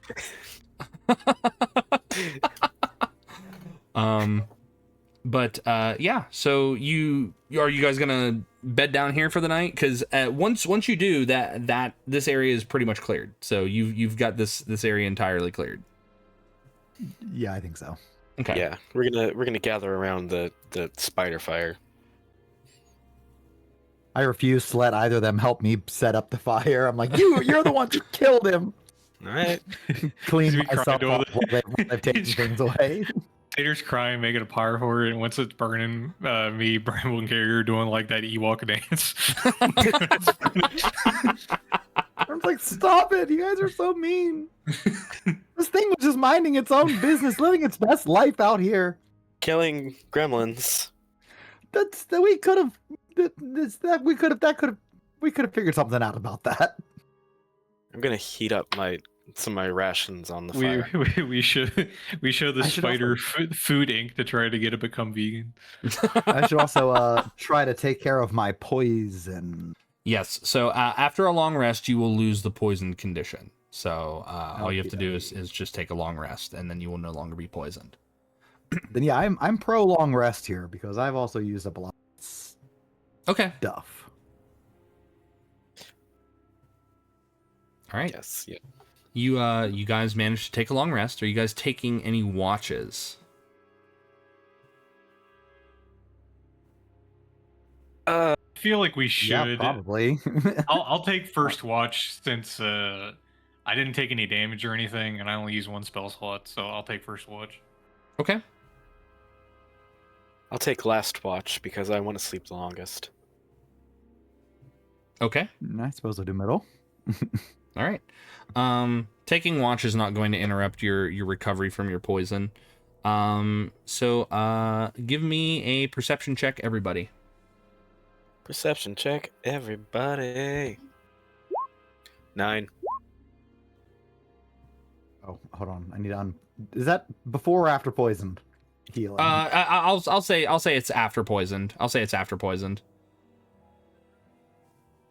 Yeah. So you guys gonna bed down here for the night? Because once you do that this area is pretty much cleared. So you've got this area entirely cleared. Yeah, I think so. Okay. Yeah, we're gonna gather around the spider fire. I refuse to let either of them help me set up the fire. I'm like, you're the one who killed him. All right. Clean He's myself crying up to while they've taken things away. Tater's crying, making a pyre for it, and once it's burning, me, Bramble, and Gary are doing like that Ewok dance. I'm like, stop it! You guys are so mean. This thing was just minding its own business, living its best life out here. Killing gremlins. We could have figured something out about that. I'm gonna heat up some of my rations on the fire. We show the spider food ink to try to get it become vegan. I should also try to take care of my poison. Yes. So after a long rest, you will lose the poisoned condition. So all you have to do is just take a long rest, and then you will no longer be poisoned. Then yeah, I'm pro long rest here because I've also used up a lot of stuff. All right. Yes. Yeah. You guys managed to take a long rest. Are you guys taking any watches? I feel like we should. Yeah, probably. I'll take first watch since I didn't take any damage or anything, and I only use one spell slot, so I'll take first watch. Okay. I'll take last watch because I want to sleep the longest. Okay. I suppose I'll do middle. All right. Taking watch is not going to interrupt your recovery from your poison. So give me a perception check, everybody. Perception check, everybody. 9. Oh, hold on. I need to Is that before or after poisoned? Healing. I'll say it's after poisoned. I'll say it's after poisoned.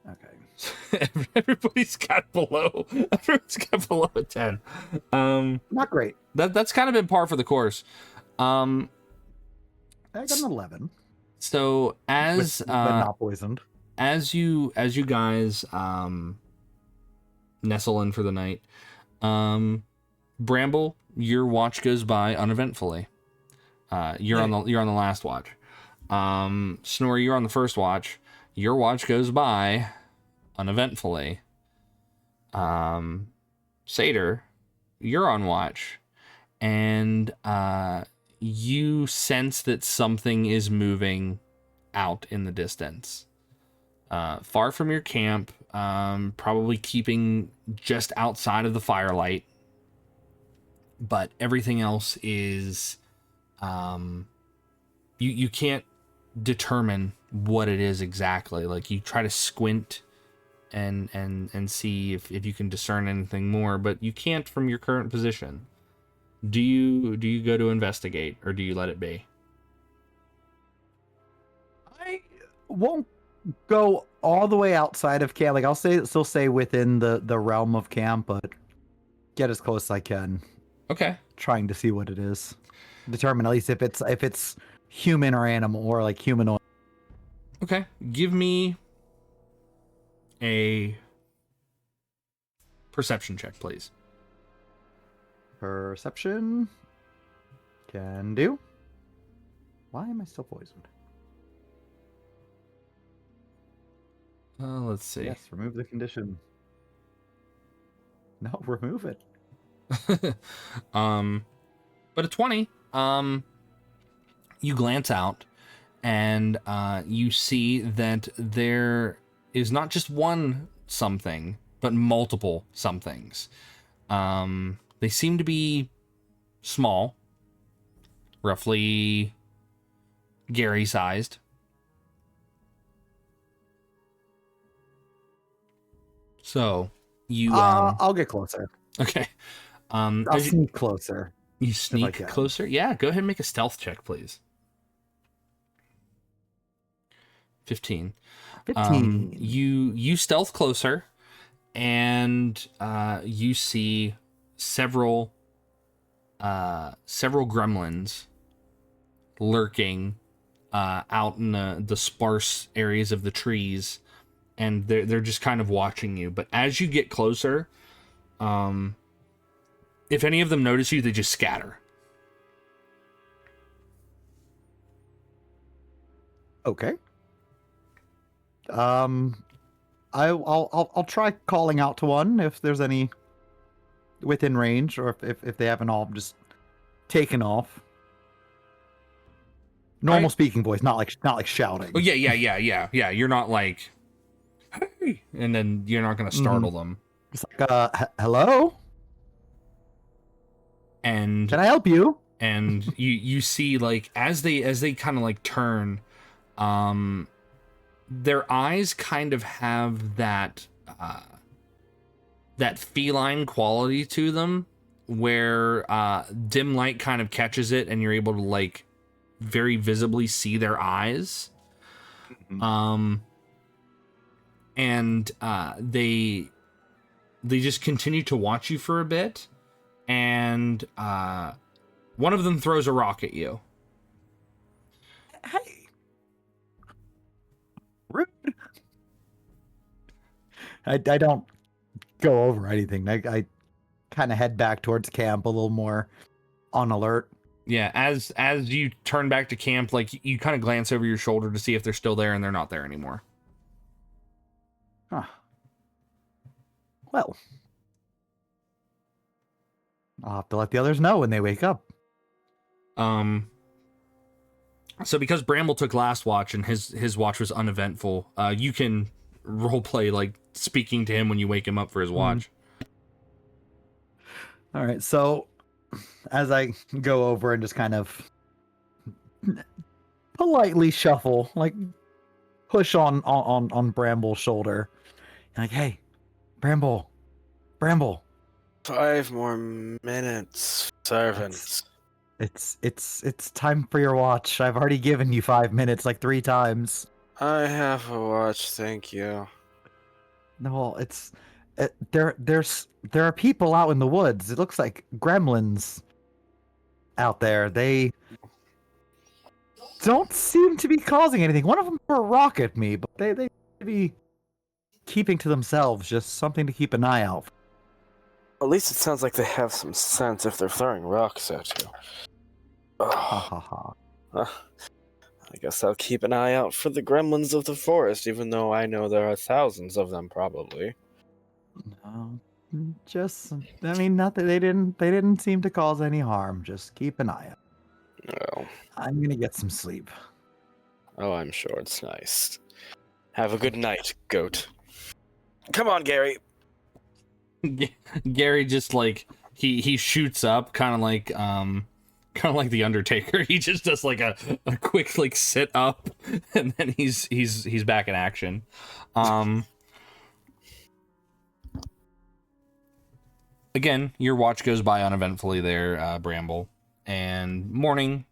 Okay. Everybody's got below a 10. Not great. That's kind of been par for the course. I got an 11. So as But not poisoned. as you guys nestle in for the night, Bramble, your watch goes by uneventfully. You're on the last watch. Snorri, you're on the first watch. Your watch goes by uneventfully. Satyr, you're on watch, and you sense that something is moving out in the distance, far from your camp, probably keeping just outside of the firelight, but everything else is you can't determine what it is exactly. Like, you try to squint and see if you can discern anything more, but you can't from your current position. Do you go to investigate, or do you let it be? I won't go all the way outside of camp. Like, I'll still stay within the realm of camp, but get as close as I can. Okay. Trying to see what it is. Determine at least if it's human or animal, or like humanoid. Okay. Give me a perception check, please. Perception. Can do. Why am I still poisoned? Let's see. Yes, remove the condition. No, remove it. But a 20. You glance out, and you see that there is not just one something, but multiple somethings. They seem to be small, roughly Gary-sized. So you I'll get closer. okay. I'll sneak closer. You sneak closer? Yeah, go ahead and make a stealth check, please. 15. 15. You stealth closer, and you see several gremlins lurking out in the sparse areas of the trees, and they're just kind of watching you. But as you get closer, if any of them notice you, they just scatter. Okay. I'll try calling out to one if there's any within range, or if they haven't all just taken off. Normal speaking voice, not like shouting. Oh yeah. You're not like, hey, and then you're not gonna startle them. Just like, hello? And Can I help you? And you see, like, as they kind of like turn, their eyes kind of have that feline quality to them, where dim light kind of catches it, and you're able to like very visibly see their eyes. And they just continue to watch you for a bit, and one of them throws a rock at you. Hey. Rude. I don't go over anything. I kind of head back towards camp a little more on alert. Yeah, as you turn back to camp, like, you kind of glance over your shoulder to see if they're still there, and they're not there anymore. Huh. Well, I'll have to let the others know when they wake up. So because Bramble took last watch and his watch was uneventful, you can roleplay like speaking to him when you wake him up for his watch. All right, so as I go over and just kind of politely shuffle, like push on Bramble's shoulder, like, hey, Bramble. 5 more minutes, servants. It's time for your watch. I've already given you 5 minutes, like 3 times. I have a watch, thank you. No, there are people out in the woods. It looks like gremlins out there. They don't seem to be causing anything. One of them threw a rock at me, but they seem to be keeping to themselves. Just something to keep an eye out for. At least it sounds like they have some sense if they're throwing rocks at you. Ha ha ha. I guess I'll keep an eye out for the gremlins of the forest, even though I know there are thousands of them, probably. No, I mean, nothing. They didn't seem to cause any harm. Just keep an eye out. Well, I'm gonna get some sleep. oh, I'm sure it's nice. Have a good night, goat. Come on, Gary. Gary just like he shoots up, kind of like the Undertaker. He just does like a quick like sit up, and then he's back in action. Again, your watch goes by uneventfully there, Bramble, and morning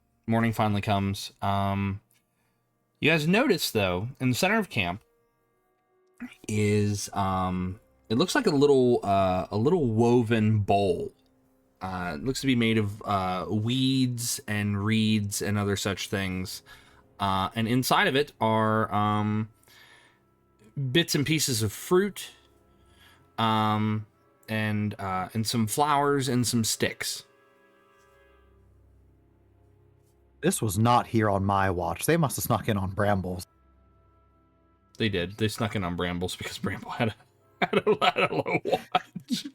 finally comes. You guys notice though, in the center of camp is it looks like a little woven bowl. It looks to be made of weeds and reeds and other such things. And inside of it are bits and pieces of fruit, and some flowers and some sticks. This was not here on my watch. They must have snuck in on Bramble's. They did. They snuck in on Brambles because Bramble had a low watch.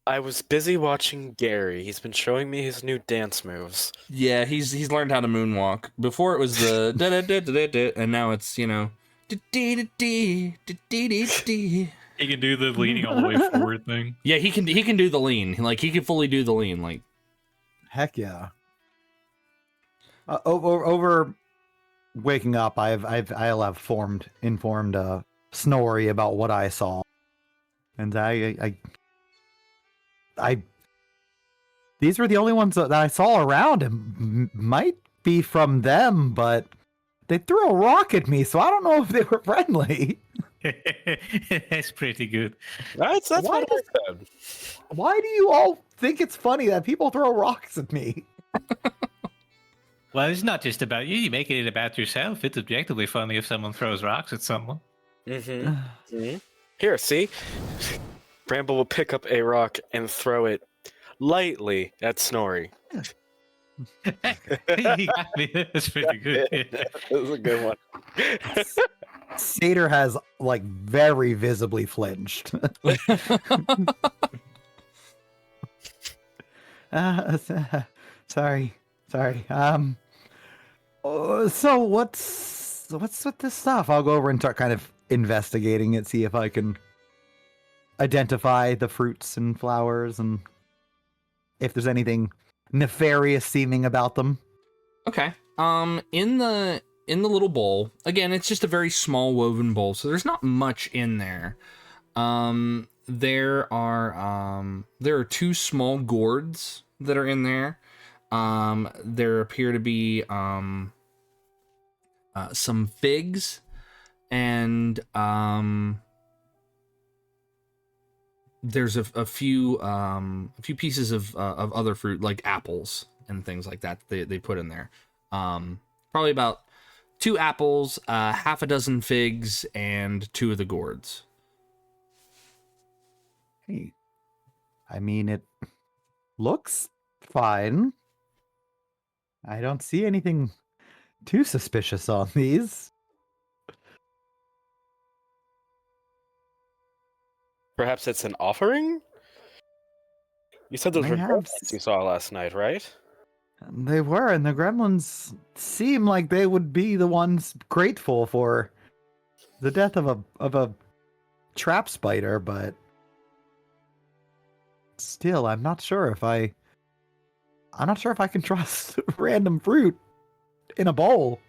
I was busy watching Gary. He's been showing me his new dance moves. Yeah, he's learned how to moonwalk. Before it was the da da da da da, and now it's He can do the leaning all the way forward thing. Yeah, he can do the lean. Like he can fully do the lean. Like Heck yeah. Over waking up, I'll have informed Snorri about what I saw, and I these were the only ones that I saw around, and might be from them, but they threw a rock at me, so I don't know if they were friendly. That's pretty good. That's what I said. Why do you all think it's funny that people throw rocks at me? Well, it's not just about you. You're making it about yourself. It's objectively funny if someone throws rocks at someone. Mm-hmm. Here, see? Bramble will pick up a rock and throw it lightly at Snorri. You got me. That's pretty good. That was a good one. Satyr has, like, very visibly flinched. Sorry. So what's with this stuff? I'll go over and start kind of investigating it, see if I can identify the fruits and flowers and if there's anything nefarious seeming about them. okay. In the little bowl, again, it's just a very small woven bowl, so there's not much in there. There are 2 small gourds that are in there. There appear to be some figs and there's a few pieces of other fruit like apples and things like that they put in there. Probably about 2 apples, half a dozen figs, and 2 of the gourds. Hey, I mean, it looks fine. I don't see anything too suspicious on these. Perhaps it's an offering? You said those They were have gremlins you saw last night, right? They were, and the gremlins seem like they would be the ones grateful for the death of a trap spider, but still, I'm not sure if I can trust random fruit in a bowl.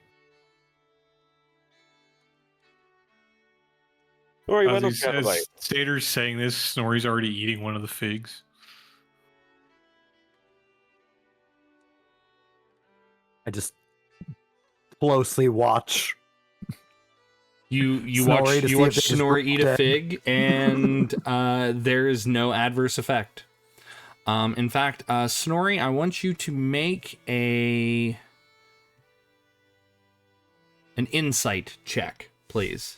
Snorri, why As, don't you have a bite? Sater's saying this, Snorri's already eating one of the figs. I just closely watch. You Snorri watch to see you if watch they just Snorri eat a dead. fig, and there is no adverse effect. In fact, Snorri, I want you to make an insight check, please.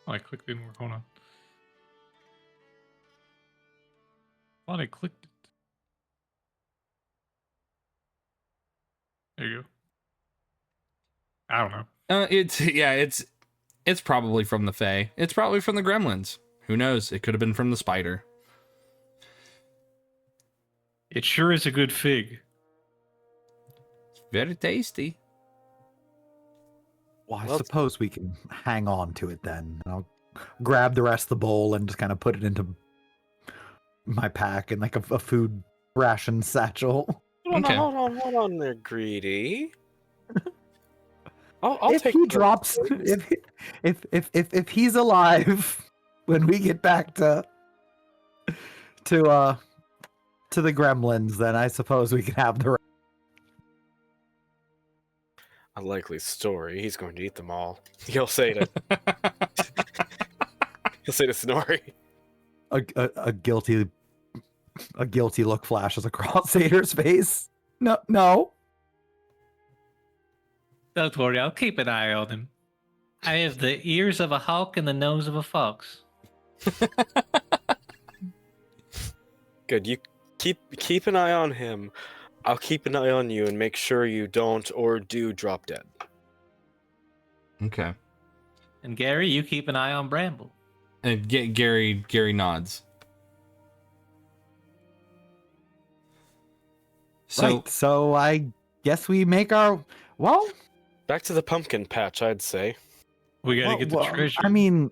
Oh, I clicked didn't work. Hold on. Thought I clicked it. There you go. I don't know. It's probably from the Fae. It's probably from the Gremlins. Who knows? It could have been from the spider. It sure is a good fig. It's very tasty. Well, I Well, suppose we can hang on to it then. I'll grab the rest of the bowl and just kind of put it into my pack in like a food ration satchel. Okay. Hold on there, Greedy. I'll If take he those, drops, please. if he's alive when we get back to the Gremlins, then I suppose we can have the rest. A likely story. He's going to eat them all. He'll say to Snorri. A guilty look flashes across Sater's face. No. Don't worry, I'll keep an eye on him. I have the ears of a hawk and the nose of a fox. Good. You keep an eye on him. I'll keep an eye on you and make sure you don't or do drop dead. Okay. And Gary, you keep an eye on Bramble. And Gary nods. So Right. So I guess we make our Back to the pumpkin patch, I'd say. We gotta get the treasure. I mean,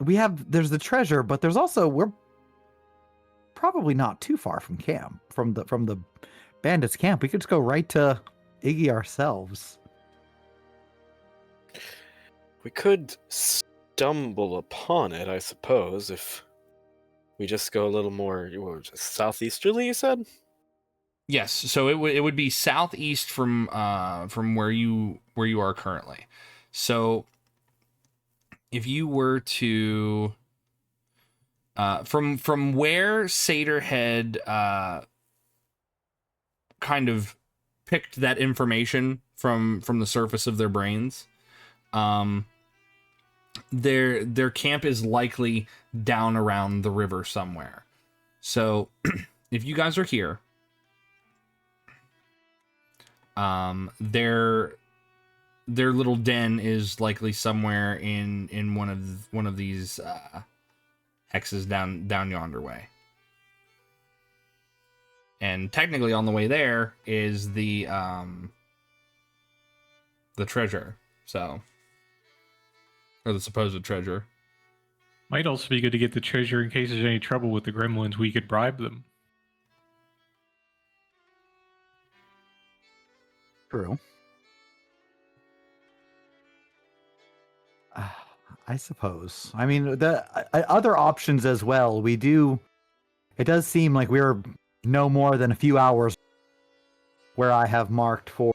there's the treasure, but there's also we're probably not too far from camp, from the bandits' camp. We could just go right to Iggy ourselves. We could stumble upon it, I suppose, if we just go a little more southeasterly, you said? yes, so it would be southeast from where you are currently. So if you were to from where Sater had kind of picked that information from the surface of their brains, their camp is likely down around the river somewhere. So if you guys are here, their little den is likely somewhere in one of these hexes down yonder way. And technically on the way there is the treasure. So, or the supposed treasure. Might also be good to get the treasure in case there's any trouble with the gremlins. We could bribe them. True. I suppose. I mean, the other options as well. It does seem like we're no more than a few hours where I have marked for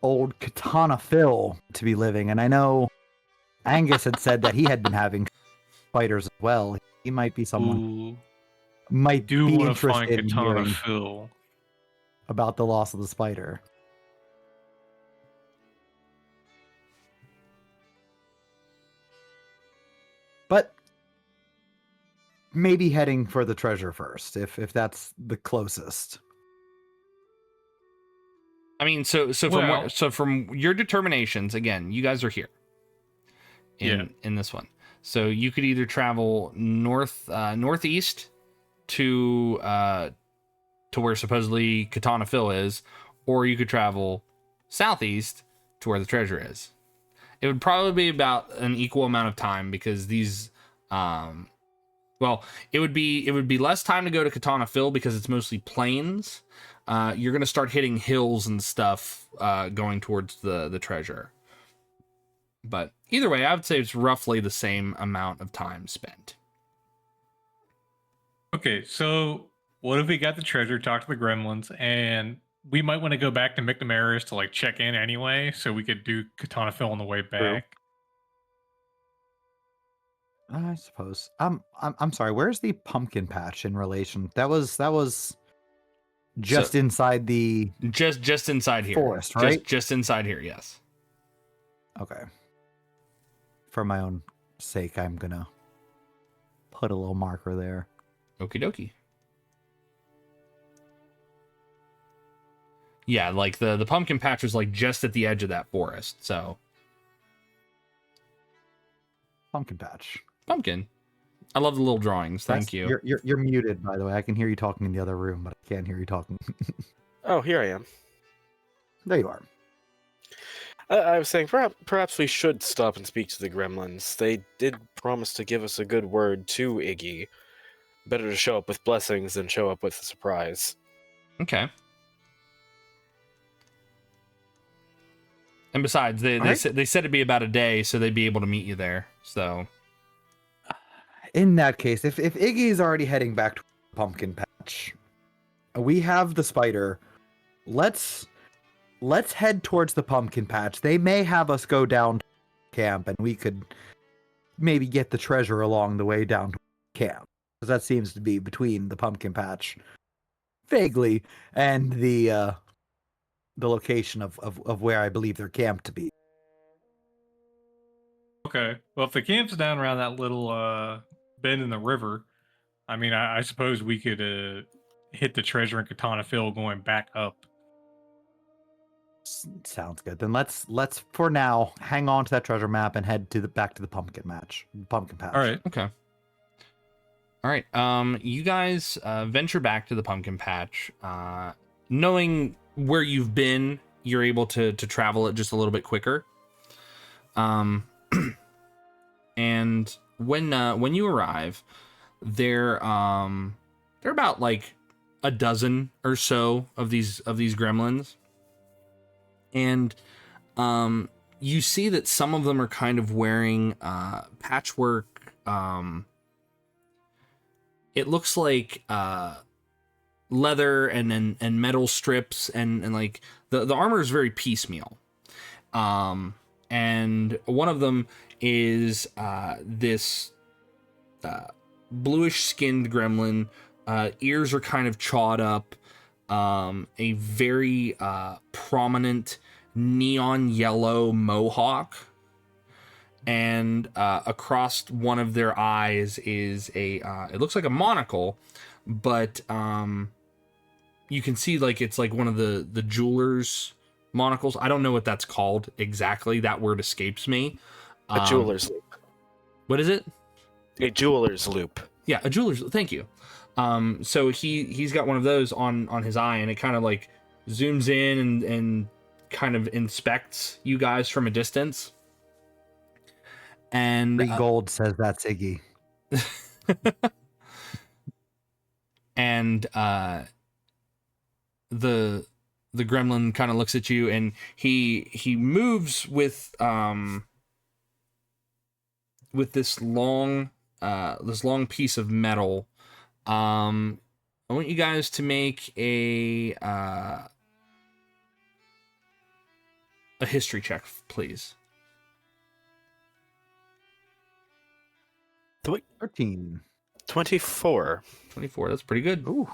old Katana Phil to be living. And I know Angus had said that he had been having fighters as well. He might be someone Ooh, might do be want to find interested in Katana hearing Phil. about the loss of the spider. But maybe heading for the treasure first, if that's the closest. I mean, so from your determinations, again, you guys are here in this one. So you could either travel northeast to where supposedly Katana Phil is, or you could travel southeast to where the treasure is. It would probably be about an equal amount of time because these, well, it would be less time to go to Katana Phil because it's mostly plains. You're gonna start hitting hills and stuff going towards the treasure. But either way, I would say it's roughly the same amount of time spent. Okay, so what if we got the treasure, talk to the gremlins, and we might want to go back to McNamara's to like check in anyway, so we could do Katana Phil on the way back. I suppose. I'm sorry. Where's the pumpkin patch in relation? That was just inside the just inside here. Forest, right? Just inside here, yes. Okay. For my own sake, I'm gonna put a little marker there. Okie dokie. Yeah, like the pumpkin patch was like just at the edge of that forest, so. Pumpkin patch. Pumpkin. I love the little drawings. Thank you. You're muted, by the way. I can hear you talking in the other room, but I can't hear you talking. Oh, here I am. There you are. I was saying perhaps we should stop and speak to the gremlins. They did promise to give us a good word to Iggy. Better to show up with blessings than show up with a surprise. Okay. And besides, they said it'd be about a day, so they'd be able to meet you there. So, in that case, if Iggy is already heading back to Pumpkin Patch, we have the spider. Let's head towards the Pumpkin Patch. They may have us go down to camp, and we could maybe get the treasure along the way down to camp, because that seems to be between the Pumpkin Patch, vaguely, and the location of where I believe they're camped to be. Okay. Well, if the camp's down around that little bend in the river, I mean, I suppose we could hit the treasure in Katana Phil going back up. Sounds good. Then let's for now hang on to that treasure map and head to back to the pumpkin patch. All right. Okay. All right. You guys venture back to the pumpkin patch. Knowing where you've been, you're able to travel it just a little bit quicker. And when you arrive, they're about like a dozen or so of these gremlins. And you see that some of them are kind of wearing patchwork. It looks like leather and metal strips and like the armor is very piecemeal. And one of them is this bluish skinned gremlin. Ears are kind of chawed up. A very prominent neon yellow mohawk, and across one of their eyes is it looks like a monocle, but you can see like it's like one of the jeweler's monocles. I don't know what that's called exactly. That word escapes me. A jeweler's loop. What is it? A jeweler's loop. Yeah, a jeweler's. Thank you. So he's got one of those on his eye, and it kind of like zooms in and kind of inspects you guys from a distance. And Gold says that's Iggy. And the gremlin kind of looks at you, and he moves with this long piece of metal. I want you guys to make a history check, please. 13. 24. 24. That's pretty good. Ooh.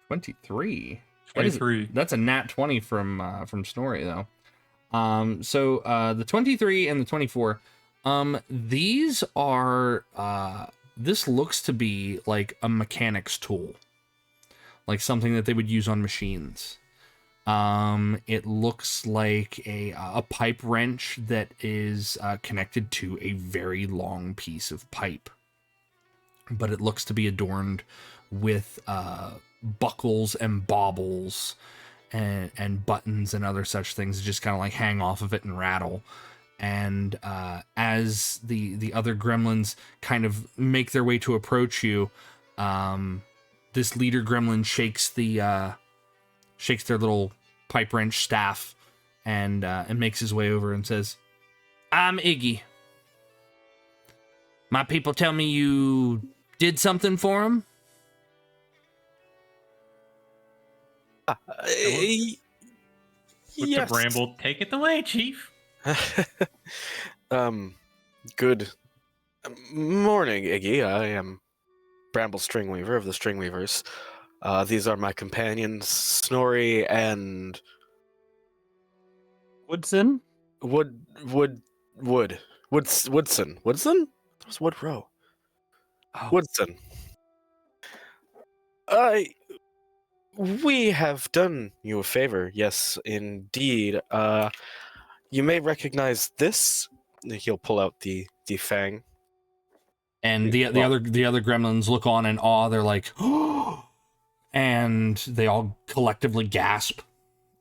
23. 23. That's a nat 20 from Snorri though. So the 23 and the 24. These are this looks to be like a mechanic's tool, like something that they would use on machines. It looks like a pipe wrench that is connected to a very long piece of pipe. But it looks to be adorned with buckles and baubles and buttons and other such things that just kind of like hang off of it and rattle. And as the other gremlins kind of make their way to approach you, this leader gremlin shakes their little pipe wrench staff and makes his way over and says, "I'm Iggy. My people tell me you did something for him." Look to Bramble. Take it away, Chief. Good morning, Iggy. I am Bramble Stringweaver of the Stringweavers. These are my companions, Snorri and Woodson? Woodson. Woodson? That was Woodrow. Oh. Woodson. We have done you a favor, yes, indeed. You may recognize this. He'll pull out the fang. And the other gremlins look on in awe. They're like, "Oh!" And they all collectively gasp.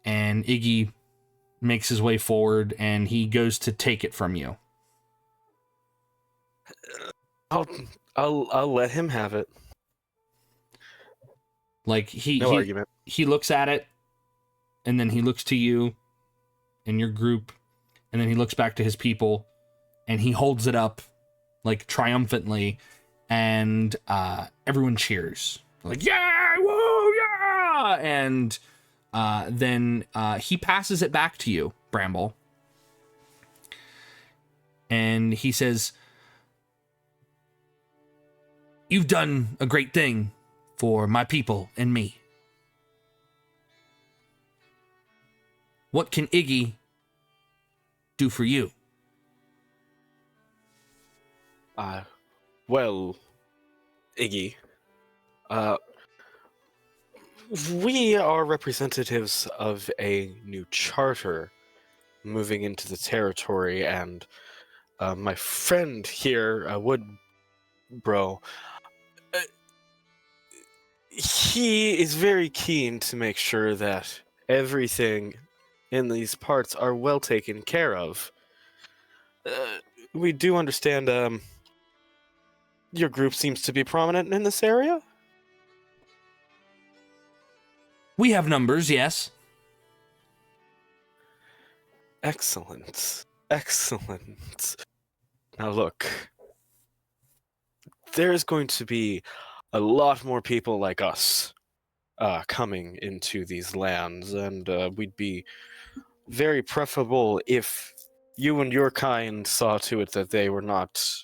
And Iggy makes his way forward, and he goes to take it from you. I'll let him have it. Like No argument. He looks at it, and then he looks to you and your group, and then he looks back to his people, and he holds it up like triumphantly, and everyone cheers. Like, "Yeah, woo, yeah!" And then he passes it back to you, Bramble. And he says, "You've done a great thing for my people and me. What can Iggy do for you?" Well, Iggy, we are representatives of a new charter moving into the territory, and my friend here, Woodbro, he is very keen to make sure that everything in these parts are well taken care of. We do understand your group seems to be prominent in this area. We have numbers, yes. Excellent. Now look, there's going to be a lot more people like us coming into these lands, and we'd be very preferable if you and your kind saw to it that they were not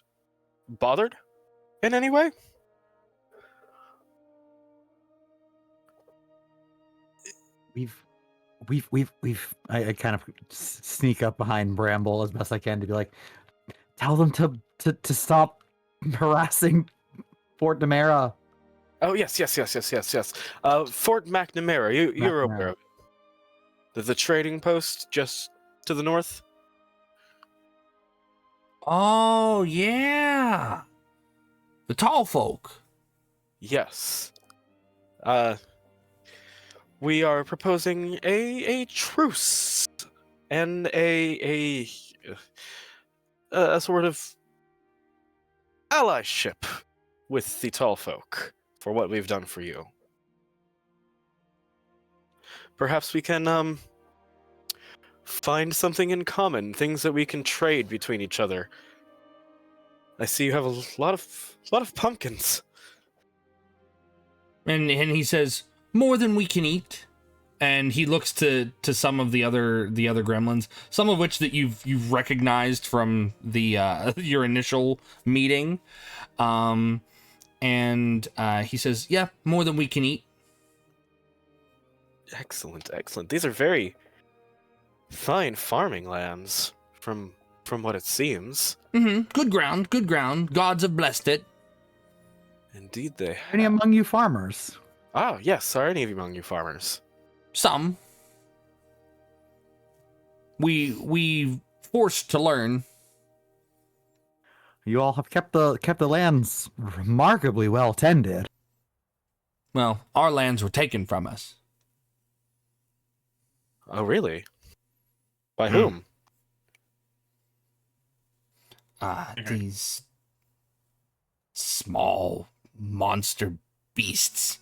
bothered in any way. I kind of sneak up behind Bramble as best I can to be like, tell them to stop harassing Fort Namera. Oh, yes. Fort McNamara, you're aware of it. The trading post just to the north? Oh, yeah. The tall folk. Yes. We are proposing a truce and a sort of allyship with the tall folk for what we've done for you. Perhaps we can find something in common, things that we can trade between each other. I see you have a lot of pumpkins. And he says, "More than we can eat." And he looks to some of the other gremlins, some of which that you've recognized from the your initial meeting. And he says, "Yeah, more than we can eat." Excellent. These are very fine farming lands, from what it seems. Mm-hmm. Good ground. Gods have blessed it. Indeed they have. Any among you farmers? Oh, yes. Are any of you among you farmers? Some. we forced to learn. You all have kept the lands remarkably well tended. Well, our lands were taken from us. Oh, really? By whom? These small monster beasts.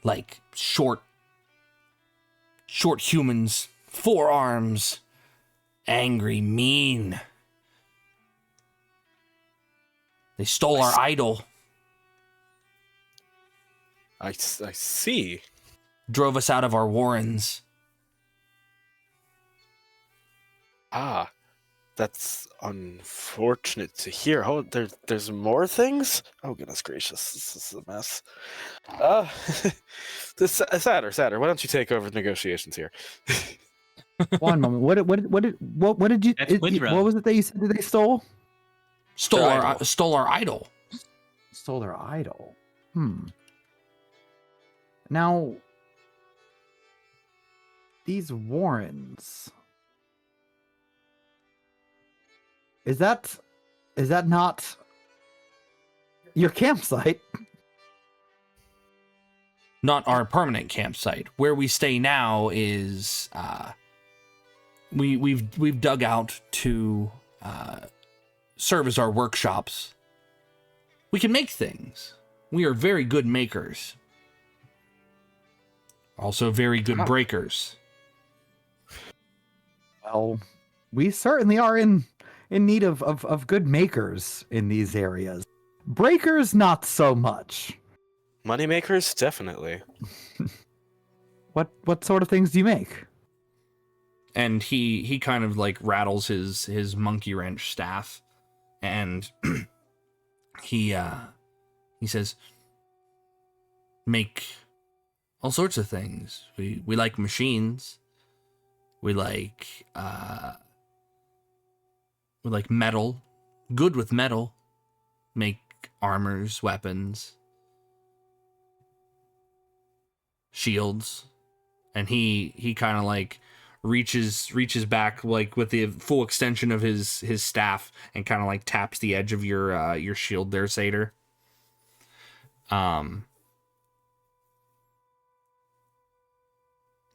Like short humans, 4 arms, angry, mean. They stole our idol. I see. Drove us out of our warrens. Ah, that's unfortunate to hear. Oh, there's more things? Oh, goodness gracious, this is a mess. This Sadder, why don't you take over the negotiations here? One moment. What did you? That's Windrun. What was it that you said that they stole? Stole Their our idol. stole our idol. Stole their idol. Now, these warrens. Is that not your campsite? Not our permanent campsite. Where we stay now is we've dug out to serve as our workshops. We can make things. We are very good makers. Also very good breakers. Well, we certainly are in need of good makers in these areas. Breakers, not so much. Moneymakers, definitely. What sort of things do you make? And he kind of like rattles his monkey wrench staff, and he says, make all sorts of things. We like machines. We like metal. Good with metal. Make armors, weapons, shields. And he kind of like reaches back like with the full extension of his staff and kind of like taps the edge of your shield there, Satyr.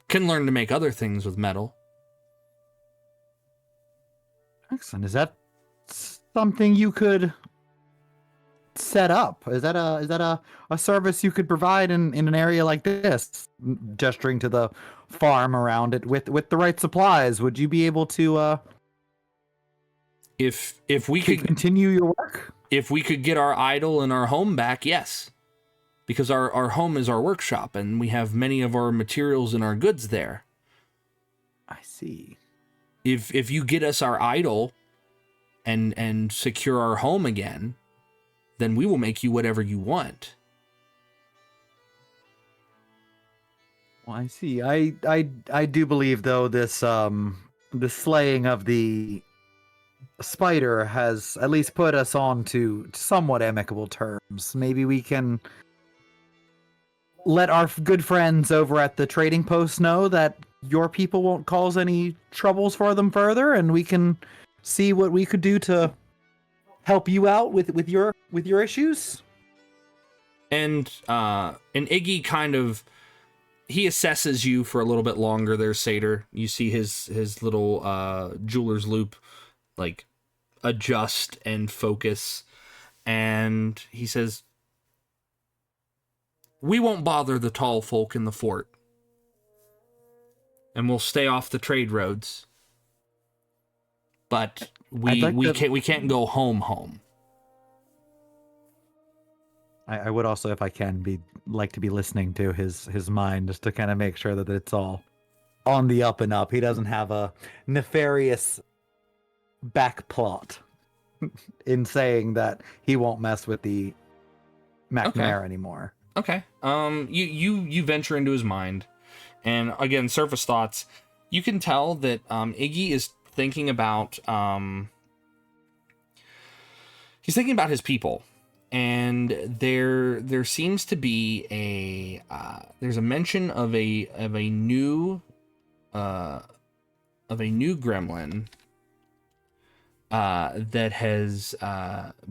Can learn to make other things with metal. Excellent. Is that something you could set up? Is that a service you could provide in an area like this? Gesturing to the farm around it with the right supplies, would you be able to If we could continue your work? If we could get our idol and our home back, yes. Because our home is our workshop, and we have many of our materials and our goods there. I see. If you get us our idol and secure our home again, then we will make you whatever you want. Well, I see. I do believe though this the slaying of the spider has at least put us on to somewhat amicable terms. Maybe we can let our good friends over at the trading post know that your people won't cause any troubles for them further, and we can see what we could do to help you out with your issues. And Iggy kind of he assesses you for a little bit longer there, Satyr. You see his little jeweler's loop like adjust and focus, and he says, we won't bother the tall folk in the fort, and we'll stay off the trade roads, but we can't go home. I would also, if I can, like to be listening to his mind, just to kind of make sure that it's all on the up and up. He doesn't have a nefarious back plot in saying that he won't mess with the McNamara anymore. Okay. You venture into his mind, and again, surface thoughts. You can tell that Iggy is thinking about he's thinking about his people. And there seems to be there's a mention of a new new gremlin that has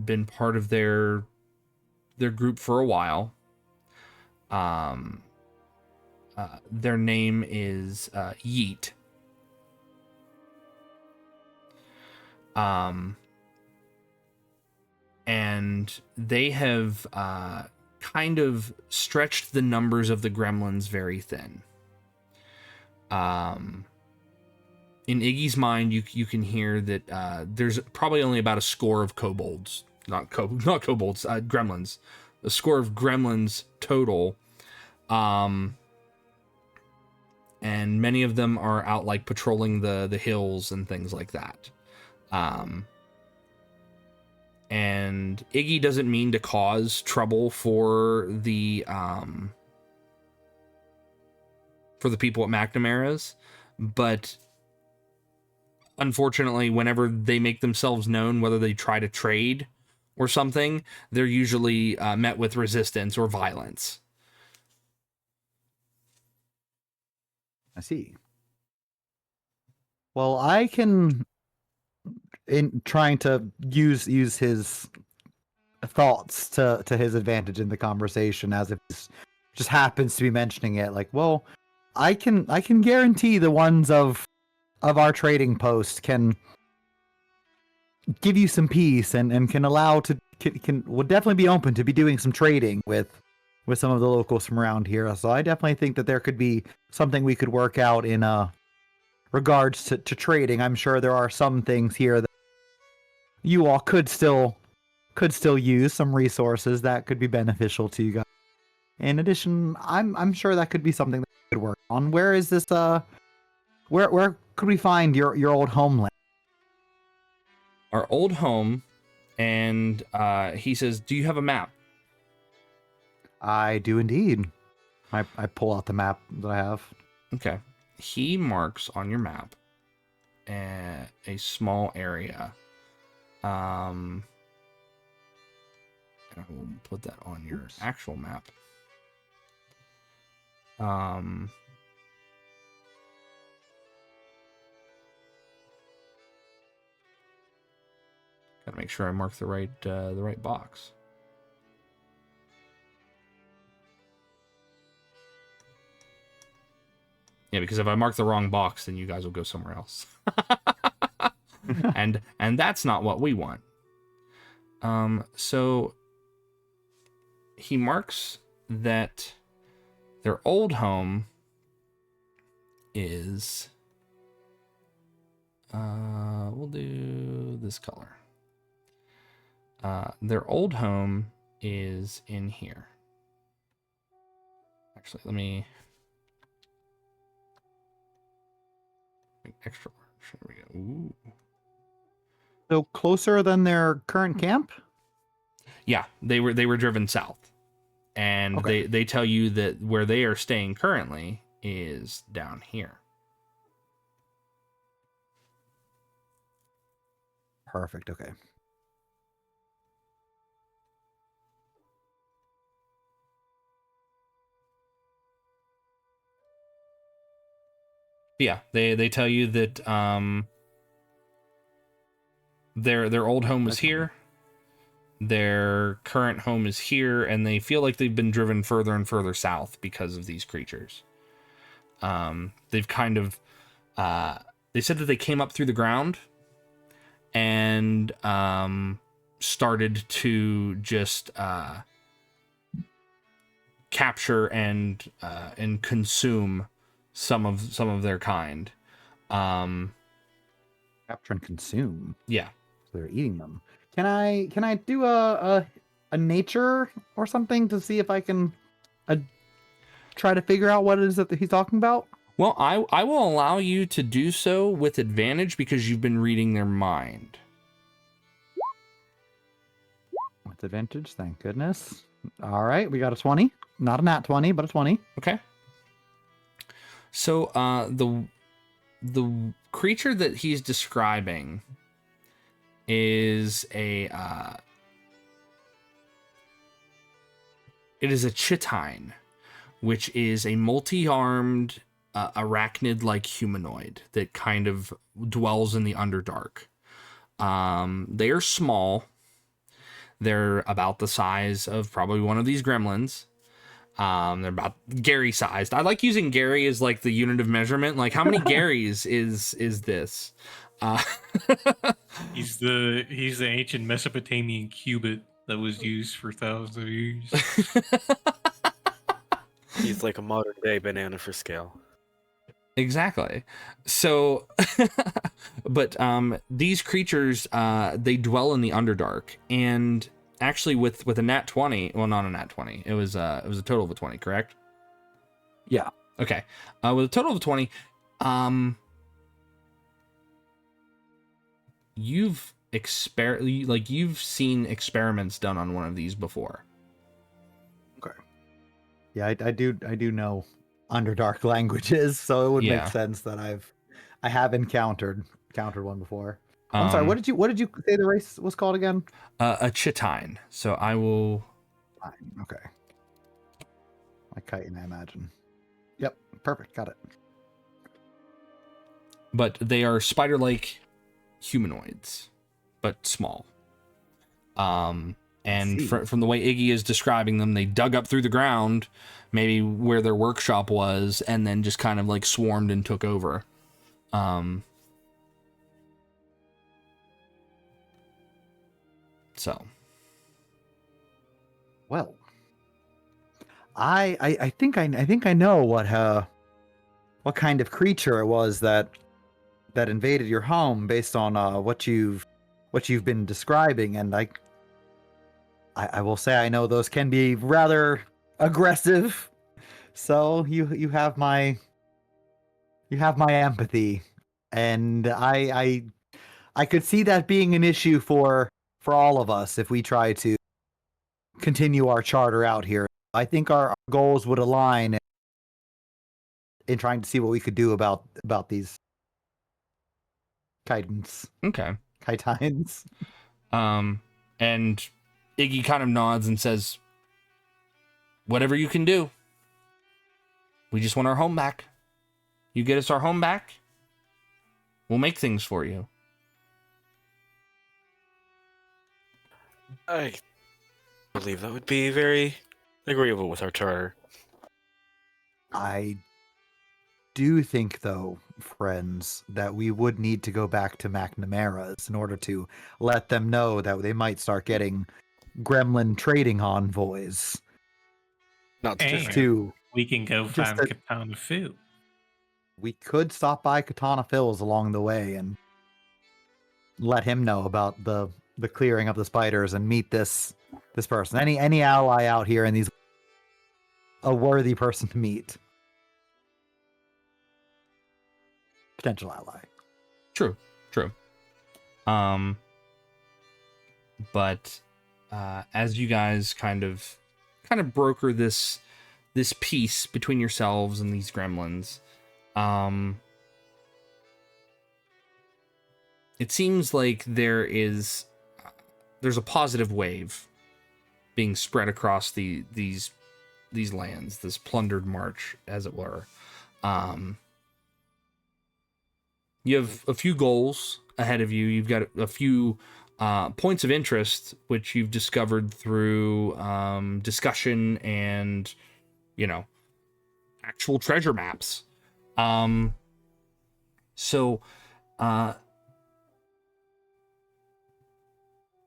been part of their group for a while. Their name is Yeet. And they have kind of stretched the numbers of the gremlins very thin. In Iggy's mind, you can hear that there's probably only about a score of kobolds, not kobolds, gremlins. A score of gremlins total. And many of them are out like patrolling the hills and things like that. And Iggy doesn't mean to cause trouble for the people at McNamara's, but unfortunately, whenever they make themselves known, whether they try to trade or something, they're usually met with resistance or violence. I see. Well, I can, in trying to use his thoughts to his advantage in the conversation, as if this just happens to be mentioning it. Like, well, I can guarantee the ones of our trading post can give you some peace and can allow to would definitely be open to be doing some trading with some of the locals from around here. So I definitely think that there could be something we could work out in regards to trading. I'm sure there are some things here that you all could still use, some resources that could be beneficial to you guys. In addition, I'm sure that could be something that we could work on. Where is this where could we find your old homeland? Our old home, and he says, "Do you have a map?" I do indeed. I pull out the map that I have. Okay. He marks on your map a small area. And I will put that on your actual map. Gotta make sure I mark the right box. Yeah, because if I mark the wrong box, then you guys will go somewhere else. and that's not what we want. So he marks that their old home is we'll do this color. Their old home is in here. Actually, let me make extra large. There we go. Ooh. So closer than their current camp? Yeah, they were driven south. And okay. they tell you that where they are staying currently is down here. Perfect, okay. Yeah, they tell you that their old home was here. Their current home is here, and they feel like they've been driven further and further south because of these creatures. They've kind of they said that they came up through the ground and started to just capture and consume some of their kind. Capture and consume. Yeah. So they're eating them. Can I do a nature or something to see if I can try to figure out what it is that he's talking about? Well, I will allow you to do so with advantage because you've been reading their mind. With advantage, thank goodness. All right, we got a 20. Not a nat 20, but a 20. Okay. So the creature that he's describing is it is a chitine, which is a multi-armed arachnid-like humanoid that kind of dwells in the Underdark. They are small. They're about the size of probably one of these gremlins. They're about Gary sized. I like using Gary as like the unit of measurement. Like, how many Garys is this? He's the ancient Mesopotamian cubit that was used for thousands of years. He's like a modern day banana for scale. Exactly. So, but these creatures, they dwell in the Underdark, and actually with a nat 20, well, not a nat 20, it was a total of a 20, correct? Yeah. Okay. With a total of 20, you've seen experiments done on one of these before. Okay. Yeah, I do know Underdark languages, so it would Yeah. make sense that I have encountered one before. I'm sorry. What did you say the race was called again? A chitine. So I will. Okay. Like chitin, I imagine. Yep. Perfect. Got it. But they are spider-like humanoids, but small. And from the way Iggy is describing them, they dug up through the ground, maybe where their workshop was, and then just kind of like swarmed and took over. So. Well, I think I know what kind of creature it was that invaded your home based on what you've been describing, and I will say I know those can be rather aggressive. So you have my empathy, and I could see that being an issue for all of us if we try to continue our charter out here. I think our goals would align in trying to see what we could do about these chitins. Okay. Chitines. And Iggy kind of nods and says, whatever you can do. We just want our home back. You get us our home back, we'll make things for you. I believe that would be very agreeable with our charter. I do think, though, friends, that we would need to go back to McNamara's in order to let them know that they might start getting gremlin trading envoys. Not And just to we can go Just find a- Katana Phil. we could stop by Katana Phil's along the way and let him know about the clearing of the spiders and meet this person. Any ally out here, and a worthy person to meet. Potential ally. True. But as you guys kind of broker this peace between yourselves and these gremlins, it seems like there's a positive wave being spread across these lands, this plundered march, as it were. You have a few goals ahead of you. You've got a few points of interest, which you've discovered through discussion and, actual treasure maps. So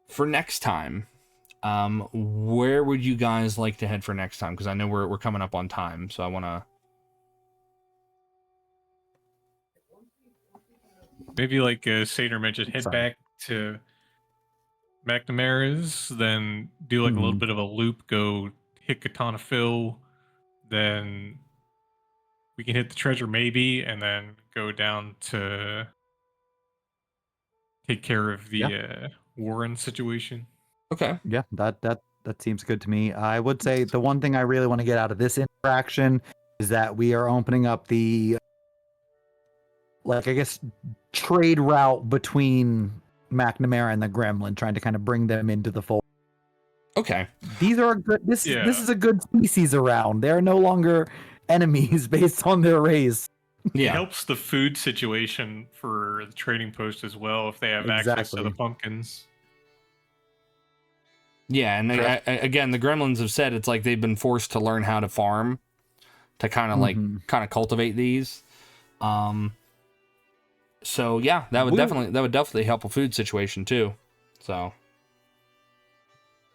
for next time, where would you guys like to head for next time? Because I know we're coming up on time, so I want to. Maybe like Sater mentioned, head Sorry. back to McNamara's, then do like a little bit of a loop, go hit Katana Phil, then we can hit the treasure maybe, and then go down to take care of the Warren situation. Okay. Yeah, that seems good to me. I would say the one thing I really want to get out of this interaction is that we are opening up the, like, I guess, trade route between McNamara and the Gremlin, trying to kind of bring them into the fold. Okay. These are a good. This is a good species around. They are no longer enemies based on their race. It Yeah. helps the food situation for the trading post as well if they have access to the Exactly. pumpkins. Yeah, and again, the gremlins have said it's like they've been forced to learn how to farm to kind of Mhm. cultivate these. So yeah, that would definitely help a food situation too. So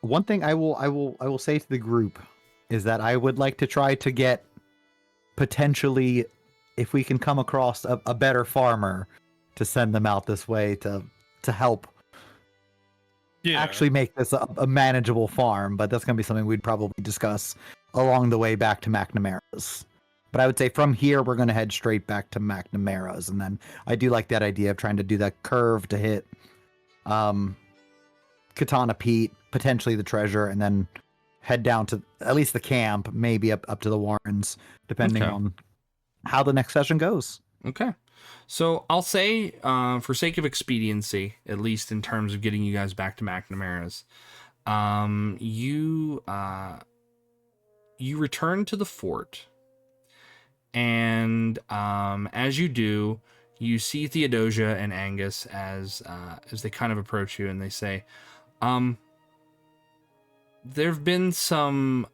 One thing I will say to the group is that I would like to try to get potentially, if we can come across a better farmer, to send them out this way to help Yeah. actually make this a manageable farm. But that's going to be something we'd probably discuss along the way back to McNamara's. But I would say from here we're going to head straight back to McNamara's, and then I do like that idea of trying to do that curve to hit Katana Pete, potentially the treasure, and then head down to at least the camp, maybe up to the Warrens, depending Okay. on how the next session goes. okay, so I'll say for sake of expediency, at least in terms of getting you guys back to McNamara's, you return to the fort, and as you do, you see Theodosia and Angus as they kind of approach you, and they say, there've been some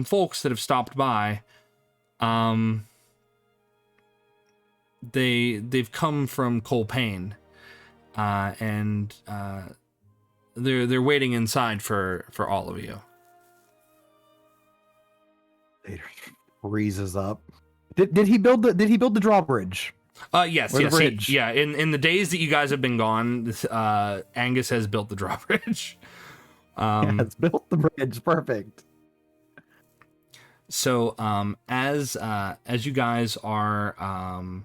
folks that have stopped by. They've come from Colpain, and they're waiting inside for all of you. It freezes up. Did he build the drawbridge? Yes, Or the yes, bridge. yeah. In the days that you guys have been gone, Angus has built the drawbridge. Yeah, it's built the bridge. Perfect. So as you guys are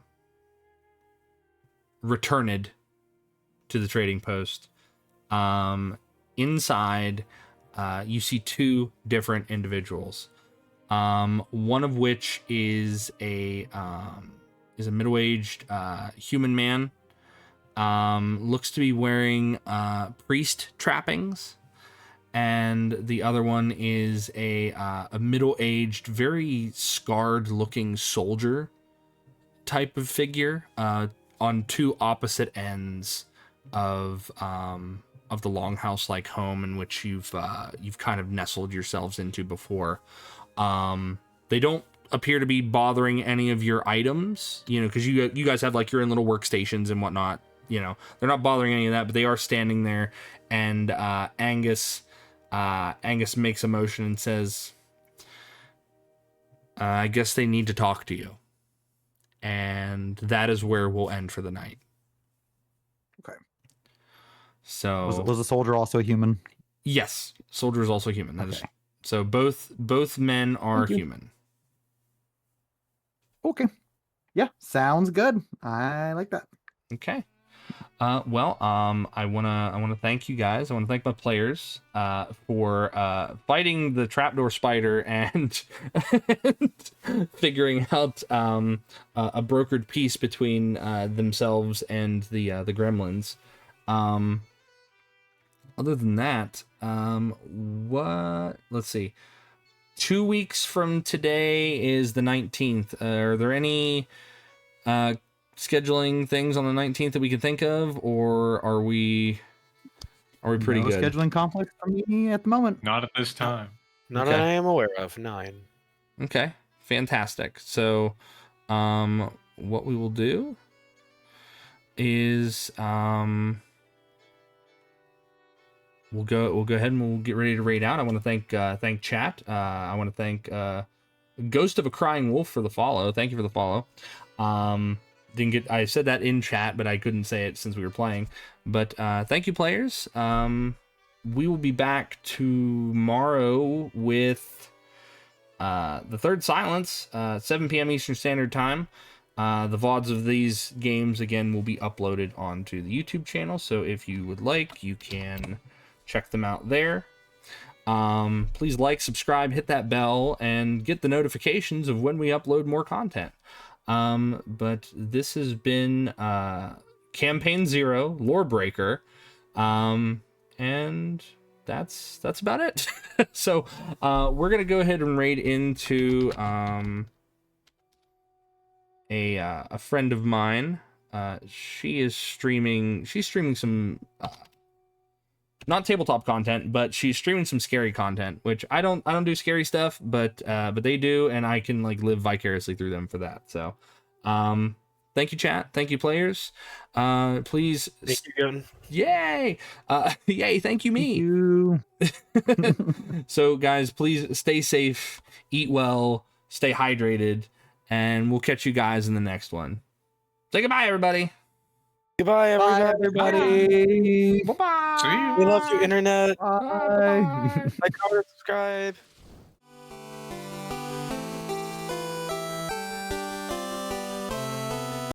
returned to the trading post, inside you see two different individuals. One of which is a middle-aged human man. Looks to be wearing priest trappings. And the other one is a middle-aged, very scarred-looking soldier type of figure on two opposite ends of the longhouse-like home in which you've kind of nestled yourselves into before. They don't appear to be bothering any of your items, because you guys have like your own little workstations and whatnot. They're not bothering any of that, but they are standing there. And Angus makes a motion and says, I guess they need to talk to you. And that is where we'll end for the night. Okay. So Was the soldier also a human? yes, soldier is also human. That is, Okay. so both men are Thank you. human. Okay. Yeah, sounds good. I like that. Okay. I wanna thank you guys. I wanna thank my players for fighting the trapdoor spider and figuring out a brokered peace between themselves and the gremlins. Other than that, let's see. 2 weeks from today is the 19th. Are there any scheduling things on the 19th that we can think of, or are we pretty No good? scheduling conflict for me at the moment. Not at this time. Not Okay. that I am aware of. 9. Okay, fantastic. So, what we will do is we'll go ahead and we'll get ready to raid out. I want to thank chat. I want to thank Ghost of a Crying Wolf for the follow. Thank you for the follow. I said that in chat, but I couldn't say it since we were playing. But thank you, players. We will be back tomorrow with the Third Silence, 7 p.m. Eastern Standard Time. The VODs of these games, again, will be uploaded onto the YouTube channel. So if you would like, you can check them out there. Please like, subscribe, hit that bell, and get the notifications of when we upload more content. But this has been Campaign 0, Lorebreaker, and that's about it. So we're gonna go ahead and raid into a friend of mine. She's streaming some not tabletop content, but she's streaming some scary content, which I don't do scary stuff, but they do, and I can like live vicariously through them for that. So thank you, chat. Thank you, players. Please. Thank you, Gun. Yay! Yay! Thank you, me. So, guys, please stay safe, eat well, stay hydrated, and we'll catch you guys in the next one. Say goodbye, everybody. Goodbye, everybody. Bye-bye. See you. We love you, internet. Bye. Like, comment, subscribe.